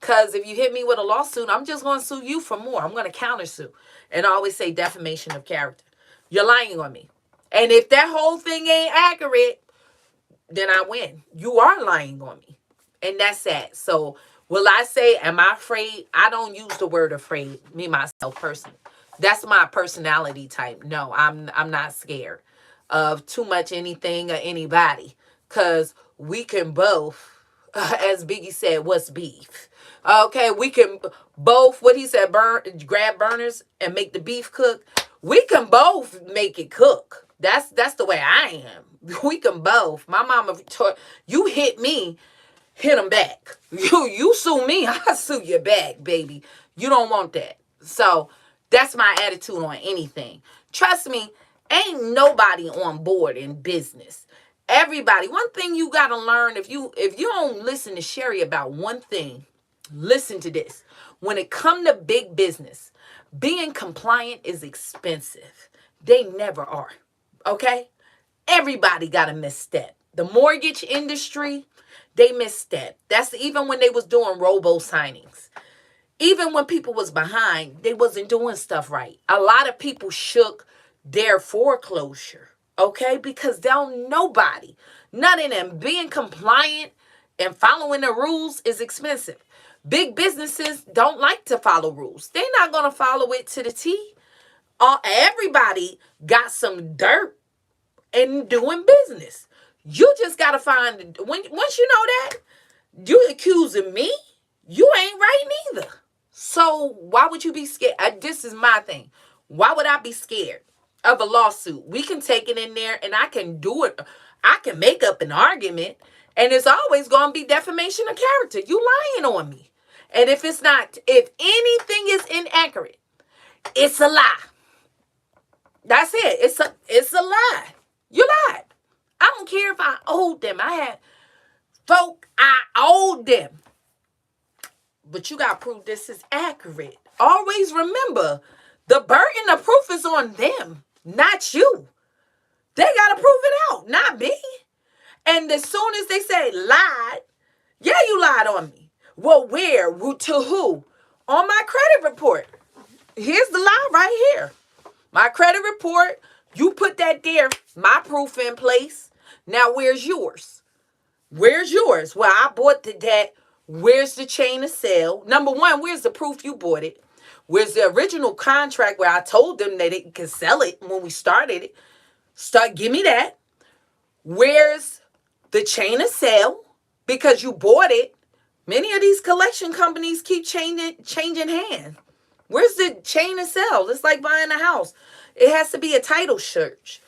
because if you hit me with a lawsuit, I'm just going to sue you for more. I'm going to countersue. And I always say defamation of character. You're lying on me. And if that whole thing ain't accurate, then I win. You are lying on me. And that's sad. So will I say, am I afraid? I don't use the word afraid, me, myself, personally. That's my personality type. No, I'm not scared of too much anything or anybody, because we can both, as Biggie said, what's beef? Okay, we can both, what he said, grab burners and make the beef cook. We can both make it cook. That's the way I am. We can both. My mama taught, you hit me, hit them back. You sue me, I sue you back, baby. You don't want that. So that's my attitude on anything. Trust me, ain't nobody on board in business. Everybody, one thing you got to learn, if you don't listen to Sherry about one thing, listen to this. When it come to big business, being compliant is expensive. They never are. Okay? Everybody got a misstep. The mortgage industry, they misstepped. That's even when they was doing robo signings. Even when people was behind, they wasn't doing stuff right. A lot of people shook their foreclosure, okay? Because nobody, none of them, being compliant and following the rules is expensive. Big businesses don't like to follow rules. They're not going to follow it to the T. Everybody got some dirt in doing business. You just got to find, once you know that, you accusing me, you ain't right neither. So why would you be scared? This is my thing. Why would I be scared of a lawsuit? We can take it in there and I can do it. I can make up an argument, and it's always going to be defamation of character. You lying on me. And if anything is inaccurate, it's a lie. That's it. It's a lie. You lied. I don't care if I owed them. I had folk I owed them. But you got to prove this is accurate. Always remember, the burden of proof is on them, not you. They got to prove it out, not me. And as soon as they say lied, yeah, you lied on me. Well, where? To who? On my credit report. Here's the lie right here. My credit report, you put that there, my proof in place. Now, where's yours? Where's yours? Well, I bought the debt. Where's the chain of sale? Number one, where's the proof you bought it? Where's the original contract where I told them that they could sell it when we started it? Give me that. Where's the chain of sale? Because you bought it. Many of these collection companies keep changing hands. Where's the chain of sale? It's like buying a house. It has to be a title search.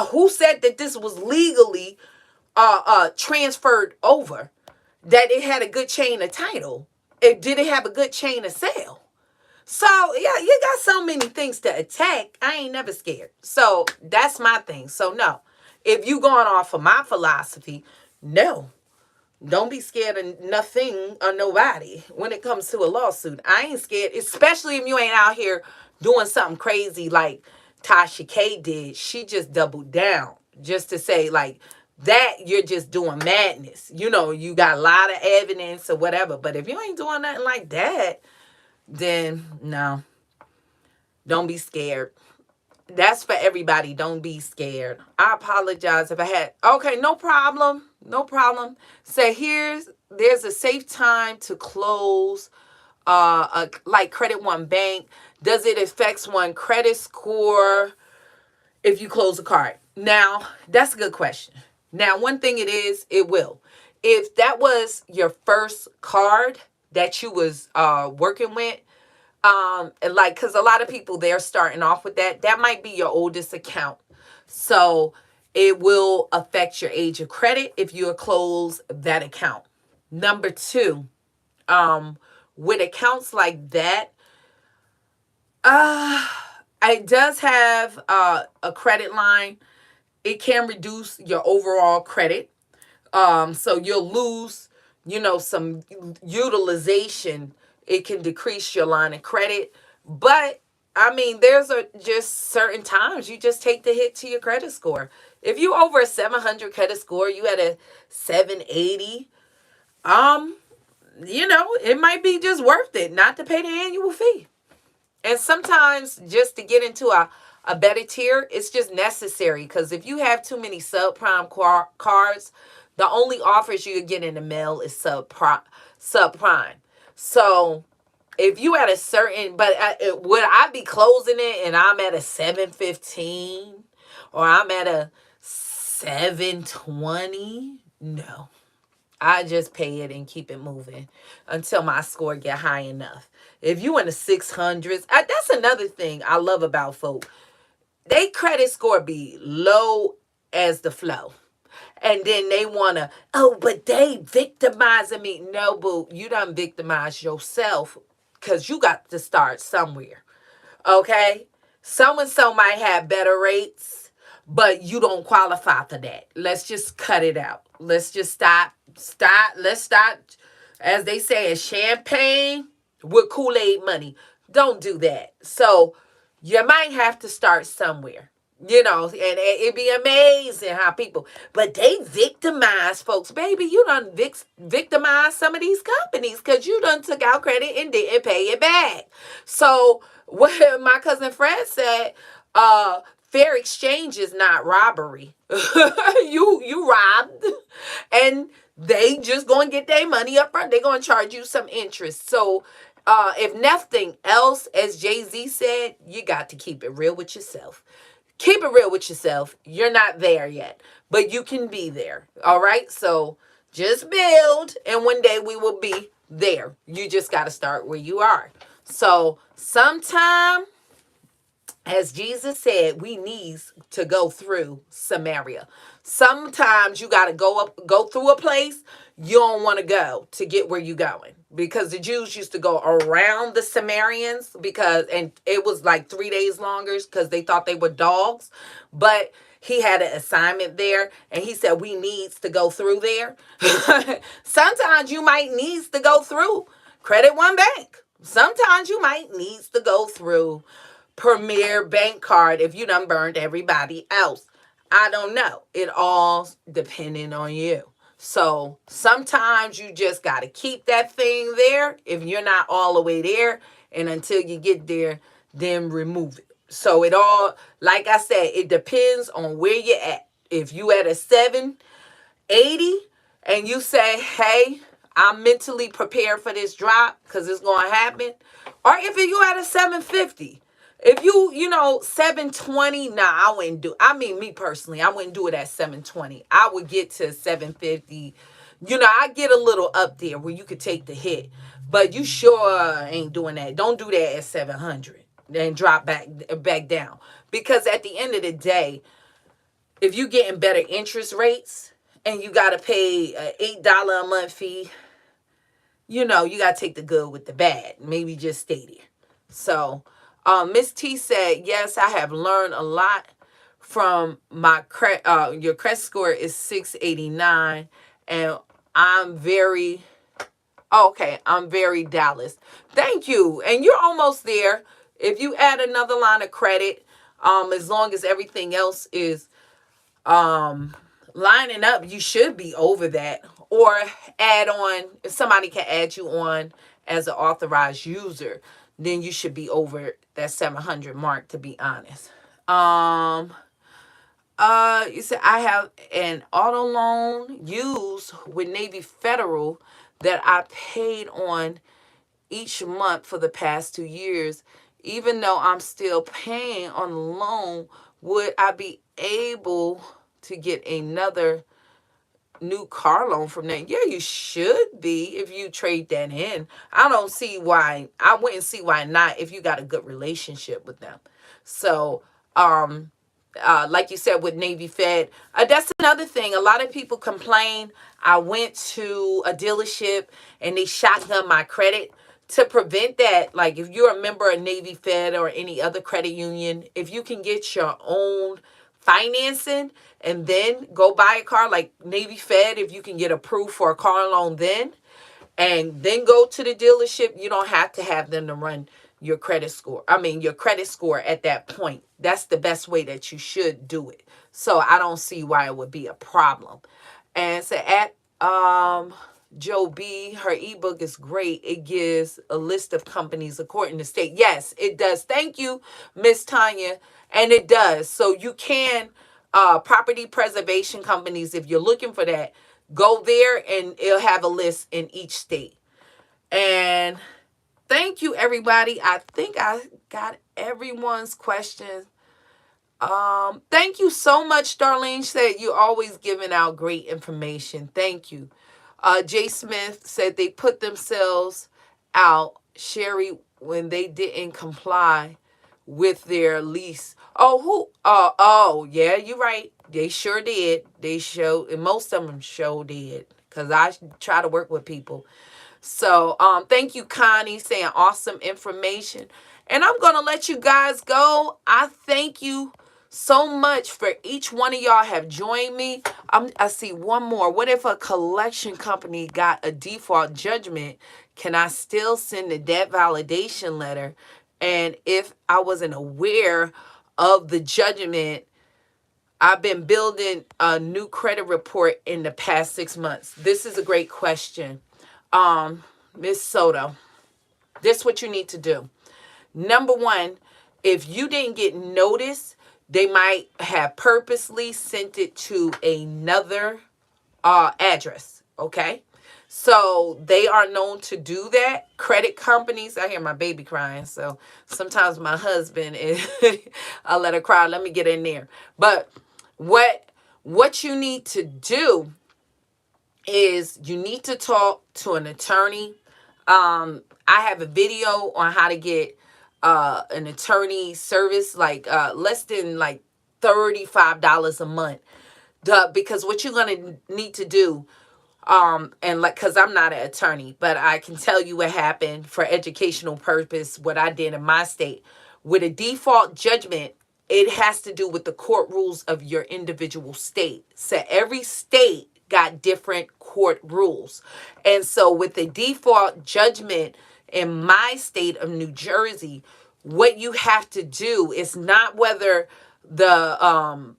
Who said that this was legally transferred over? That it had a good chain of title? Did it have a good chain of sale? So, yeah, you got so many things to attack. I ain't never scared. So, that's my thing. So, no. If you going off of my philosophy, no. Don't be scared of nothing or nobody when it comes to a lawsuit. I ain't scared, especially if you ain't out here doing something crazy like Tasha K did. She just doubled down just to say, like, that you're just doing madness. You know, you got a lot of evidence or whatever. But if you ain't doing nothing like that, then no. Don't be scared. That's for everybody. Don't be scared. I apologize if I had. Okay, no problem. No problem. Say there's a safe time to close like Credit One Bank. Does it affect one credit score if you close a card? Now, that's a good question. Now, one thing it will. If that was your first card that you was working with, like, because a lot of people, they're starting off with that might be your oldest account. So it will affect your age of credit if you close that account. Number two, with accounts like that, it does have a credit line. It can reduce your overall credit. So you'll lose, some utilization. It can decrease your line of credit. But, I mean, there's just certain times you just take the hit to your credit score. If you over a 700 credit score, you at a 780, it might be just worth it not to pay the annual fee. And sometimes just to get into a better tier, it's just necessary. Because if you have too many subprime cards, the only offers you get in the mail is subprime. So if you at a certain, but would I be closing it and I'm at a 715 or I'm at a 720? No. I just pay it and keep it moving until my score get high enough. If you in the 600s, that's another thing I love about folk. They credit score be low as the flow. And then they want to, but they victimizing me. No, boo, you done victimized yourself because you got to start somewhere. Okay? So-and-so might have better rates, but you don't qualify for that. Let's just cut it out. Let's just stop. Let's stop, as they say, as champagne with Kool-Aid money. Don't do that. So you might have to start somewhere. And it'd be amazing how people, but they victimize folks. Baby, you done victimize some of these companies because you done took out credit and didn't pay it back. So what my cousin Fred said, fair exchange is not robbery. You robbed, and they just gonna get their money up front. They're gonna charge you some interest. So if nothing else, as Jay-Z said, you got to keep it real with yourself. Keep it real with yourself. You're not there yet, but you can be there. All right. So just build, and one day we will be there. You just got to start where you are. So sometime, as Jesus said, we need to go through Samaria. Sometimes you got to go through a place you don't want to go to get where you're going. Because the Jews used to go around the Samaritans and it was like 3 days longer because they thought they were dogs. But he had an assignment there, and he said we needs to go through there. Sometimes you might needs to go through Credit One Bank. Sometimes you might needs to go through Premier Bank Card if you done burned everybody else. I don't know. It all depending on you. So sometimes you just got to keep that thing there if you're not all the way there. And until you get there, then remove it. So it all, like I said, it depends on where you're at. If you at a 780 and you say, hey, I'm mentally prepared for this drop because it's going to happen. Or if you at a 750. If you 720, I wouldn't do. I mean, me personally, I wouldn't do it at 720. I would get to 750. I get a little up there where you could take the hit, but you sure ain't doing that. Don't do that at 700 and drop back down. Because at the end of the day, if you're getting better interest rates and you got to pay an $8 a month fee, you got to take the good with the bad. Maybe just stay there. So, Miss T said, yes, I have learned a lot from my your credit score is 689, and I'm very Dallas. Thank you. And you're almost there. If you add another line of credit, as long as everything else is lining up, you should be over that. Or add on, if somebody can add you on as an authorized user, then you should be over that 700 mark, to be honest. You said I have an auto loan used with Navy Federal that I paid on each month for the past 2 years. Even though I'm still paying on the loan, would I be able to get another new car loan from that? Yeah, you should be if you trade that in. I wouldn't see why not if you got a good relationship with them. So, like you said with Navy Fed, that's another thing. A lot of people complain. I went to a dealership and they shotgun my credit. To prevent that, like if you're a member of Navy Fed or any other credit union, if you can get your own financing and then go buy a car, like Navy Fed, if you can get approved for a car loan then, and then go to the dealership, you don't have to have them to run your credit score. Your credit score at that point. That's the best way that you should do it. So I don't see why it would be a problem. And so at Joe B, her ebook is great. It gives a list of companies according to state. Yes, it does. Thank you, Miss Tanya. And it does. So you can, property preservation companies, if you're looking for that, go there and it'll have a list in each state. And thank you, everybody. I think I got everyone's questions. Thank you so much, Darlene. Said you're always giving out great information. Thank you. Jay Smith said they put themselves out, Sherry, when they didn't comply with their lease. Yeah, you're right. They sure did. And most of them sure did. Because I try to work with people. So, thank you, Connie, saying awesome information. And I'm going to let you guys go. I thank you so much for each one of y'all have joined me. I see one more. What if a collection company got a default judgment? Can I still send the debt validation letter? And if I wasn't aware of the judgment, I've been building a new credit report in the past 6 months. This is a great question. Miss Soto, this is what you need to do. Number one, if you didn't get notice, they might have purposely sent it to another address. Okay. So they are known to do that. Credit companies, I hear my baby crying. So sometimes my husband is, I'll let her cry. Let me get in there. But what you need to do is you need to talk to an attorney. I have a video on how to get an attorney service, like less than like $35 a month. Because what you're gonna need to do, and like, cause I'm not an attorney, but I can tell you what happened for educational purpose, what I did in my state. With a default judgment, it has to do with the court rules of your individual state. So every state got different court rules. And so with the default judgment in my state of New Jersey, what you have to do is not whether the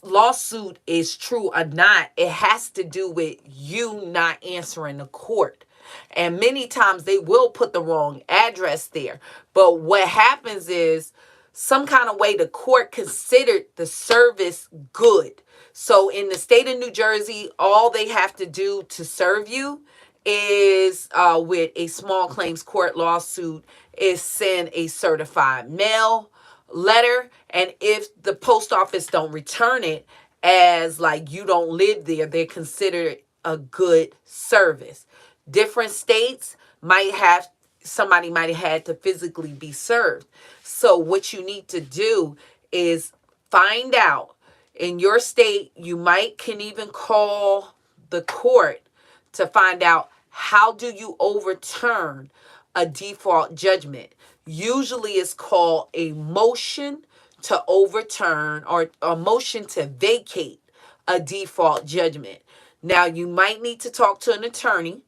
lawsuit is true or not. It has to do with you not answering the court. And many times they will put the wrong address there. But what happens is some kind of way the court considered the service good. So in the state of New Jersey, all they have to do to serve you is with a small claims court lawsuit is send a certified mail letter, and if the post office don't return it as like you don't live there, they're considered a good service. Different states might have, somebody might have had to physically be served. So what you need to do is find out in your state. You might can even call the court to find out how do you overturn a default judgment. Usually it's called a motion to overturn or a motion to vacate a default judgment. Now, you might need to talk to an attorney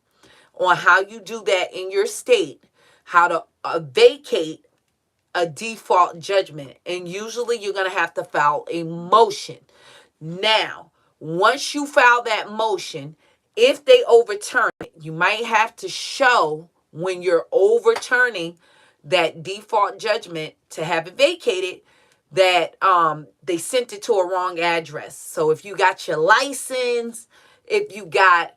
on how you do that in your state, how to vacate a default judgment. And usually you're going to have to file a motion. Now, once you file that motion, if they overturn it, you might have to show when you're overturning that default judgment to have it vacated that they sent it to a wrong address. So if you got your license, if you got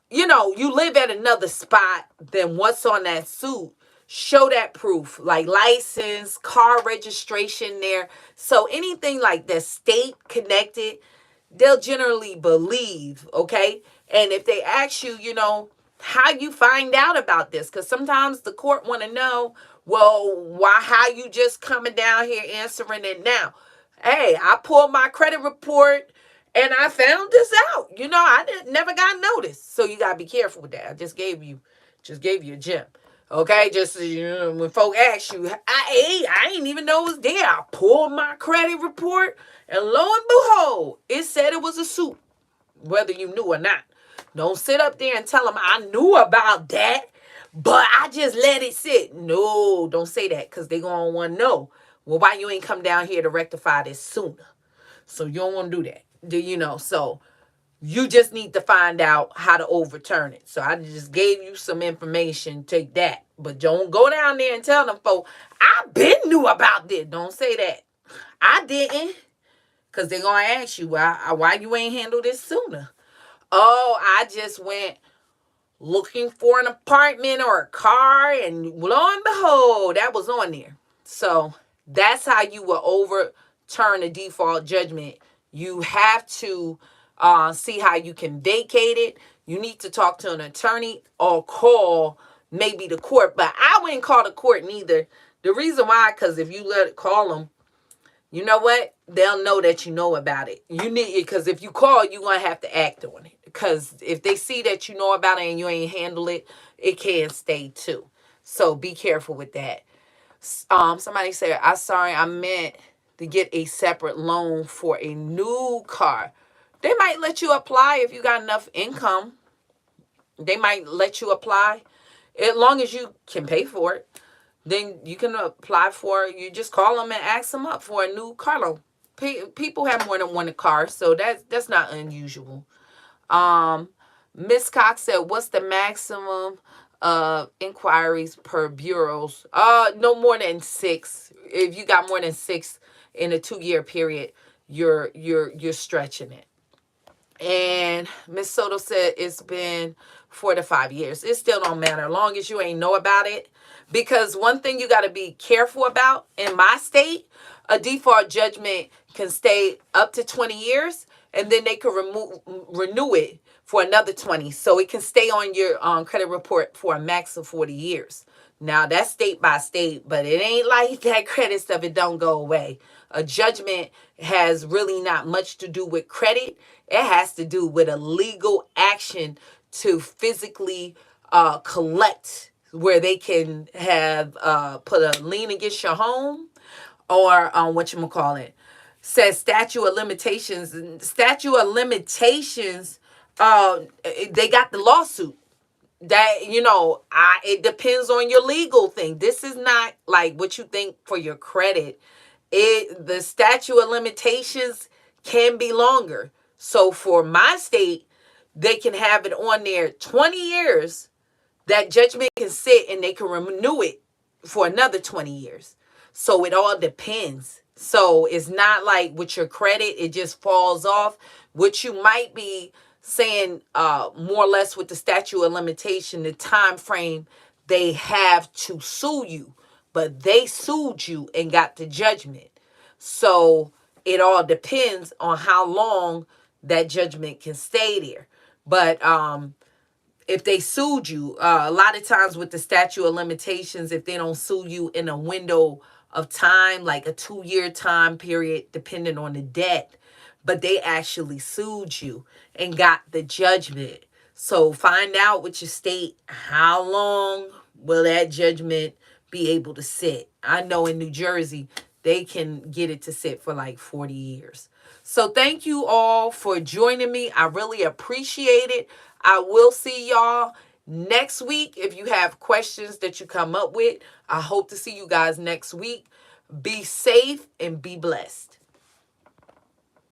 you live at another spot than what's on that suit, show that proof, like license, car registration there. So anything like that state connected, they'll generally believe, okay? And if they ask you, how you find out about this, because sometimes the court want to know, well, why, how you just coming down here answering it now? Hey, I pulled my credit report and I found this out. Never got noticed. So you gotta be careful with that. I just gave you a gem. Okay, just when folk ask you, I ain't even know it was there. I pulled my credit report, and lo and behold, it said it was a suit, whether you knew or not. Don't sit up there and tell them I knew about that, but I just let it sit. No, don't say that, because they gonna want to know, well, why you ain't come down here to rectify this sooner? So you don't want to do that. So you just need to find out how to overturn it. So I just gave you some information. Take that. But don't go down there and tell them, folks, I been knew about this. Don't say that. I didn't. Because they're going to ask you, why you ain't handled this sooner? Oh, I just went looking for an apartment or a car, and lo and behold, that was on there. So that's how you will overturn a default judgment. You have to see how you can vacate it. You need to talk to an attorney or call maybe the court. But I wouldn't call the court neither. The reason why, because if you let it call them, you know what? They'll know that you know about it. You need it, because if you call, you're going to have to act on it. Because if they see that you know about it and you ain't handle it, it can stay too. So be careful with that. Somebody said, I meant to get a separate loan for a new car. They might let you apply if you got enough income. They might let you apply as long as you can pay for it. Then you can apply for it. You just call them and ask them up for a new car loan. People have more than one car, so that's not unusual. Um, Miss Cox said, "What's the maximum inquiries per bureaus? No more than 6. If you got more than 6 in a 2-year period, you're stretching it." And Miss Soto said it's been 4 to 5 years. It still don't matter, as long as you ain't know about it. Because one thing you got to be careful about in my state, a default judgment can stay up to 20 years, and then they can renew it for another 20. So it can stay on your credit report for a max of 40 years. Now that's state by state, but it ain't like that credit stuff. It don't go away. A judgment has really not much to do with credit. It has to do with a legal action to physically collect, where they can have put a lien against your home, or whatchamacallit, says statute of limitations. Statute of limitations, they got the lawsuit. That, it depends on your legal thing. This is not like what you think for your credit. The statute of limitations can be longer. So for my state, they can have it on there 20 years. That judgment can sit, and they can renew it for another 20 years. So it all depends. So it's not like with your credit, it just falls off. What you might be saying, more or less with the statute of limitation, the time frame they have to sue you, but they sued you and got the judgment. So it all depends on how long that judgment can stay there. But if they sued you, a lot of times with the statute of limitations, if they don't sue you in a window of time, like a 2-year time period, depending on the debt, but they actually sued you and got the judgment. So find out with your state, how long will that judgment be able to sit. I know in New Jersey, they can get it to sit for like 40 years. So thank you all for joining me. I really appreciate it. I will see y'all next week. If you have questions that you come up with, I hope to see you guys next week. Be safe and be blessed.